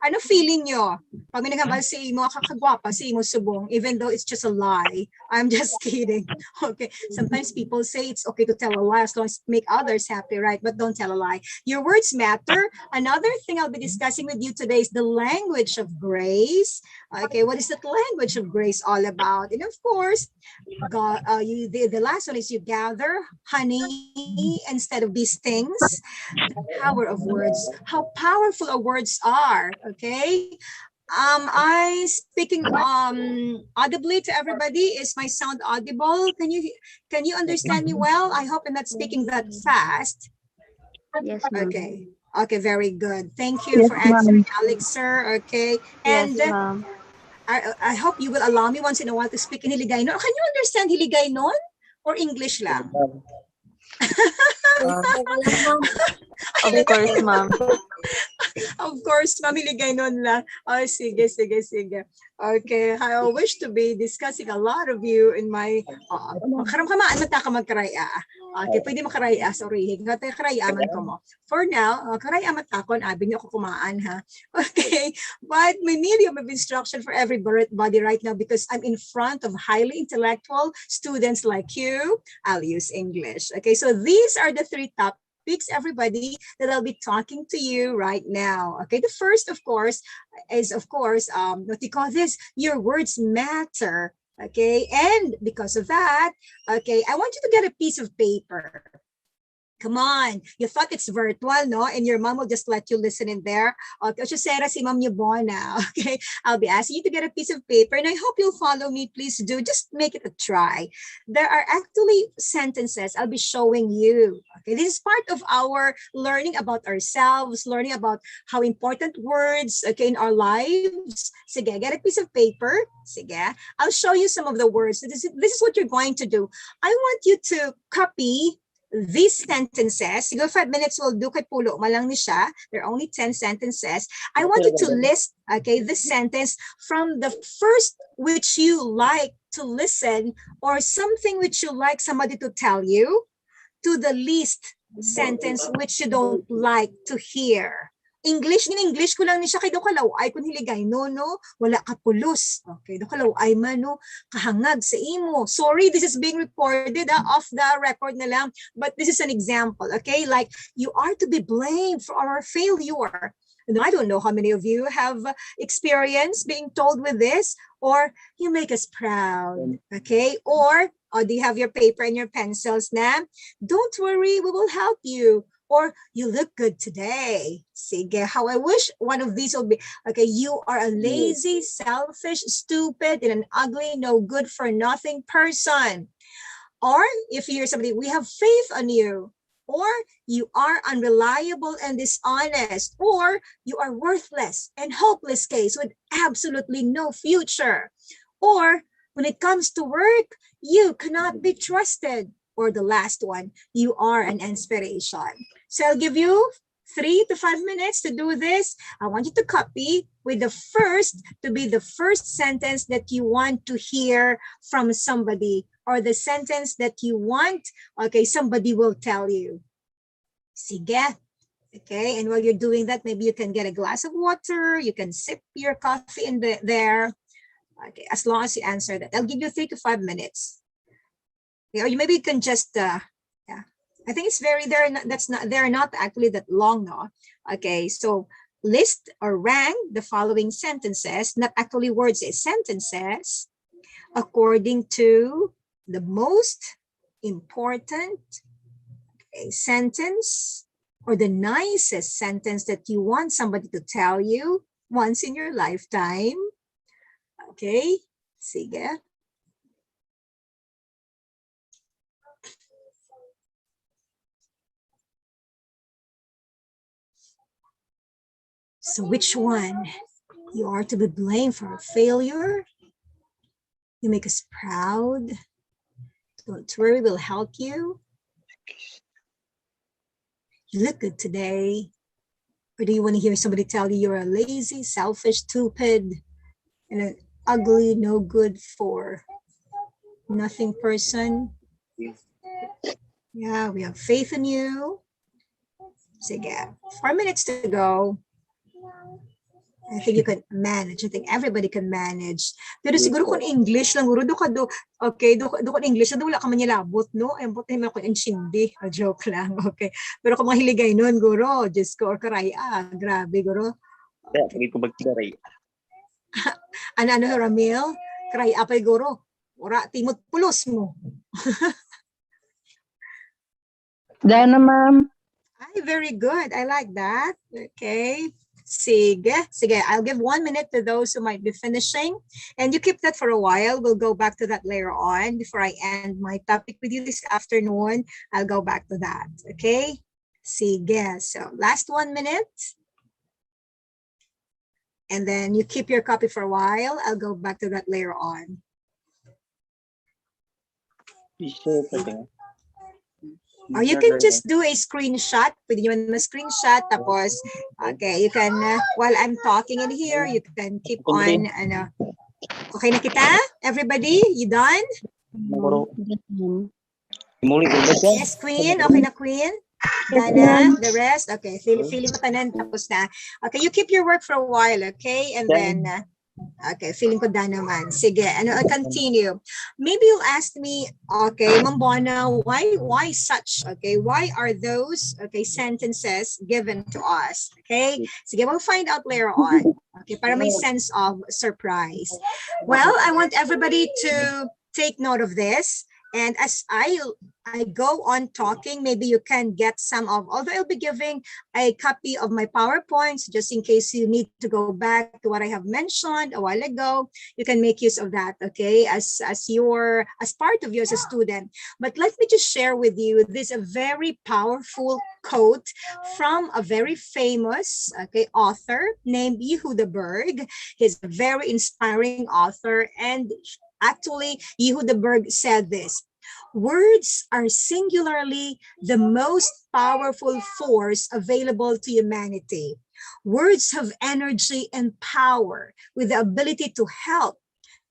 Ano feeling nyo? Pag may nagkabal sa imo, kakagwapa sa imo subong, even though it's just a lie. I'm just kidding. Okay. Sometimes people say it's okay to tell a lie as long as make others happy, right? But don't tell a lie. Your words matter. Another thing I'll be discussing with you today is the language of grace. Okay, what is that language of grace all about? And of course, God, the last one is you gather honey instead of these things. The power of words, how powerful our words are. Okay, I speaking audibly to everybody. Is my sound audible? Can you understand me well? I hope I'm not speaking that fast. Yes, ma'am. Okay. Okay, very good. Thank you for answering, Alex, sir. Okay, and Yes, ma'am. I hope you will allow me once in a while to speak in Hiligaynon. Can you understand Hiligaynon or English lang? Of course, ma'am. Of course, mamiligay nun lang. Oh, sige. Okay, I wish to be discussing a lot of you in my, karam-kamaan mata ka magkaraya. Okay, pwede makaraya, sorry. Hingate karaya man ko mo. For now, karaya mata ko, abi niyo ako kumaan, ha? Okay, but my medium of instruction for everybody right now, because I'm in front of highly intellectual students like you, I'll use English. Okay, so these are the 3 topics, everybody, that I'll be talking to you right now. Okay, the first, of course, is what you call this, your words matter. Okay, and because of that, okay, I want you to get a piece of paper. Come on, you thought it's virtual, no? And your mom will just let you listen in there. Okay, Sera, si Ma'am Yubona. Okay, I'll be asking you to get a piece of paper, and I hope you'll follow me. Please do. Just make it a try. There are actually sentences I'll be showing you. Okay, this is part of our learning about ourselves, learning about how important words, okay, in our lives. Sige, get a piece of paper. Sige, I'll show you some of the words. This is what you're going to do. I want you to copy these sentences. Siguro 5 minutes will do kay pulo malang ni siya. There are only 10 sentences. I want you to list, okay, this sentence from the first which you like to listen or something which you like somebody to tell you to the least sentence which you don't like to hear. English ko lang ni siya kay do kalaway kun hiligay no wala ka pulos. Okay, do kalaway man no kahangag sa imo. Sorry, this is being recorded off the record na lang, but this is an example. Okay, like you are to be blamed for our failure. And I don't know how many of you have experience being told with this, or you make us proud. Okay, or do you have your paper and your pencils na? Don't worry, we will help you. or you look good today. Sige, how I wish one of these will be, okay, you are a lazy, selfish, stupid, and an ugly, no good for nothing person. Or if you hear somebody, we have faith on you. Or you are unreliable and dishonest. Or you are worthless and hopeless case with absolutely no future. Or when it comes to work, you cannot be trusted. Or the last one, you are an inspiration. So I'll give you 3 to 5 minutes to do this. I want you to copy with the first to be the first sentence that you want to hear from somebody, or the sentence that you want, okay, somebody will tell you. Sige. Okay, and while you're doing that, maybe you can get a glass of water, you can sip your coffee in there. Okay, as long as you answer that. I'll give you 3 to 5 minutes. Okay, or you maybe you can just yeah. I think it's very they're not actually that long, no. Okay, so list or rank the following sentences, not actually words, it's sentences, according to the most important sentence or the nicest sentence that you want somebody to tell you once in your lifetime. Okay, sige. So which one? You are to be blamed for a failure. You make us proud. Don't worry, we'll help you. You look good today. Or do you want to hear somebody tell you you're a lazy, selfish, stupid, and an ugly, no good for nothing person? Yeah, we have faith in you. Sige, 4 minutes to go. I think you can manage. I think everybody can manage. Pero siguro kung English lang, guro, okay, do kung English, do wala ka man nilabot, no? Ay, buti naman kung insindi. Joke lang, okay. Pero kung mga hiligay nun, guro, Diyos ko, or karaya, grabe, guro. Kaya, pagay ko magkaray. Ano, Ramil? Karaya pa, guro. Ora, timot pulos mo. Dana, ma'am. Ay, very good. I like that. Okay. Sige. I'll give 1 minute to those who might be finishing. And you keep that for a while. We'll go back to that later on. Before I end my topic with you this afternoon, I'll go back to that. Okay? Sige. So last 1 minute. And then you keep your copy for a while. I'll go back to that later on. Or you can just do a screenshot. Pwede nyo na screenshot. Tapos, okay, you can, while I'm talking in here, you can keep on, ano. Okay na kita? Everybody, you done? Yes, Queen. Okay na, Queen? Dana, the rest? Okay, feeling ko tanan, tapos na. Okay, you keep your work for a while, okay? And then, okay, feeling ko done naman. Sige, I'll continue. Maybe you'll ask me, okay, Ma'am Bona, why such? Okay, why are those, okay, sentences given to us? Okay, sige, we'll find out later on. Okay, para may sense of surprise. Well, I want everybody to take note of this. And as I go on talking, maybe you can get some of, although I'll be giving a copy of my PowerPoints, just in case you need to go back to what I have mentioned a while ago, you can make use of that, okay, as part of you as a student. But let me just share with you this a very powerful quote from a very famous, okay, author named Yehuda Berg. He's a very inspiring author, and actually, Yehuda Berg said this: words are singularly the most powerful force available to humanity. Words have energy and power with the ability to help,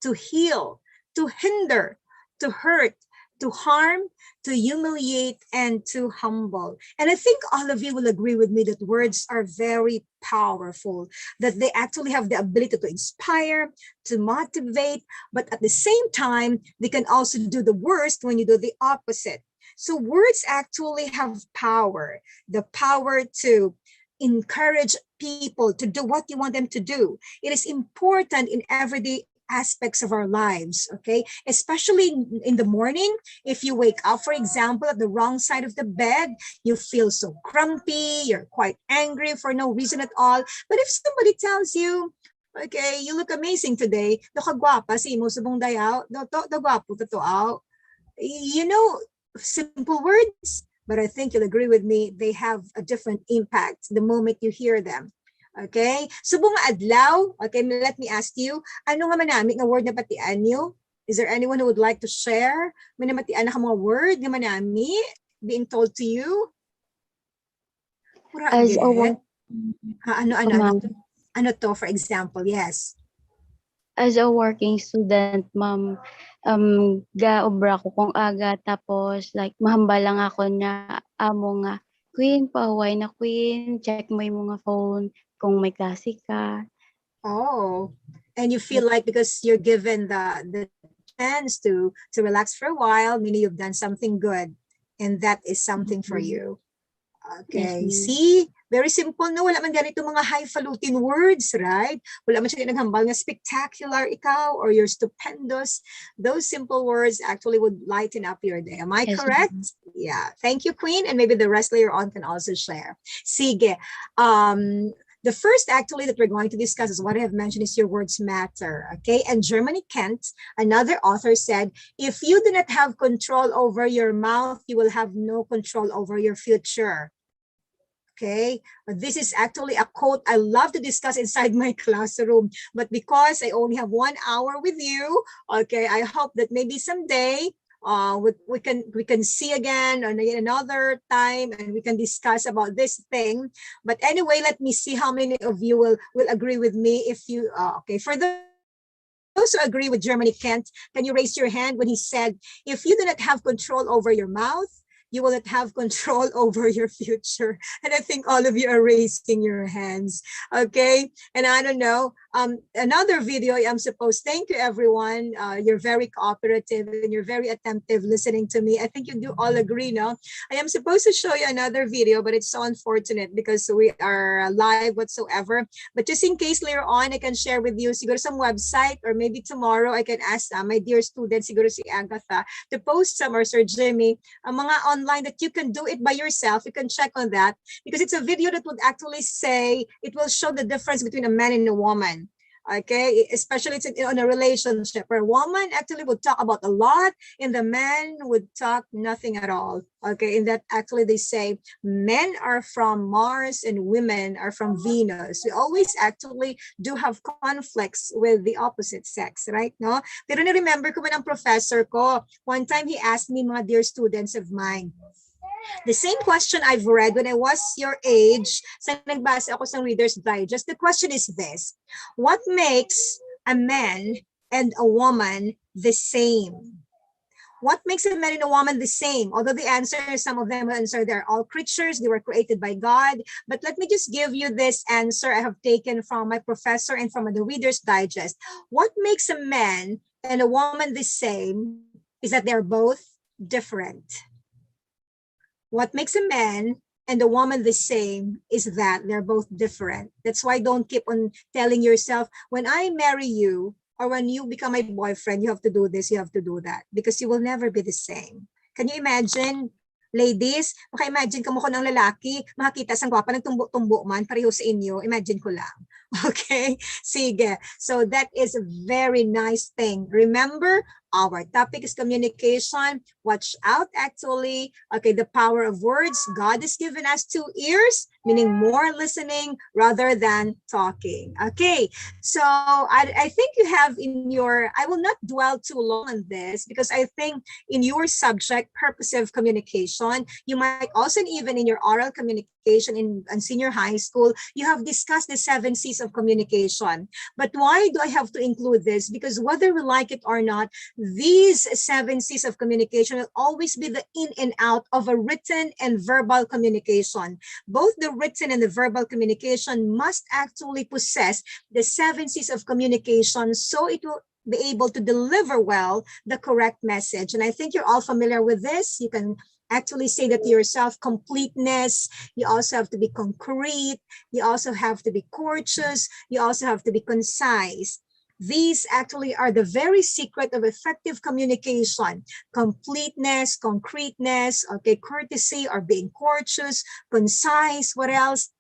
to heal, to hinder, to hurt, to harm, to humiliate, and to humble. And I think all of you will agree with me that words are very powerful, that they actually have the ability to inspire, to motivate, but at the same time, they can also do the worst when you do the opposite. So words actually have power, the power to encourage people to do what you want them to do. It is important in everyday aspects of our lives, okay? Especially in the morning, if you wake up, for example, at the wrong side of the bed, you feel so grumpy, you're quite angry for no reason at all. But if somebody tells you, okay, you look amazing today, do ka gwapa, si mo subong dayaw, do gwapo totoo. You know, simple words, but I think you'll agree with me, they have a different impact the moment you hear them. Okay? Subong adlaw, okay, let me ask you, ano nga manami nga word na batian nyo? Is there anyone who would like to share? May namatian na ka mga word nga manami being told to you? As a work, Ano to, for example? Yes. as a working student, ma'am, gaobra ko kung aga, tapos like mahamba lang ako na amo nga, Queen, pahuway na Queen, check mo yung mga phone kung may klase ka. Oh, and you feel like because you're given the chance to relax for a while, meaning you've done something good, and that is something for you. Okay, Yes, ma'am. see? Very simple, no? Wala man ganito mga highfalutin words, right? Wala man siya naghambal nga spectacular ikaw or you're stupendous. Those simple words actually would lighten up your day. Am I Yes, correct? Yeah. Thank you, Queen. And maybe the rest later on can also share. Sige. The first actually that we're going to discuss is what I have mentioned is your words matter, okay? And Germany Kent, another author said, if you do not have control over your mouth, you will have no control over your future. Okay, this is actually a quote I love to discuss inside my classroom, but because I only have 1 hour with you, okay, I hope that maybe someday we can see again on another time and we can discuss about this thing. But anyway, let me see how many of you will agree with me. If you okay, for those who agree with Germany Kent, can you raise your hand when he said, if you do not have control over your mouth, you will not have control over your future. And I think all of you are raising your hands. Okay. And I don't know, another video I'm supposed, thank you everyone. You're very cooperative and you're very attentive listening to me. I think you do all agree, no? I am supposed to show you another video, but it's so unfortunate because we are live whatsoever. But just in case later on, I can share with you, siguro some website or maybe tomorrow I can ask my dear students, siguro si Agatha, to post some, or Sir Jimmy, mga online that you can do it by yourself. You can check on that because it's a video that would actually say, it will show the difference between a man and a woman. Okay, especially it's in a relationship where a woman actually would talk about a lot and the man would talk nothing at all. Okay, in that actually they say men are from Mars and women are from Venus. We always actually do have conflicts with the opposite sex, right? No? Pero na-remember ko man ang professor ko, one time he asked me, mga dear students of mine, the same question I've read when I was your age, sa nagbasa ako sa Reader's Digest. The question is this: what makes a man and a woman the same? What makes a man and a woman the same? Although the answer, some of them will answer, they're all creatures, they were created by God. But let me just give you this answer I have taken from my professor and from the Reader's Digest. What makes a man and a woman the same is that they're both different. What makes a man and a woman the same is that they're both different. That's why don't keep on telling yourself, when I marry you or when you become my boyfriend, you have to do this, you have to do that, because you will never be the same. Can you imagine, ladies, maka-imagine ka mo ko ng lalaki, makakita sang gwapa, nagtumbo-tumbo man, pareho sa inyo, imagine ko lang. Okay? Sige. So that is a very nice thing. Remember, our topic is communication. Watch out, actually. Okay, the power of words. God has given us 2 ears, meaning more listening rather than talking. Okay, so I think you have in your, I will not dwell too long on this because I think in your subject, purposive communication, you might also, even in your oral communication in senior high school, you have discussed the 7 C's of communication. But why do I have to include this? Because whether we like it or not, these 7 C's of communication will always be the in and out of a written and verbal communication. Both the written and the verbal communication must actually possess the 7 C's of communication so it will be able to deliver well the correct message. And I think you're all familiar with this. You can actually say that to yourself, completeness. You also have to be concrete. You also have to be courteous. You also have to be concise. These actually are the very secret of effective communication: completeness, concreteness, okay, courtesy or being courteous, concise, what else?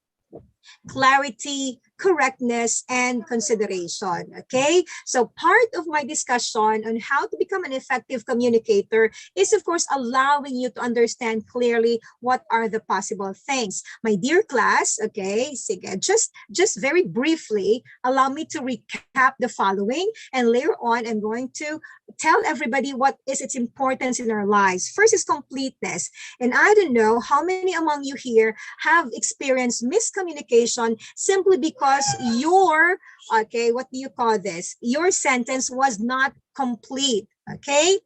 Clarity, correctness, and consideration. Okay, so part of my discussion on how to become an effective communicator is, of course, allowing you to understand clearly what are the possible things. My dear class, okay, sige, just very briefly, allow me to recap the following, and later on, I'm going to tell everybody what is its importance in our lives. First is completeness. And I don't know how many among you here have experienced miscommunication simply because your, okay, what do you call this? Your sentence was not complete, okay?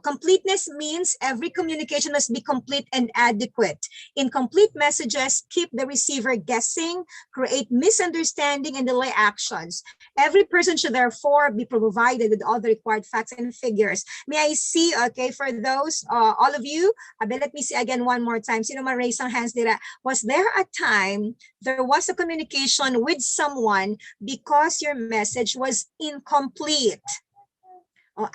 Completeness means every communication must be complete and adequate. Incomplete messages keep the receiver guessing, create misunderstanding, and delay actions. Every person should therefore be provided with all the required facts and figures. May I see, okay, for those, all of you, let me see again one more time. Sino man raise ang hands nila? Was there a time there was a communication with someone because your message was incomplete?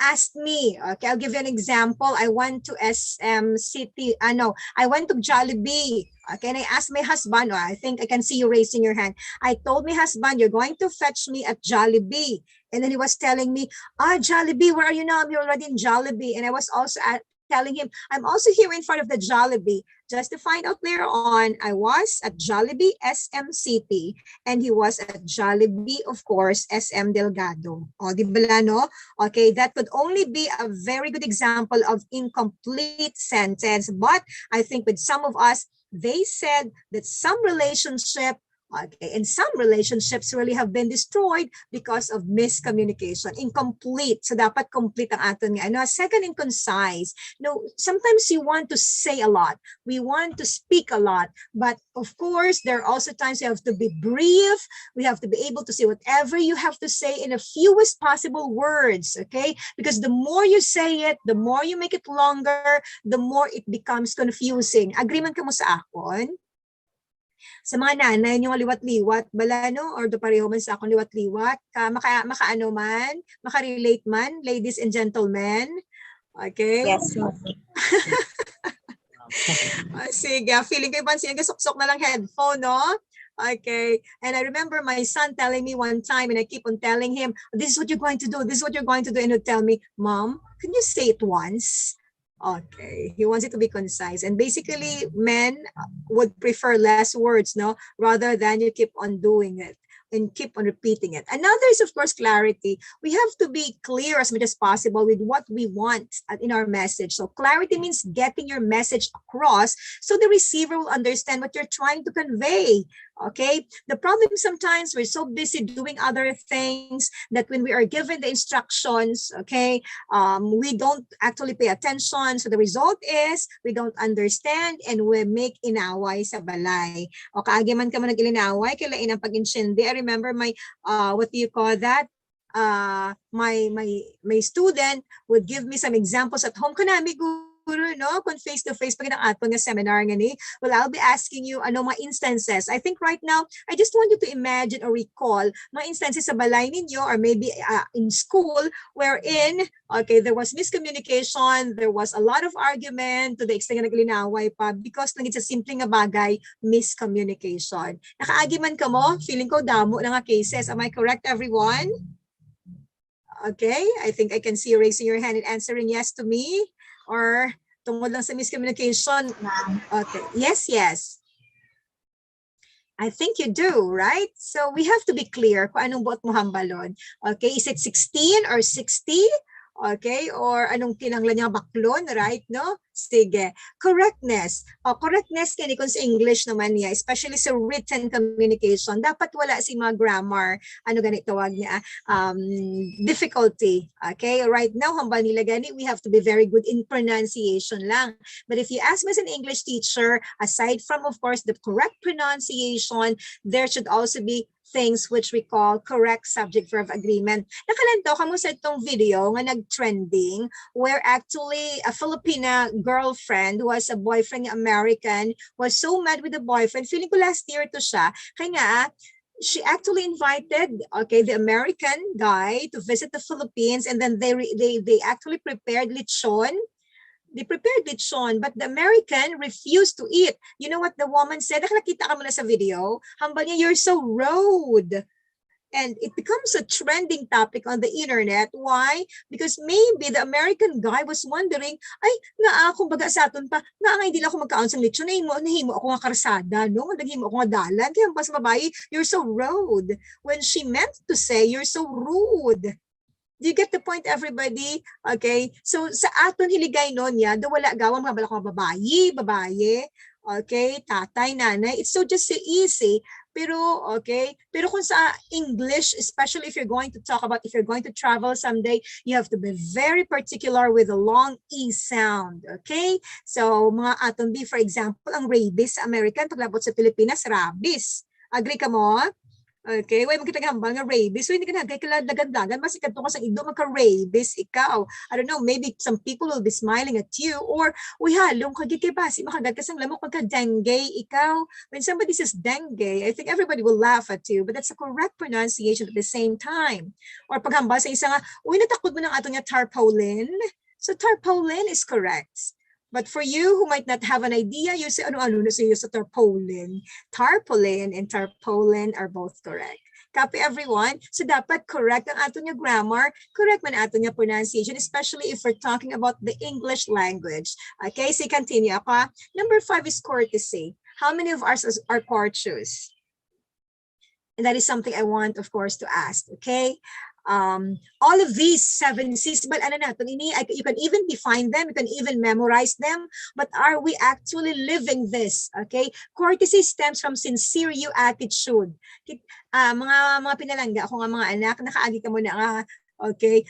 Ask me. Okay, I'll give you an example. I went to SM City. No, I went to Jollibee. Okay, and I asked my husband. I think I can see you raising your hand. I told my husband, "You're going to fetch me at Jollibee." And then he was telling me, Jollibee, where are you now? I'm already in Jollibee. And I was also telling him, I'm also here in front of the Jollibee. Just to find out later on, I was at Jollibee SM City and he was at Jollibee, of course, SM Delgado. Di ba, no? Okay, that could only be a very good example of incomplete sentence. But I think with some of us, they said that some relationship, okay, and some relationships really have been destroyed because of miscommunication. Incomplete. So dapat complete ang aton nga. Ano, second, and concise. No, sometimes you want to say a lot. We want to speak a lot. But of course, there are also times you have to be brief. We have to be able to say whatever you have to say in the fewest possible words. Okay? Because the more you say it, the more you make it longer, the more it becomes confusing. Agreement ka mo sa akon? Sa mga nanay nyo liwat-liwat bala, no? Or do pareho man sa akong liwat-liwat, maka-ano man, maka-relate man, ladies and gentlemen. Okay? Yes, ma'am. Sige, feeling ko ipan siya, suksok na lang headphone, no? Okay. And I remember my son telling me one time, and I keep on telling him, this is what you're going to do, this is what you're going to do. And he'll tell me, Mom, can you say it once? Okay, he wants it to be concise. And basically, men would prefer less words, no, rather than you keep on doing it and keep on repeating it. Another is, of course, clarity. We have to be clear as much as possible with what we want in our message. So clarity means getting your message across so the receiver will understand what you're trying to convey. Okay, the problem sometimes we're so busy doing other things that when we are given the instructions, okay, we don't actually pay attention. So the result is we don't understand and we make inaway sa balay. O kaagi man ka man nag-ilinaway, kailain ang pag-insyende. I remember my, what do you call that? My student would give me some examples at home. Kanami no, kung face-to-face pag ang ato nga seminar nga ni, well, I'll be asking you ano mga instances. I think right now, I just want you to imagine or recall mga instances sa balay ninyo or maybe in school wherein, okay, there was miscommunication, there was a lot of argument to the extent na naglinaway pa because lang it's a simple nga bagay, miscommunication. Nakaagi man ka mo? Feeling ko damo na nga cases. Am I correct, everyone? Okay, I think I can see you raising your hand and answering yes to me. Or tungkol lang sa miscommunication. Okay. Yes, yes. I think you do, right? So we have to be clear kung anong buot mo hambalon. Okay, is it 16 or 60? Okay, or anong kinanglan niya baklon, right? No? Sige. Correctness. Correctness kani kung sa English naman niya, especially sa written communication, dapat wala si mga grammar, ano ganito tawag niya, difficulty. Okay, right now, hambal nila gani, we have to be very good in pronunciation lang. But if you ask me as an English teacher, aside from, of course, the correct pronunciation, there should also be things which we call correct subject-verb agreement. Nakalantaw ka mo sa itong video nga nag-trending where actually a Filipina girlfriend who has a boyfriend American was so mad with the boyfriend. Feeling ko last year to siya. Kaya nga, she actually invited, okay, the American guy to visit the Philippines, and then they actually prepared lechon. They prepared lechon, but the American refused to eat. You know what the woman said? Nakakita ka mo na sa video. Hambal niya, "You're so rude." And it becomes a trending topic on the internet. Why? Because maybe the American guy was wondering, ay, nga ako baga sa aton pa, nga hindi lang ako magkaon sa lechon, nahimo ako nga karsada, no? Naghimo ako nga dalan. Kaya pas babae, "You're so rude." When she meant to say, "You're so rude." Do you get the point, everybody? Okay? So, sa aton hiligay nun ya, do wala gawang mga balak mga babaye, okay, tatay, nanay, it's so just so easy. Pero, okay, pero kung sa English, especially if you're going to talk about, if you're going to travel someday, you have to be very particular with the long E sound, okay? So, mga aton B, for example, ang rabies sa American, paglabot sa Pilipinas, rabies. Agree ka mo? Okay, way magkita hambal nga rabies. So hindi ka na dagan-dagan mas ikaw ka sa ido magka-rabies ikaw. I don't know, maybe some people will be smiling at you, or uy halong kagid kay basi makagad ka sang lamok magka-dengue ikaw. When somebody says dengue, I think everybody will laugh at you, but that's the correct pronunciation at the same time. Or paghambal sa isa nga, uy natakod mo ng ato nga tarpaulin. So tarpaulin is correct. But for you who might not have an idea, you say, ano-ano na sa iyo sa tarpaulin. Tarpaulin and tarpaulin are both correct. Copy everyone. So dapat correct ang ato niya grammar, correct man ato niya pronunciation, especially if we're talking about the English language. Okay, so continue ako. Number 5 is courtesy. How many of us are courteous? And that is something I want, of course, to ask, okay? All of these 7 C's, but ano natin, you can even define them, you can even memorize them, but are we actually living this? Okay, courtesy stems from sincere you attitude. Mga pinalangga ako nga mga anak, nakaagi ka mo na nga, okay,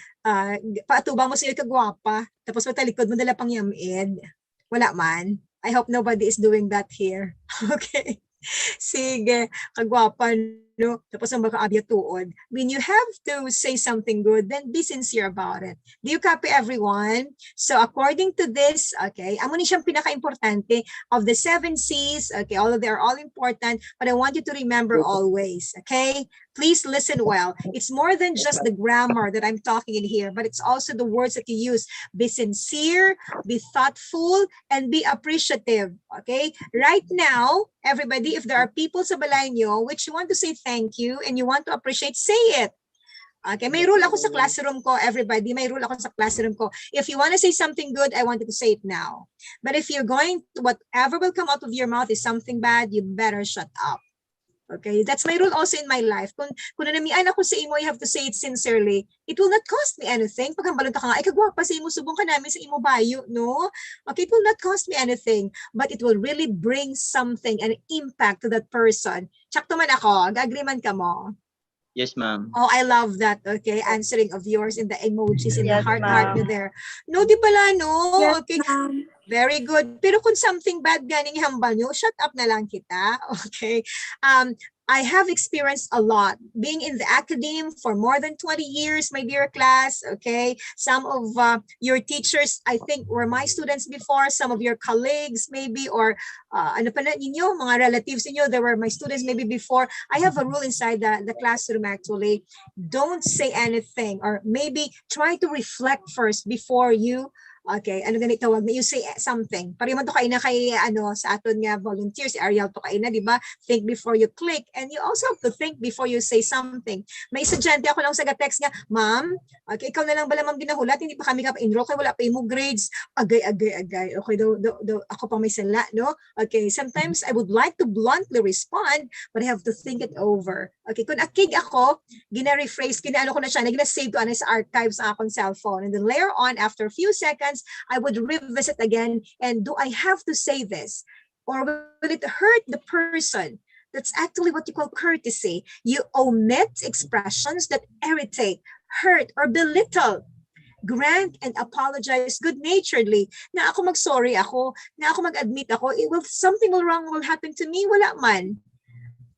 paatubang mo sa iyo kagwapa, tapos matalikod mo dala pang yamid. Wala man. I hope nobody is doing that here. Okay. Sige, kagwapa, no? Tapos ang makaabya tuod. When you have to say something good, then be sincere about it. Do you copy, everyone? So according to this, okay, amo ni siyang pinaka-importante of the 7 C's, okay, all of them are all important, but I want you to remember always, okay? Please listen well. It's more than just the grammar that I'm talking in here, but it's also the words that you use. Be sincere, be thoughtful, and be appreciative, okay? Right now, everybody, if there are people sa balay nyo which you want to say thank you and you want to appreciate, say it. Okay, may rule ako sa classroom ko, everybody. May rule ako sa classroom ko. If you want to say something good, I want you to say it now. But if you're going to, whatever will come out of your mouth is something bad, you better shut up. Okay, that's my rule also in my life. Kung nanamian ako sa imo, you have to say it sincerely. It will not cost me anything. Pag hambalon ka nga, ay kagwapa sa imo, subong ka namin sa imo bayo, no? Okay, it will not cost me anything, but it will really bring something, an impact to that person. Tsakto man ako,ag-agree man ka mo. Yes, ma'am. Oh, I love that. Okay, answering of yours in the emojis, in the Yes, heart ma'am. there. No, di pala, no? Yes, Okay. ma'am. Very good. Pero kung something bad ganing hambal nyo, shut up na lang kita. Okay. I have experienced a lot being in the academe for more than 20 years, my dear class. Okay. Some of your teachers, I think, were my students before. Some of your colleagues, maybe, or ano pa na ninyo, mga relatives ninyo, they were my students maybe before. I have a rule inside the classroom, actually. Don't say anything, or maybe try to reflect first before you okay, ano ganito, wag na you say something. Pari man to kay na kay ano sa aton nga volunteers, si Ariel to kay na, di ba? Think before you click, and you also have to think before you say something. May estudyante ako lang sa text nga, ma'am, okay, ikaw na lang bala ma'am ginahulat, hindi pa kami ka-enroll kay wala pa imo grades. Agay. Okay, ako pa may sala, no? Okay, sometimes I would like to bluntly respond, but I have to think it over. Okay, kung akig ako, gina-rephrase, gina-ano ko na siya, gina-save ko sa archives sa akong cellphone, and then later on, after a few seconds, I would revisit again, and do I have to say this? Or will it hurt the person? That's actually what you call courtesy. You omit expressions that irritate, hurt, or belittle. Grant and apologize good-naturedly. Na ako mag-sorry ako, na ako mag-admit ako, something wrong will happen to me, wala man.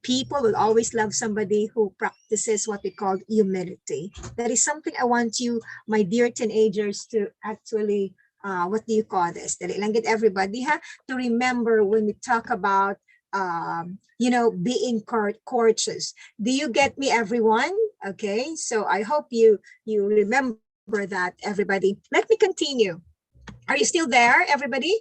People will always love somebody who practices what we call humility. That is something I want you, my dear teenagers, to actually, what do you call this? Dali lang get everybody, ha? To remember when we talk about being courteous. Do you get me, everyone? Okay, so I hope you remember that, everybody. Let me continue. Are you still there, everybody?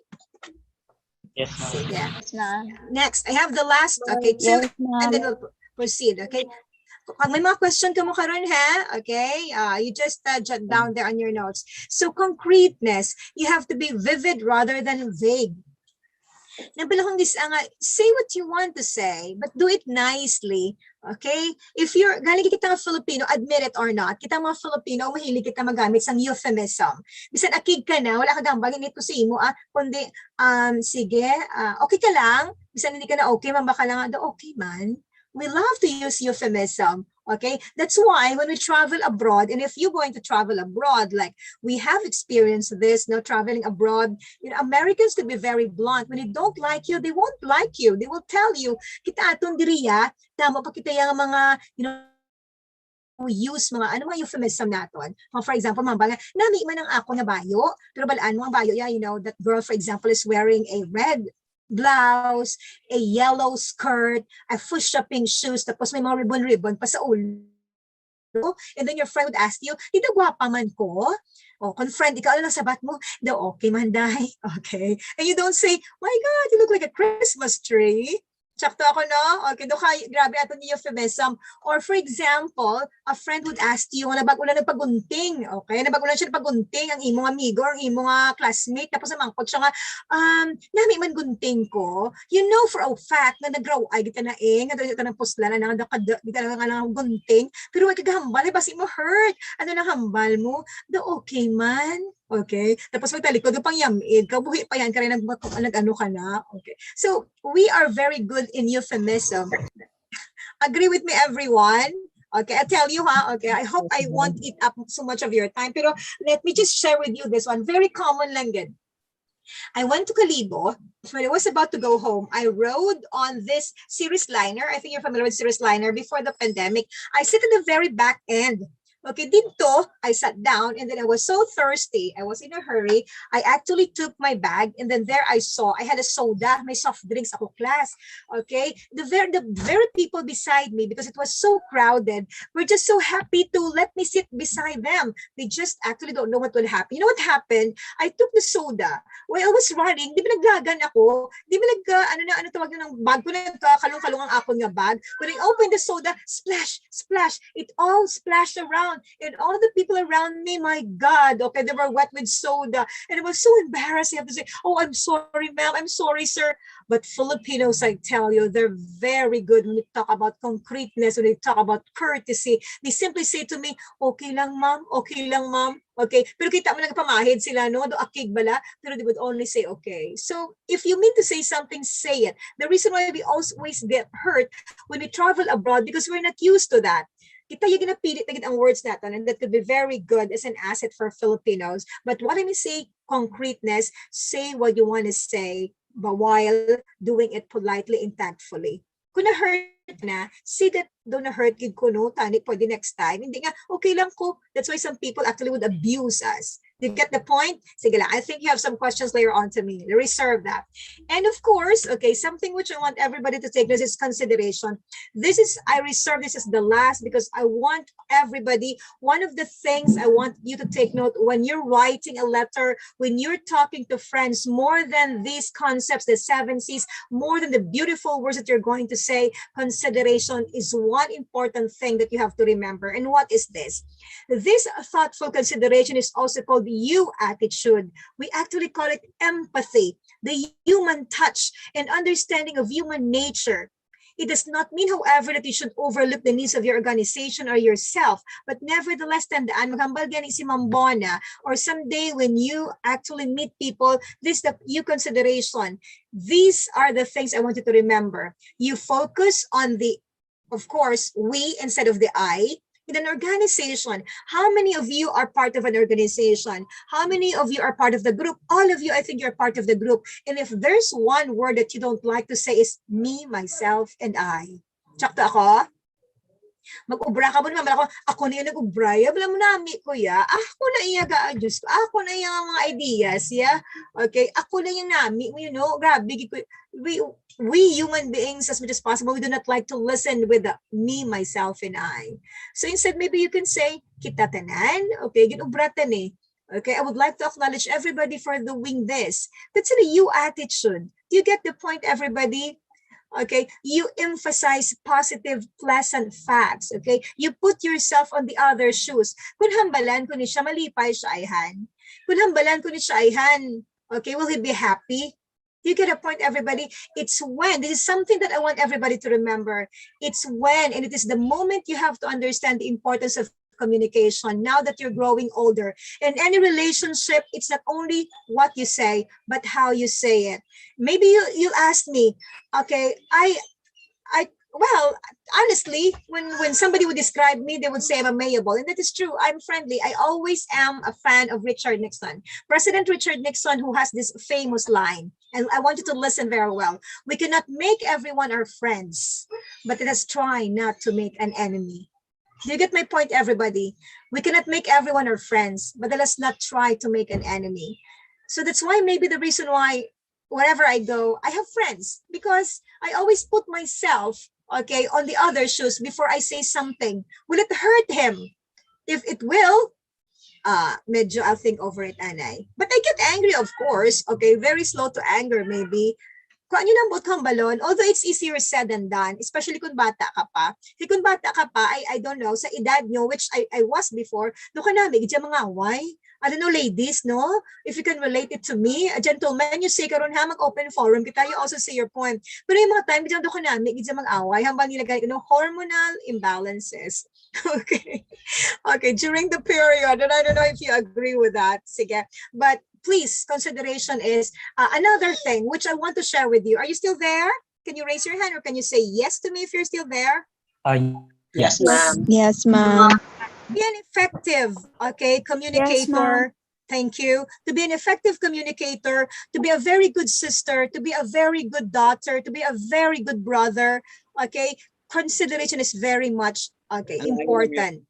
Yes, ma'am. Yeah. Yes, ma'am. Next, I have the last, okay, two, Yes, and then ma'am. we'll proceed, okay? Pag may mga question ka mo karon, ha? Okay? You just jot down there on your notes. So concreteness, you have to be vivid rather than vague. Nabalahong this nga, say what you want to say, but do it nicely. Okay? If you're, galing kita nga Filipino, admit it or not, kita mga Filipino, mahilig kita magamit sang euphemism. Bisan akig ka na, wala ka gambang, init ko sa imo, kundi, sige, okay ka lang, bisan hindi ka na okay, mamba ka lang, okay man. We love to use euphemism. Okay, that's why when we travel abroad, and if you're going to travel abroad, like we have experienced this, traveling abroad, Americans could be very blunt. When they don't like you, they won't like you. They will tell you, kita atong diriya, tama pa kita yung mga, use mga euphemism naton. For example, mga nami man ang ako nga bayo, pero balaan mo ang bayo, that girl, for example, is wearing a red blouse, a yellow skirt, a push-up-ping shoes, tapos may mga ribbon-ribbon pa sa ulo. And then your friend would ask you, dito gwapa man ko? O, kung friend, ikaw lang sabat mo, okay man dahi. Okay. And you don't say, my God, you look like a Christmas tree. Sakto ako, no? Okay, grabe ato niyo euphemism. Or for example, a friend would ask you, nabag-ulan ng pagunting. Okay, nabag-ulan siya ng pagunting, ang imong amigo, ang imong classmate, tapos namangkot siya nga, nami man gunting ko. You know for a fact na nagraw ay kita na nga dito ng pusla na di ka na gunting, pero wag kagahambal, basi mo hurt. Ano nang hambal mo? Okay man. Okay? Tapos magtalikod ka pang yamid, kabuhi pa yan, ka rin nag-ano ka na. Okay. So, we are very good in euphemism. Agree with me, everyone? Okay, I tell you, okay, I hope I won't eat up so much of your time, pero let me just share with you this one. Very common lang din. I went to Calibo. When I was about to go home, I rode on this Cirrus Liner. I think you're familiar with Cirrus Liner. Before the pandemic, I sit in the very back end. Okay, dito, I sat down and then I was so thirsty. I was in a hurry. I actually took my bag and then there I saw, I had a soda, may soft drinks ako class. Okay, the very people beside me, because it was so crowded, were just so happy to let me sit beside them. They just actually don't know what will happen. You know what happened? I took the soda. While I was running, di ba naglagan ako? Di ba ano tawag na ng bag ko, nagkakalong-kalong ang ako nga bag. When I opened the soda, splash, splash, it all splashed around. And all the people around me, my God, okay, they were wet with soda. And it was so embarrassing. I have to say, oh, I'm sorry, ma'am. I'm sorry, sir. But Filipinos, I tell you, they're very good when we talk about concreteness, when they talk about courtesy. They simply say to me, okay lang, ma'am. Okay lang, ma'am. Okay, pero kita mo nagpamahid sila, no? Do akig bala, pero they would only say, okay. So if you mean to say something, say it. The reason why we always get hurt when we travel abroad, because we're not used to that. Kita yung ginapilit na ang words natin, and that could be very good as an asset for Filipinos. But what I mean say, concreteness, say what you want to say, but while doing it politely and tactfully. Kung na-hurt na, say that don't na-hurt gid ko, no? Tani, pwede next time. Hindi nga, okay lang ko. That's why some people actually would abuse us. You get the point? Sige lang, I think you have some questions later on to me. Reserve that. And of course, okay, something which I want everybody to take this is consideration. I reserve this as the last because I want everybody, one of the things I want you to take note when you're writing a letter, when you're talking to friends, more than these concepts, the 7 C's, more than the beautiful words that you're going to say, consideration is one important thing that you have to remember. And what is this? This thoughtful consideration is also called you attitude. We actually call it empathy, the human touch and understanding of human nature. It does not mean, however, that you should overlook the needs of your organization or yourself, but nevertheless, tandaan, maghambal gani si Mambona, or someday when you actually meet people, this the you consideration. These are the things I want you to remember. You focus on the, of course, we instead of the I. In an organization, how many of you are part of an organization? How many of you are part of the group? All of you, I think you're part of the group. And if there's one word that you don't like to say is me, myself, and I. Sakto ako? Mag-ubra ka mo naman, ako na yung nag-ubra, ya, bala mo nami ko, ya. Ako na iya ga-adjust ko, ako na yung mga ideas, ya. Okay, ako na yung nami, you know, grabe, we human beings, as much as possible, we do not like to listen with me, myself, and I. So instead, maybe you can say, kita tanan, okay, ginubratan eh. Okay, I would like to acknowledge everybody for doing this. That's a you attitude. Do you get the point, everybody? Okay, you emphasize positive, pleasant facts. Okay, you put yourself on the other shoes. Kung hambalan ko ni siya, malipay siya ayhan. Kung hambalan ko ni siya ayhan, okay, will he be happy? You get a point, everybody? It's when, this is something that I want everybody to remember. It's when, and it is the moment you have to understand the importance of communication now that you're growing older. In any relationship, it's not only what you say, but how you say it. Maybe you ask me, okay, well, honestly, when somebody would describe me, they would say I'm amiable. And that is true. I'm friendly. I always am a fan of Richard Nixon. President Richard Nixon, who has this famous line, and I want you to listen very well. We cannot make everyone our friends, but let us try not to make an enemy. Do you get my point, everybody? We cannot make everyone our friends, but let us not try to make an enemy. So that's why maybe the reason why wherever I go, I have friends, because I always put myself, okay, on the other shoes before I say something. Will it hurt him? If it will, medyo I'll think over it, Anay. But I get angry, of course. Okay, very slow to anger, maybe. Kung ano nang butang balon, although it's easier said than done, especially kung bata ka pa. Kung bata ka pa, I don't know, sa edad nyo, which I was before, no ka namin, idya mga away. I don't know, ladies, no? If you can relate it to me, a gentleman, you say karon ha, mag-open forum, kita you also say your point. Pero yung mga time, idya do ka namin, idya mga away, hambang nilagay, hormonal imbalances. Okay. Okay, during the period, and I don't know if you agree with that, sige. But please, consideration is another thing which I want to share with you. Are you still there? Can you raise your hand or can you say yes to me if you're still there? Yes. Ma'am. Yes, ma'am. Be an effective, okay, communicator. Thank you. To be an effective communicator, to be a very good sister, to be a very good daughter, to be a very good brother, okay? Consideration is very much, okay, important.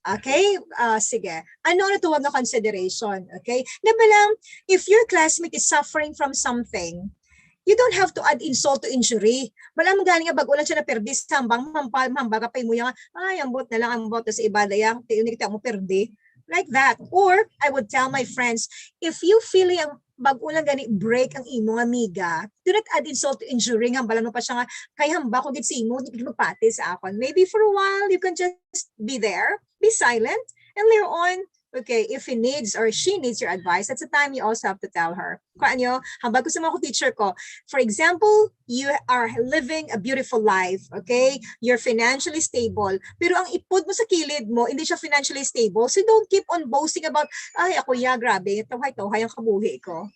Okay? Sige. Ano na tuwag na consideration? Okay? Diba lang, if your classmate is suffering from something, you don't have to add insult to injury. Wala mo galing nga bago lang siya na perdi sa hambang, mambaga pa mo yung, ay, ambot na lang, ambot na sa ibadaya, tiunik mo perdi. Like that. Or, I would tell my friends, if you feel yung bago lang gani break ang imong amiga, do not add insult to injury, hambalan mo pa siya nga, kaya hamba ko git si imo, di magpati sa akon. Maybe for a while, you can just be there, be silent, and later on, okay, if he needs or she needs your advice, that's the time you also have to tell her. Kung ano, hambag ko sa mga teacher ko, for example, you are living a beautiful life, okay? You're financially stable, pero ang ipod mo sa kilid mo, hindi siya financially stable, so don't keep on boasting about, ay, ako ya, grabe, tawhay ang kabuhi ko.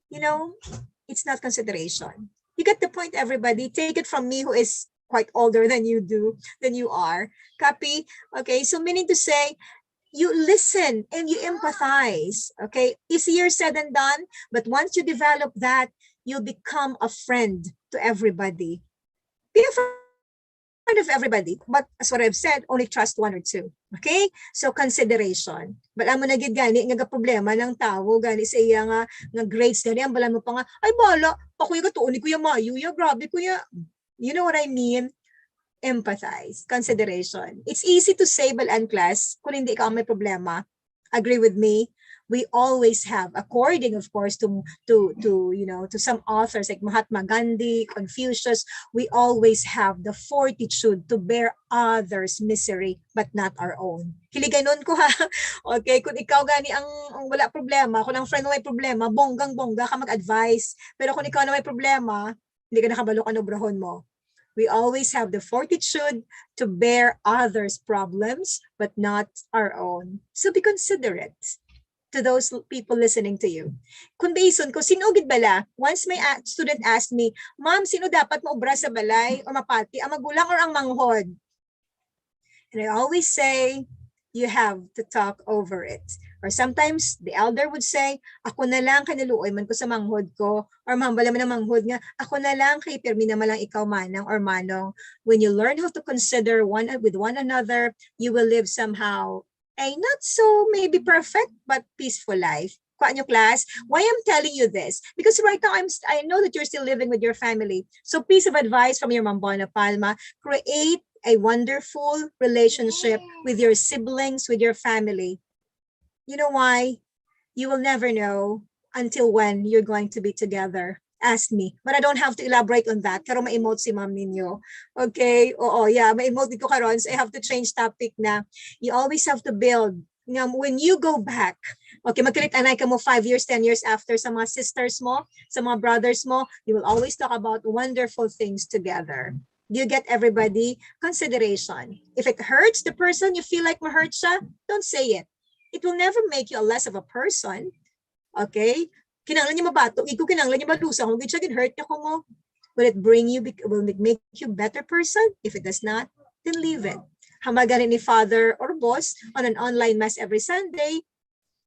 You know, it's not consideration. You get the point, everybody. Take it from me who is quite older than you are. Copy? Okay, so meaning to say, you listen and you empathize, okay? Easier said than done, but once you develop that, you'll become a friend to everybody. Be a friend of everybody, but as what I've said, only trust one or two, okay? So consideration. But amo na gid gani nga problema ng tawo gani sa iya nga grades gani ang balan mo pa nga ay bala ako yung tuon ni kuya Mayu ya grabe kuya. You know what I mean? Empathize, consideration. It's easy to say, balaan class, kung hindi ka may problema. Agree with me? We always have, according, of course, to you know, to some authors like Mahatma Gandhi, Confucius, we always have the fortitude to bear others' misery, but not our own. Hiligay nun ko ha. Okay, kung ikaw gani ang wala problema, kung ang friend mo may problema, bonggang-bongga ka mag-advise. Pero kung ikaw na may problema, hindi ka nakabalo ka nobrahon mo. We always have the fortitude to bear others' problems, but not our own. So be considerate to those people listening to you. Kung bason ko, sino gid bala? Once my student asked me, Ma'am, sino dapat maubra sa balay o mapati? Ang magulang or ang manghod? And I always say, you have to talk over it. Or sometimes the elder would say, ako na lang kaniluoy man ko sa manghod ko, or mahambala man ang manghod nga, ako na lang kay pirmi na malang ikaw manang or manong. When you learn how to consider one with one another, you will live somehow a not so maybe perfect but peaceful life. Kuha niyo, class? Why I'm telling you this? Because right now I know that you're still living with your family. So piece of advice from your Mambona Palma, create a wonderful relationship with your siblings, with your family. You know why? You will never know until when you're going to be together. Ask me. But I don't have to elaborate on that. Karon ma-emote si ma'am ninyo. Okay? Oo, yeah. Ma-emote dito karon. So I have to change topic na. You always have to build. When you go back, okay, magkalit-anay ka mo 5 years, 10 years after sa mga sisters mo, sa mga brothers mo, you will always talk about wonderful things together. You get everybody consideration. If it hurts the person, you feel like ma-hurt siya, don't say it. It will never make you a less of a person. Okay? Kinanglan niya mabato, ikaw kinanglan niya malusa, kung siya hurt niya ko mo. Will it make you better person? If it does not, then leave it. Hamagan ni father or boss on an online mass every Sunday,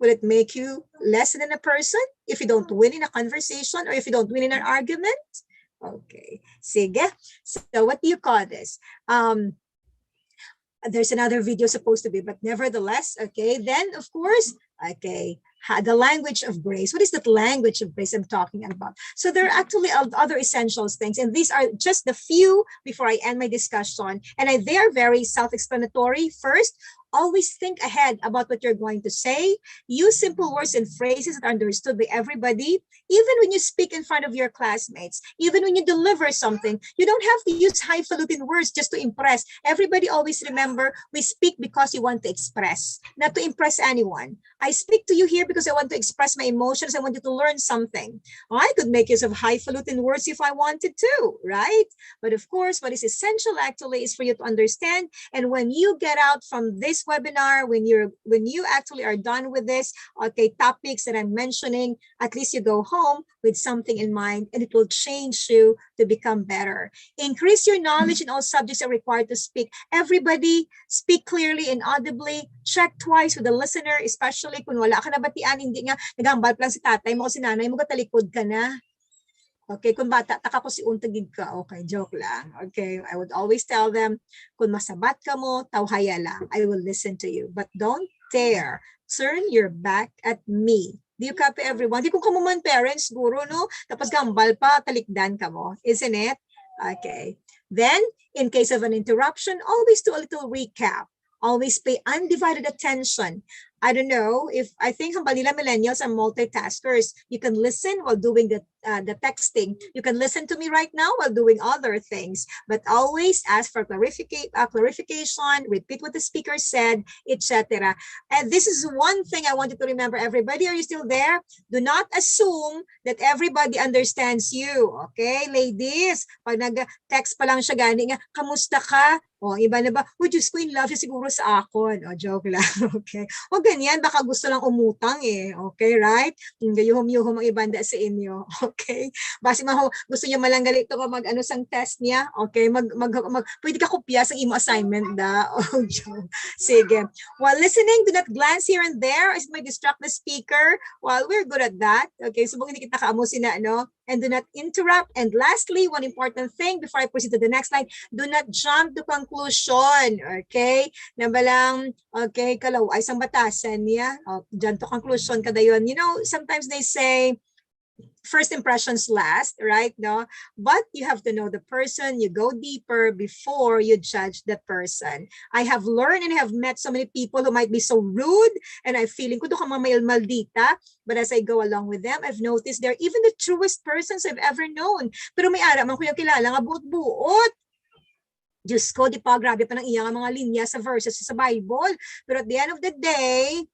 will it make you less than a person if you don't win in a conversation or if you don't win in an argument? Okay, sige. So what do you call this? There's another video supposed to be, but nevertheless, okay. Then of course, okay, the language of grace. What is that language of grace I'm talking about? So there are actually other essentials things, and these are just the few before I end my discussion. And they are very self-explanatory. First, always think ahead about what you're going to say. Use simple words and phrases that are understood by everybody. Even when you speak in front of your classmates, even when you deliver something, you don't have to use highfalutin words just to impress. Everybody always remember, we speak because you want to express, not to impress anyone. I speak to you here because I want to express my emotions. I want you to learn something. I could make use of highfalutin words if I wanted to, right? But of course, what is essential actually is for you to understand. And when you get out from this webinar, when you actually are done with this, okay, topics that I'm mentioning, at least you go home with something in mind, and it will change you to become better. Increase your knowledge in all subjects that are required to speak. Everybody, speak clearly and audibly. Check twice with the listener, especially kung wala ka na batian, hindi nga nagambal lang si tatay mo, si nanay mo, katalikod ka na. Okay, kung bata, taka ko si untagig ka. Okay, joke lang. Okay, I would always tell them, kung masabat ka mo, tawhaya lang. I will listen to you. But don't dare turn your back at me. Do you copy everyone? Di kung kamuman parents, guro, no? Tapos gambal pa, talikdan ka mo. Isn't it? Okay. Then, in case of an interruption, always do a little recap. Always pay undivided attention. I don't know if I think nila millennials are multitaskers. You can listen while doing the texting. You can listen to me right now while doing other things. But always ask for clarification, repeat what the speaker said, etc. And this is one thing I want you to remember. Everybody, are you still there? Do not assume that everybody understands you. Okay, ladies? Pag nag-text pa lang siya gani nga, kamusta ka? O, iba na ba? Diyos ko, in love siya siguro sa akon. O, joke lang. Okay. O, ganyan, baka gusto lang umutang eh. Okay, right? Gayuhom-yuhom ang ibanda sa inyo. Okay? Basi gusto niya malanggali ito mag-ano sang test niya. Okay? Pwede ka kopya sa imo assignment da. O, joke. Sige. While listening, do not glance here and there as it may distract the speaker. While we're good at that. Okay? So, hindi kita kaamusin na, ano? And do not interrupt. And lastly, one important thing before I proceed to the next slide, do not jump to conclusion. Okay? Nabalang, okay, kalaw, ay isang batasan niya. Jump to conclusion kada yun. You know, sometimes they say, first impressions last, right? No, but you have to know the person. You go deeper before you judge the person. I have learned and have met so many people who might be so rude, and I'm feeling ko do ka mga maldita. But as I go along with them, I've noticed they're even the truest persons I've ever known. Pero may ara man ko yung kilala nga buot-buot. Diyos ko, di pa grabe pa ng iyang mga linya sa verses sa Bible. Pero at the end of the day,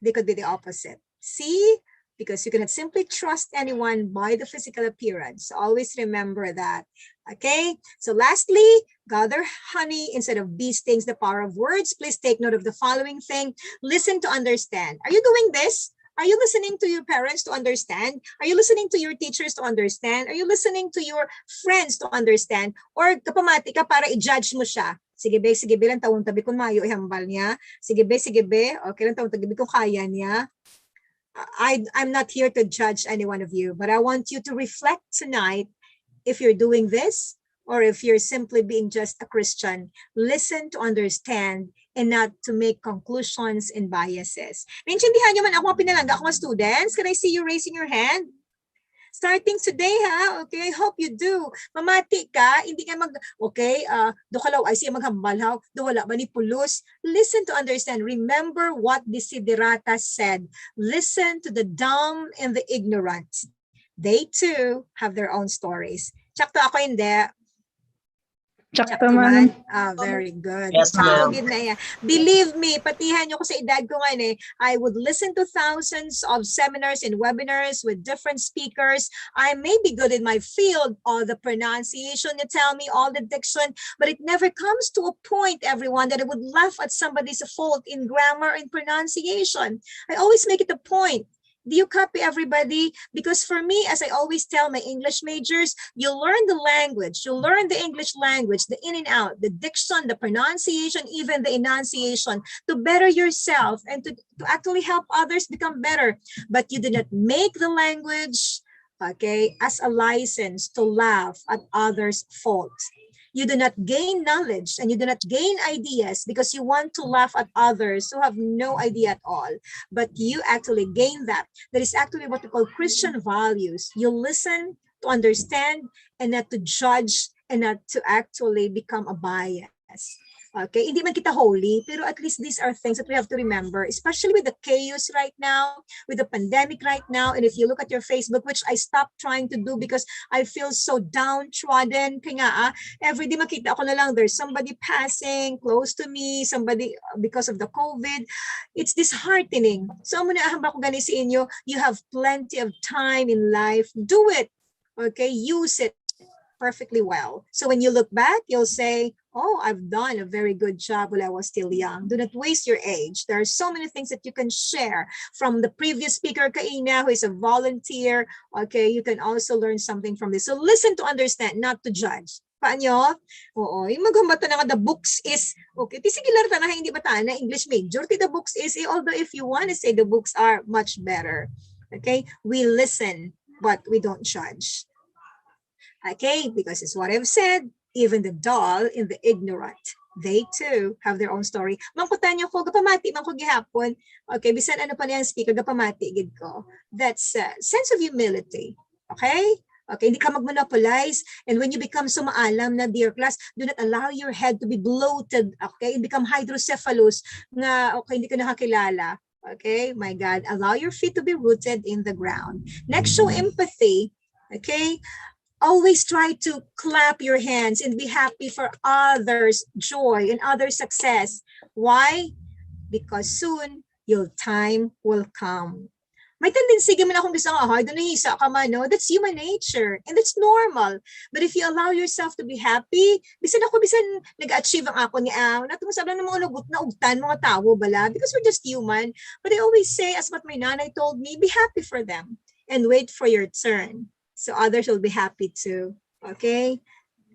they could be the opposite. See? Because you cannot simply trust anyone by the physical appearance. So always remember that. Okay? So lastly, gather honey instead of bee stings, the power of words. Please take note of the following thing. Listen to understand. Are you doing this? Are you listening to your parents to understand? Are you listening to your teachers to understand? Are you listening to your friends to understand? Or kapamati ka para i-judge mo siya? Sige be, lang taon tabi kung mayo ihambal niya. Sige be, okay lang taon tabi kung kaya niya. I'm not here to judge any one of you, but I want you to reflect tonight if you're doing this or if you're simply being just a Christian. Listen to understand and not to make conclusions and biases. Naintindihan niyo man ako mga pinalangga ako mga students? Can I see you raising your hand? Starting today, ha? Okay, I hope you do. Mamati ka, hindi ka okay, do kalaw ay siya maghambal, ha? Do wala ba ni pulos? Listen to understand. Remember what Desiderata said. Listen to the dumb and the ignorant. They too have their own stories. Tsakto ako hindi. Sakto man. Very good. Yes, ma'am. Sakto gid na yan. Believe me, patihan nyo ko sa edad ko ngayon I would listen to thousands of seminars and webinars with different speakers. I may be good in my field, all the pronunciation you tell me, all the diction, but it never comes to a point, everyone, that I would laugh at somebody's fault in grammar and pronunciation. I always make it a point. Do you copy, everybody? Because for me, as I always tell my English majors, you learn the language, you learn the English language, the in and out, the diction, the pronunciation, even the enunciation, to better yourself and to actually help others become better. But you do not make the language, okay, as a license to laugh at others' faults. You do not gain knowledge and you do not gain ideas because you want to laugh at others who have no idea at all. But you actually gain that. That is actually what we call Christian values. You listen to understand and not to judge and not to actually become a bias. Okay, hindi man kita holy, pero at least these are things that we have to remember, especially with the chaos right now, with the pandemic right now. And if you look at your Facebook, which I stopped trying to do because I feel so downtrodden, kaya nga, every day makita ako na lang, there's somebody passing close to me, somebody because of the COVID. It's disheartening. So muna ahamba ko gani sa inyo, you have plenty of time in life. Do it. Okay, use it perfectly well. So when you look back, you'll say, oh, I've done a very good job while I was still young. Do not waste your age. There are so many things that you can share from the previous speaker, Kaina, who is a volunteer. Okay, you can also learn something from this. So listen to understand, not to judge. Paano? Oo, yung maghambata na nga, the books is, okay, tisigilar ta na hindi ba ta na English major, the books is, although if you want to say the books are much better. Okay, we listen, but we don't judge. Okay, because it's what I've said, even the dull and the ignorant, they too have their own story. Mangkutan niyo ko, gapamati man ko gihapon. Okay, bisan ano pa niyang speaker, gapamati gid ko. That's a sense of humility. Okay? Okay, hindi ka mag-monopolize. And when you become so maalam na, dear class, do not allow your head to be bloated. Okay, become hydrocephalus na, okay, hindi ka nakakilala. Okay, my God, allow your feet to be rooted in the ground. Next, show empathy. Okay, always try to clap your hands and be happy for others' joy and others' success. Why? Because soon your time will come. May tendency man akong gusto nga, doon nahisa ka man, no? That's human nature and that's normal. But if you allow yourself to be happy, bisan nag-achieve ang ako niya, natong sabi ng mga lugot na ugtan, mga tao bala, because we're just human. But I always say, as what my nanay told me, be happy for them and wait for your turn. So others will be happy too. Okay?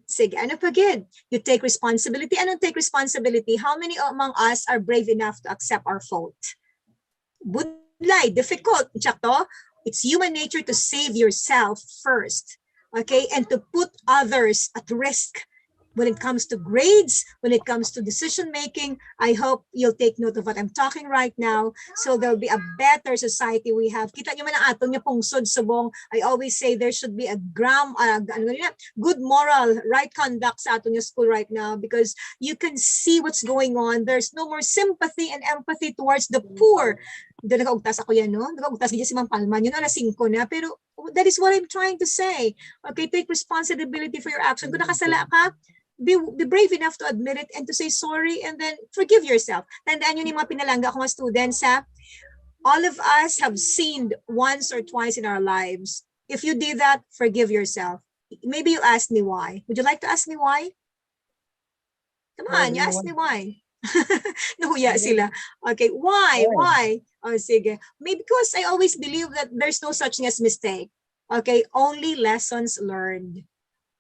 Sige, ano pa gid? You take responsibility. Anong take responsibility? How many among us are brave enough to accept our fault? Budlay, difficult. Tsakto? It's human nature to save yourself first. Okay? And to put others at risk. When it comes to grades, when it comes to decision making, I hope you'll take note of what I'm talking right now. So there'll be a better society we have. Kita nyo man ang aton yung pungsod subong. I always say there should be a good moral, right conduct sa aton yung school right now because you can see what's going on. There's no more sympathy and empathy towards the poor. Doon nakaugtas ako yan, no? Nakaugtas ganyan si Mang Palma. Yun na, 5 na. Pero that is what I'm trying to say. Okay, take responsibility for your action. Kung nakasala ka, be brave enough to admit it and to say sorry and then forgive yourself. Tandaan nyo ni mga pinalangga ko mga students, ha? All of us have sinned once or twice in our lives. If you did that, forgive yourself. Maybe you ask me why. Would you like to ask me why? Come on, you ask me why. Nahuya sila. Okay, why? Why? Oh, sige. Maybe because I always believe that there's no such thing as mistake. Okay, only lessons learned.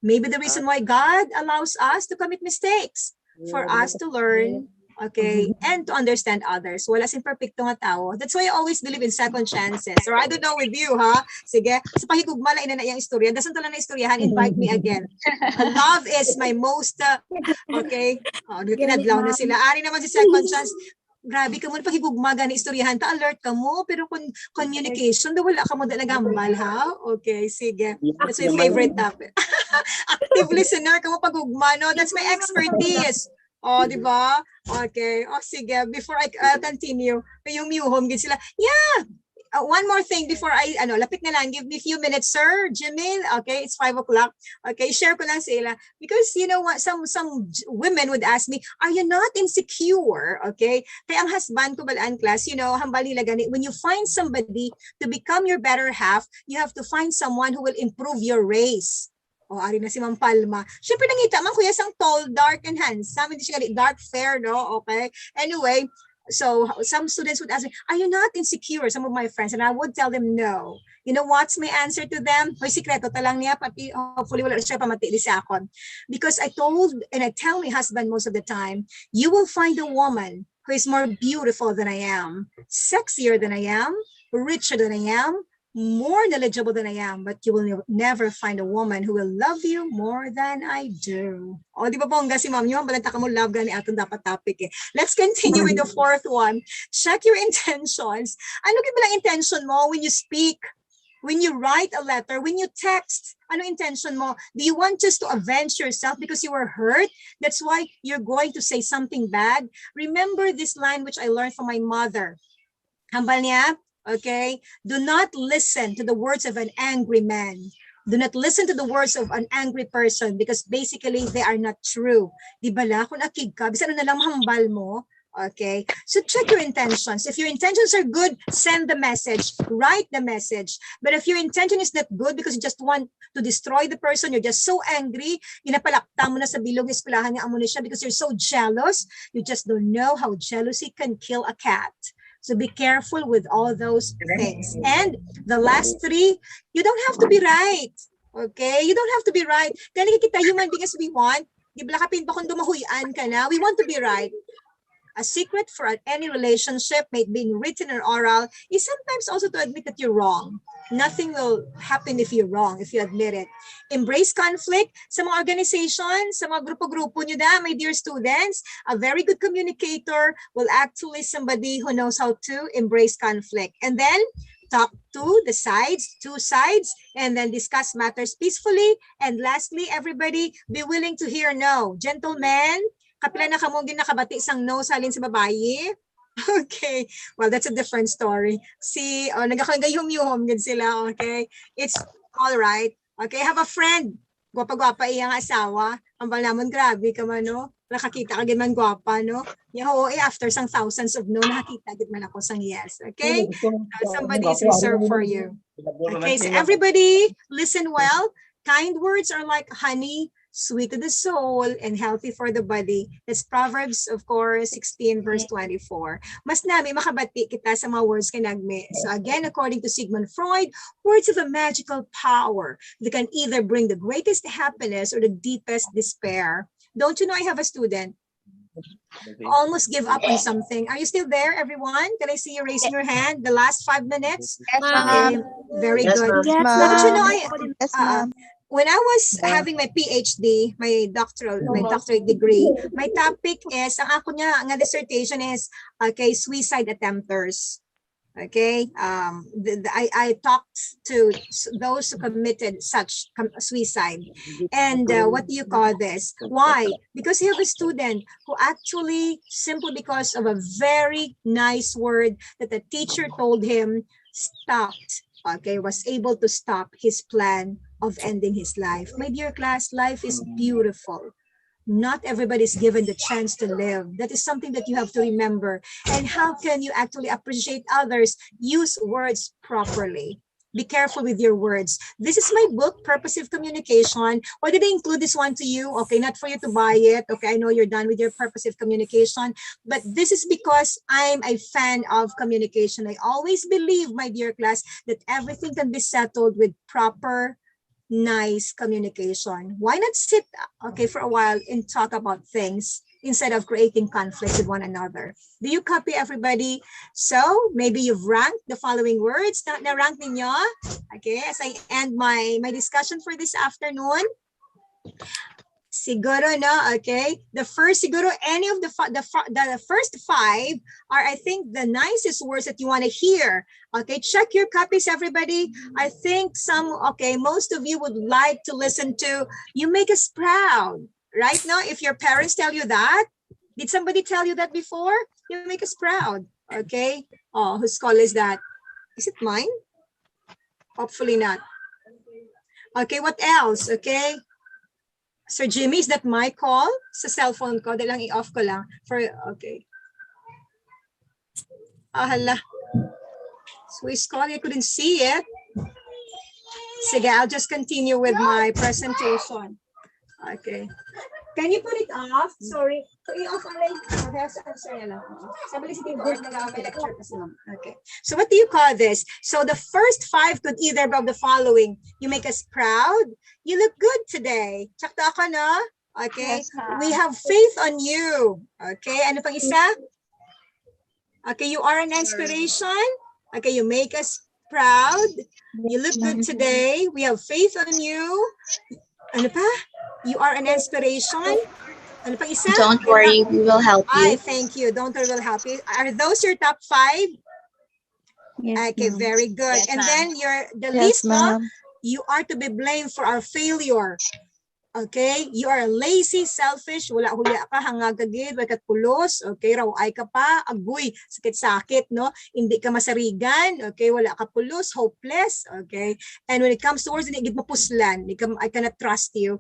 Maybe the reason why God allows us to commit mistakes. for us to learn, okay, and to understand others. Wala sing perfecto nga tao. That's why I always believe in second chances. Or I don't know with you, ha? Sige, sa pahigugma na ina na iyang istorya. Dasan to lang na istoryahan, invite me again. Love is my most, okay, kinadlaw na sila. Ari naman si second chance. Grabe ka mo, pahigugma gani istoryahan, ta-alert ka mo, pero kung communication, daw wala ka mo nagambal, ha? Okay, sige. That's my favorite topic. Active listener ka mo pagugma, no? That's my expertise. Oh, di ba? Okay. Oh, sige. Before I continue, yung home gid sila. Yeah. One more thing before I, lapit na lang. Give me a few minutes, sir. Jamil. Okay, it's 5 o'clock. Okay, share ko lang sila. Because, you know what, some women would ask me, are you not insecure? Okay. Kaya ang husband ko balaan class, hambal nila gani, when you find somebody to become your better half, you have to find someone who will improve your race. Oh, ari na si Ma'am Palma. Siyempre nangita man kuya sang tall, dark, and handsome. Hindi siya dark, fair, no? Okay. Anyway, so some students would ask me, are you not insecure? Some of my friends, and I would tell them no. You know what's my answer to them? Hoy, sikreto talang niya, pati hopefully wala siya pamati di sa akon. Because I told and I tell my husband most of the time, you will find a woman who is more beautiful than I am, sexier than I am, richer than I am, more knowledgeable than I am, but you will never find a woman who will love you more than I do. O, di ba bongga si ma'am yun? Balanta ka mo love gani atong dapat topic eh. Let's continue with the fourth one. Check your intentions. Ano kaya intention mo when you speak? When you write a letter, when you text, ano intention mo? Do you want just to avenge yourself because you were hurt? That's why you're going to say something bad? Remember this line which I learned from my mother. Hambal niya, okay? Do not listen to the words of an angry man. Do not listen to the words of an angry person because basically they are not true. Di ba la? Kung akig ka, bisan na lang mahambal mo, okay? So check your intentions. If your intentions are good, send the message, write the message. But if your intention is not good because you just want to destroy the person, you're just so angry, inapalakta mo na sa bilog eskwelahan niya amo na siya because you're so jealous, you just don't know how jealousy can kill a cat. So be careful with all those things. And the last three, you don't have to be right. Okay? You don't have to be right. Kaya kita human beings we want, di ba kapin pa kung dumahuyan ka na, we want to be right. A secret for any relationship, may it be written or oral, is sometimes also to admit that you're wrong. Nothing will happen if you're wrong, if you admit it. Embrace conflict. Sa mga organizations, sa mga grupo-grupo nyo na, my dear students, a very good communicator will actually somebody who knows how to embrace conflict. And then, talk to the sides, two sides, and then discuss matters peacefully. And lastly, everybody, be willing to hear no. Gentlemen, kapila na kamong din nakabati sang no salin sa babayi. Okay, well, that's a different story. See, nagkakagayhum-yuhum gid sila, okay? It's all right. Okay, have a friend. Gwapa-gwapa iyang asawa. Ang namon, grabe ka man, no? Nakakita ka gid man gwapa, no? Oo, after sang thousands of no, nakakita gid man ako sang yes, okay? Somebody is reserved for you. Okay, so everybody, listen well. Kind words are like honey, sweet to the soul, and healthy for the body. That's Proverbs, of course, 16 verse 24. Mas nami makabati kita sa mga words kanagme. So again, according to Sigmund Freud, words have a magical power. They can either bring the greatest happiness or the deepest despair. Don't you know I have a student? Almost give up on something. Are you still there, everyone? Can I see you raising your hand? The last 5 minutes? Okay, very good. Don't you know when I was having my PhD, my doctorate degree, my topic is, ang ako niya, ang dissertation is, okay, suicide attempters. Okay, I talked to those who committed such suicide. And what do you call this? Why? Because you have a student who actually, simply because of a very nice word that the teacher told him, stopped. Okay, was able to stop his plan of ending his life. My dear class, life is beautiful. Not everybody is given the chance to live. That is something that you have to remember. And how can you actually appreciate others? Use words properly. Be careful with your words. This is my book, Purposive Communication. Why did I include this one to you? Okay, not for you to buy it. Okay, I know you're done with your purposive communication, but this is because I'm a fan of communication. I always believe, my dear class, that everything can be settled with proper, nice communication. Why not sit, okay, for a while and talk about things instead of creating conflicts with one another. Do you copy, everybody? So maybe you've ranked the following words. Na-rank ninyo? Okay, as I end my discussion for this afternoon. Siguro, no? Okay. The first, siguro, any of the first 5 are, I think, the nicest words that you want to hear. Okay, check your copies, everybody. I think most of you would like to listen to, you make us proud. Right now, if your parents tell you that, did somebody tell you that before? You make us proud. Okay. Oh, whose call is that? Is it mine? Hopefully not. Okay, what else? Okay. Sir Jimmy, is that my call? Sa cellphone ko, dalang i-off ko lang. Okay. Hala. So his call, I couldn't see it. Sige, I'll just continue with my presentation. Okay. Can you put it off? Sorry. I-off already. Okay. So what do you call this? So the first 5 could either be of the following. You make us proud. You look good today. Tsakta ako, no? Okay. Yes, ma'am. We have faith on you. Okay. Ano pang isa? Okay. You are an inspiration. Okay. You make us proud. You look good today. We have faith on you. Ano pa? You are an inspiration. Ano pang isa? Don't worry, we will help Ay, you. thank you. Don't worry, we'll help you. Are those your top 5? Yes, Okay, ma'am. very good. Yes, And ma'am. then the Yes, least, no? ma'am. You are to be blamed for our failure. Okay? You are lazy, selfish, wala-hula ka, hangagagid, wala pulos, okay? Raw-ay ka pa, agoy, sakit-sakit, no? Hindi ka masarigan, okay? Wala ka pulos, hopeless, okay? And when it comes to words, hindi mapuslan, I cannot trust you.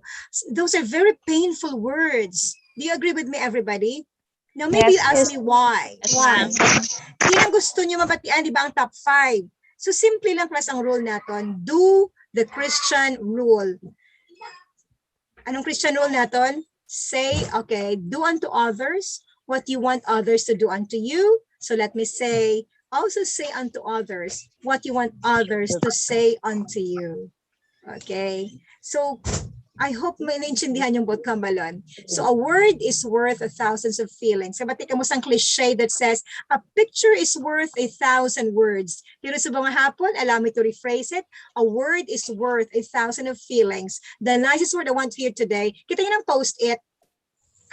Those are very painful words. Do you agree with me, everybody? Now, maybe you ask me why. Yes, Why? ma'am. Yun ang gusto nyo mabatian, di ba, ang top 5? So, simple lang class ang rule natin. Do the Christian rule. Anong Christian rule natin? Say, okay, do unto others what you want others to do unto you. So let me say, also say unto others what you want others to say unto you. Okay? So, I hope may naintindihan yung bot kambalon. So a word is worth 1,000 of feelings. Sabati ka mo sang cliche that says, a picture is worth 1,000 words. Pero sa mga hapon, allow me to rephrase it. A word is worth 1,000 of feelings. The nicest word I want to hear today, kita nyo ng post-it.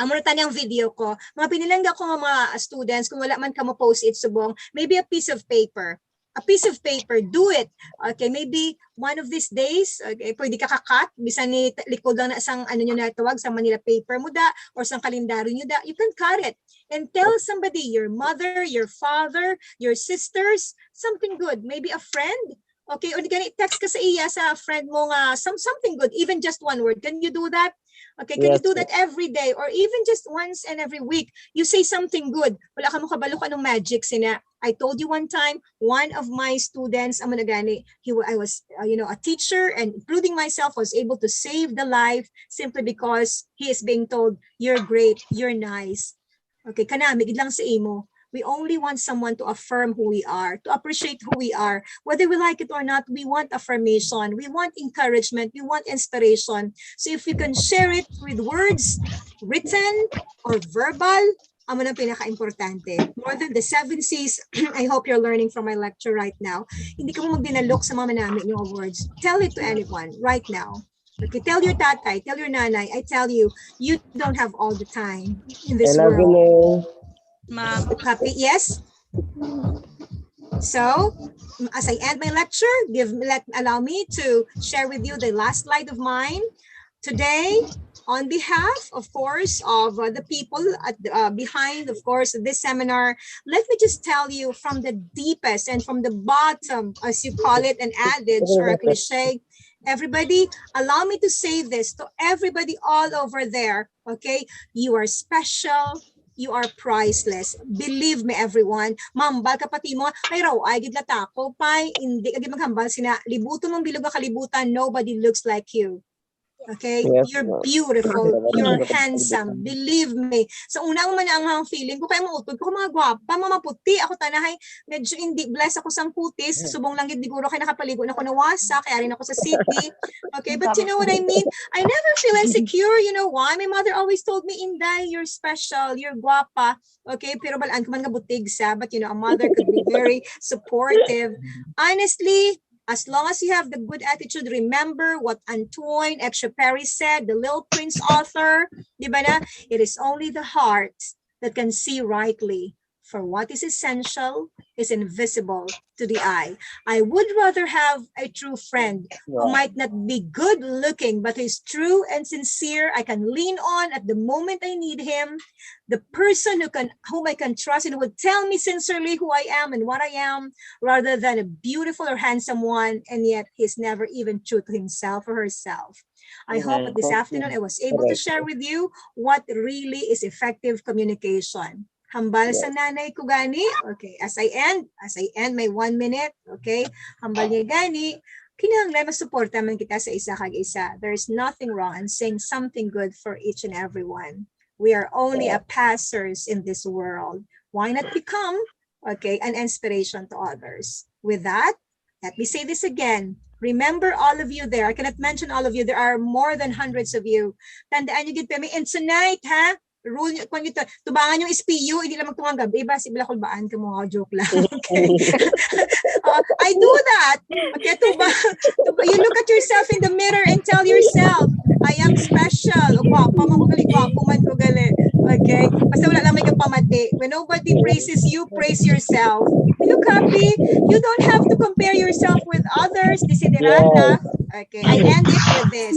Ang muna tanyang video ko, mga pinilangga ko mga students, kung wala man ka mo post-it subong, maybe a piece of paper. A piece of paper, do it. Okay, maybe one of these days, okay, pwede ka kakat, bisan ni likod lang na sang ano nyo na tawag, sa Manila paper mo da, or sang kalendaryo nyo da, you can cut it. And tell somebody, your mother, your father, your sisters, something good. Maybe a friend. Okay, o text ka sa iya, sa friend mo nga, something good, even just one word. Can you do that? Okay, can you do that every day or even just once and every week? You say something good. Wala ka mo kabalo ka ng magic sina. I told you one time, one of my students, I was, a teacher, and including myself, was able to save the life simply because he is being told, you're great, you're nice. Okay, kanamig lang sa imo. We only want someone to affirm who we are, to appreciate who we are. Whether we like it or not, we want affirmation, we want encouragement, we want inspiration. So if you can share it with words, written or verbal, amo nang pinaka-importante. More than the 7 C's, I hope you're learning from my lecture right now. Hindi ka mo magdinalok sa mga manamit yung words. Tell it to anyone right now. Okay, tell your tatay, tell your nanay, I tell you, you don't have all the time in this world. Happy? Yes? So, as I end my lecture, allow me to share with you the last slide of mine. Today, on behalf, of course, of the people behind, of course, this seminar, let me just tell you from the deepest and from the bottom, as you call it, an adage or a cliche, everybody, allow me to say this to everybody all over there, okay? You are special. You are priceless. Believe me, everyone. Mambal kapati mo, ay raw, ay gidla tako, pay, hindi ka maghambal sina, libuto mong bilog nga kalibutan, nobody looks like you. Okay? Yes, You're ma'am. beautiful. You're Salamat po. handsome. Believe me. Sa una ang mananghang feeling ko, kaya mautod ko, mga gwapa, mga puti. Ako tanahay, medyo hindi blessed ako sang kutis. Subong lang gid siguro kay nakapaligo na ako nawasa, kaya rin ako sa city. Okay, but you know what I mean? I never feel insecure. You know why? My mother always told me, Inday, you're special, you're guapa. Okay, pero balaan ko man nga butig sa, but you know, a mother could be very supportive. Honestly, as long as you have the good attitude, remember what Antoine Exupéry said, the Little Prince author, di ba na? It is only the heart that can see rightly, for what is essential is invisible to the eye. I would rather have a true friend who might not be good looking, but is true and sincere. I can lean on at the moment I need him. The person whom I can trust and who would tell me sincerely who I am and what I am, rather than a beautiful or handsome one, and yet he's never even true to himself or herself. I hope that this afternoon I was able to share with you what really is effective communication. Hambal sa nanay ko gani. Okay, as I end my 1 minute, okay? Hambal niya gani. Kinahanglan masuporta man kita sa isa kag isa. There is nothing wrong in saying something good for each and every one. We are only a passers in this world. Why not become, okay, an inspiration to others? With that, let me say this again. Remember all of you there. I cannot mention all of you. There are more than hundreds of you. Tandaan nyo gid and tonight, ha? Rule nyo, kung ito, tubangan yung SPU, hindi lang magtungang gabi, ba, si Bilakol baan ka mga joke lang, okay? I do that, okay, you look at yourself in the mirror and tell yourself, I am special, o gwapa man ko gali, gwapo man ko gali, okay? Basta wala lang may kapamati. When nobody praises you, praise yourself. Do you copy? You don't have to compare yourself with others, desiderata. Okay, I end it with this.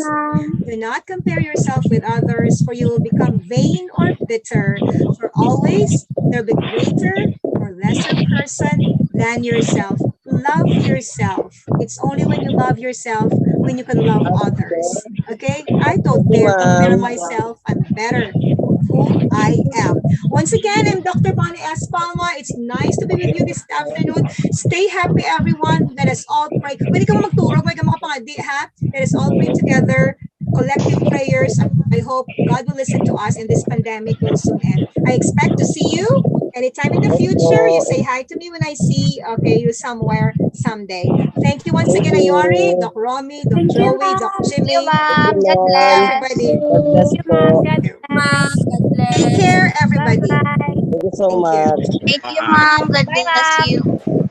Do not compare yourself with others, for you will become vain or bitter. For always there'll be greater or lesser person than yourself. Love yourself. It's only when you love yourself when you can love others. Okay? I don't dare compare myself. I'm better who I am. Once again, I'm Dr. Bonnie S. Palma. It's nice to be with you this afternoon. Stay happy, everyone. Let us all pray. Pwede ka magturog, may ka makapangadi, ha? Let us all pray together. Collective prayers. I hope God will listen to us and this pandemic will soon end. I expect to see you anytime in the future. You say hi to me when I see you somewhere someday. Thank you once again, Ayori, Doc Romy, Doc Joey, Doc Jimmy. Ma'am. God bless. Everybody. Ma'am. God bless. Take care, everybody. Thank you so Thank much. Thank you, Ma'am. God bless you.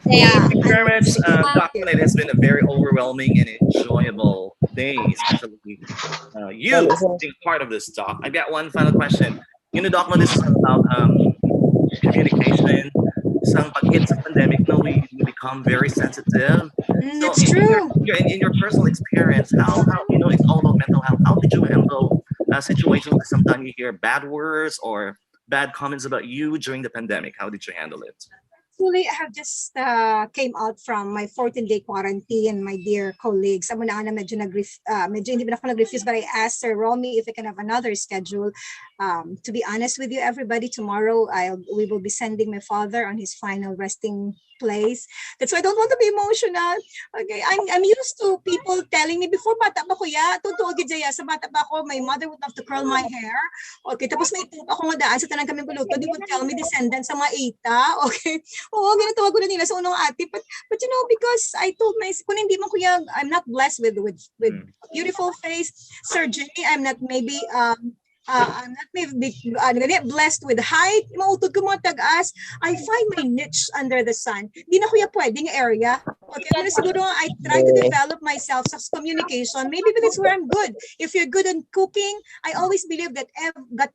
Yeah. Thank you very much, Thank you. Doc. It has been a very overwhelming and enjoyable day, especially you being part of this talk. I got one final question. You know, Doc, this is about communication. Isang pag-hit sa pandemic, no, we become very sensitive. That's true. In your personal experience, how you know it's all about mental health. How did you handle situations where sometimes you hear bad words or bad comments about you during the pandemic? How did you handle it? Actually, I have just came out from my 14-day quarantine, my dear colleagues. Amo na nga na medyo hindi ba ako nag-refuse, but I asked Sir Romy if I can have another schedule. To be honest with you, everybody, tomorrow we will be sending my father on his final resting place. That's why I don't want to be emotional. Okay, I'm used to people telling me before, bata pa kuya, totoo gid jaya sa bata pa ako, my mother would love to curl my hair. Okay, tapos may ito ako nga daan sa tanang kami buluto, they would tell me descendants sa mga ita. Okay, oo, ginatawag ko na nila sa unang ate. But you know, because I told my, kung hindi man kuya, I'm not blessed with beautiful face, surgery. I'm not maybe blessed with height. Mautod ko mga tag-as. I find my niche under the sun. Di na kuya pwedeng area. Okay, pero siguro I try to develop myself sa communication. Maybe that's where I'm good. If you're good in cooking, I always believe that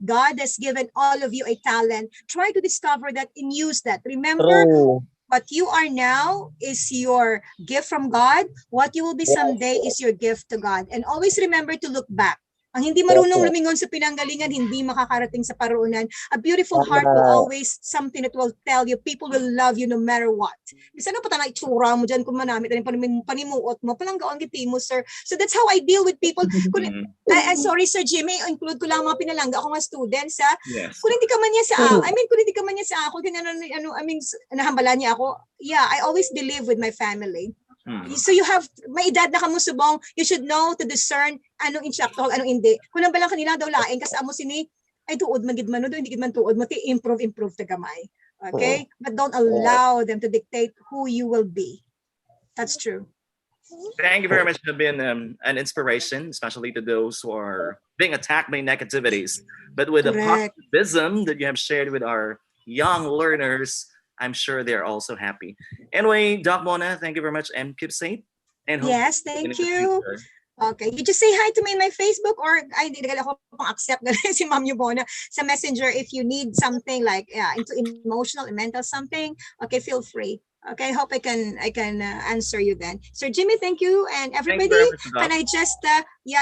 God has given all of you a talent. Try to discover that and use that. Remember, what you are now is your gift from God. What you will be someday is your gift to God. And always remember to look back. Ang hindi marunong lumingon sa pinanggalingan, hindi makakarating sa paruunan. A beautiful heart will always something that will tell you, people will love you no matter what. Bisa na patang itsura mo dyan kung manamit, panimuot mo, palanggaon giti mo, sir. So that's how I deal with people. Sorry, Sir Jimmy, include ko lang mga pinalangga ako mga students, ha? Yes. Kung hindi ka man niya sa ako, nahambalan niya ako, yeah, I always believe with my family. So you have, may edad na kamusubong, you should know to discern anong instructor, anong hindi. Kung nang balang kanila daw laing, kasi amo sini, ay tuod magid man, no, hindi gid man tuod mo, improve ta gamay. Okay? But don't allow them to dictate who you will be. That's true. Thank you very much for being an inspiration, especially to those who are being attacked by negativities. But with the Correct. positivism that you have shared with our young learners, I'm sure they're also happy. Anyway, Doc Mona, thank you very much, and keep safe. And hope Yes, in thank the you. future. Okay, you just say hi to me in my Facebook or ay hindi na ako pang-accept na si Ma'am Yubona sa Messenger if you need something like into emotional and mental something. Okay, feel free. Okay, hope I can answer you then. Sir Jimmy, thank you, and Thank you everybody. very much, Doc. Can I just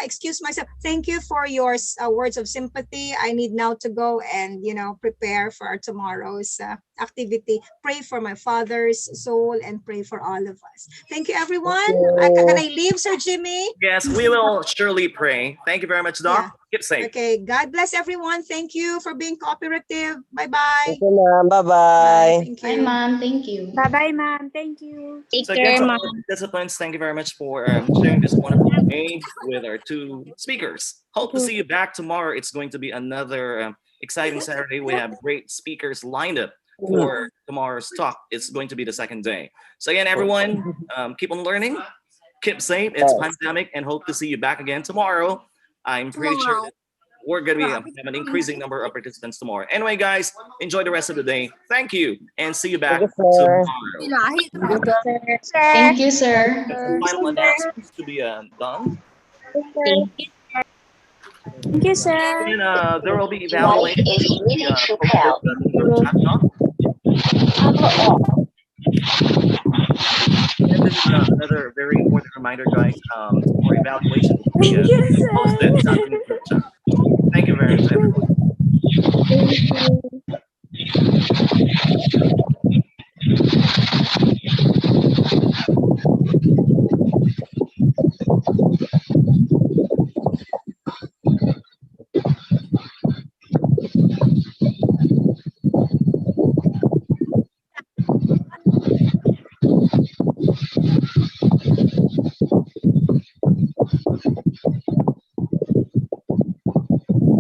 excuse myself? Thank you for your words of sympathy. I need now to go and prepare for our tomorrow's activity. Pray for my father's soul and pray for all of us. Thank you, everyone. Can I leave, Sir Jimmy? Yes, we will surely pray. Thank you very much, Doc. Yeah. Keep safe. Okay, God bless everyone. Thank you for being cooperative. Bye-bye. Thank you, ma'am. Bye-bye. Thank Bye, you. ma'am. Thank you. Bye-bye, ma'am. Thank you. So again, to all the participants, thank you very much for sharing this wonderful day with our two speakers. Hope to see you back tomorrow. It's going to be another exciting Saturday. We have great speakers lined up for tomorrow's talk. It's going to be the second day. So again, everyone, keep on learning, keep safe. It's pandemic, and hope to see you back again tomorrow. I'm pretty sure that we're going to have an increasing number of participants tomorrow. Anyway, guys, enjoy the rest of the day. Thank you, and see you back Thank you, sir. tomorrow. Thank you, sir. Some final announcements to be done. Thank you, sir. And there will be evaluation. Posted in the group chat, no? And this is another very important reminder, guys. For evaluation will be posted in the group chat. Thank you very much, everyone.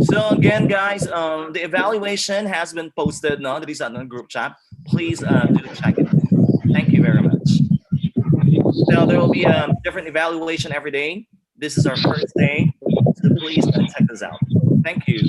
So again, guys, the evaluation has been posted. No, that is on the group chat. Please do check it. Thank you very much. So there will be a different evaluation every day. This is our first day, so please check this out. Thank you.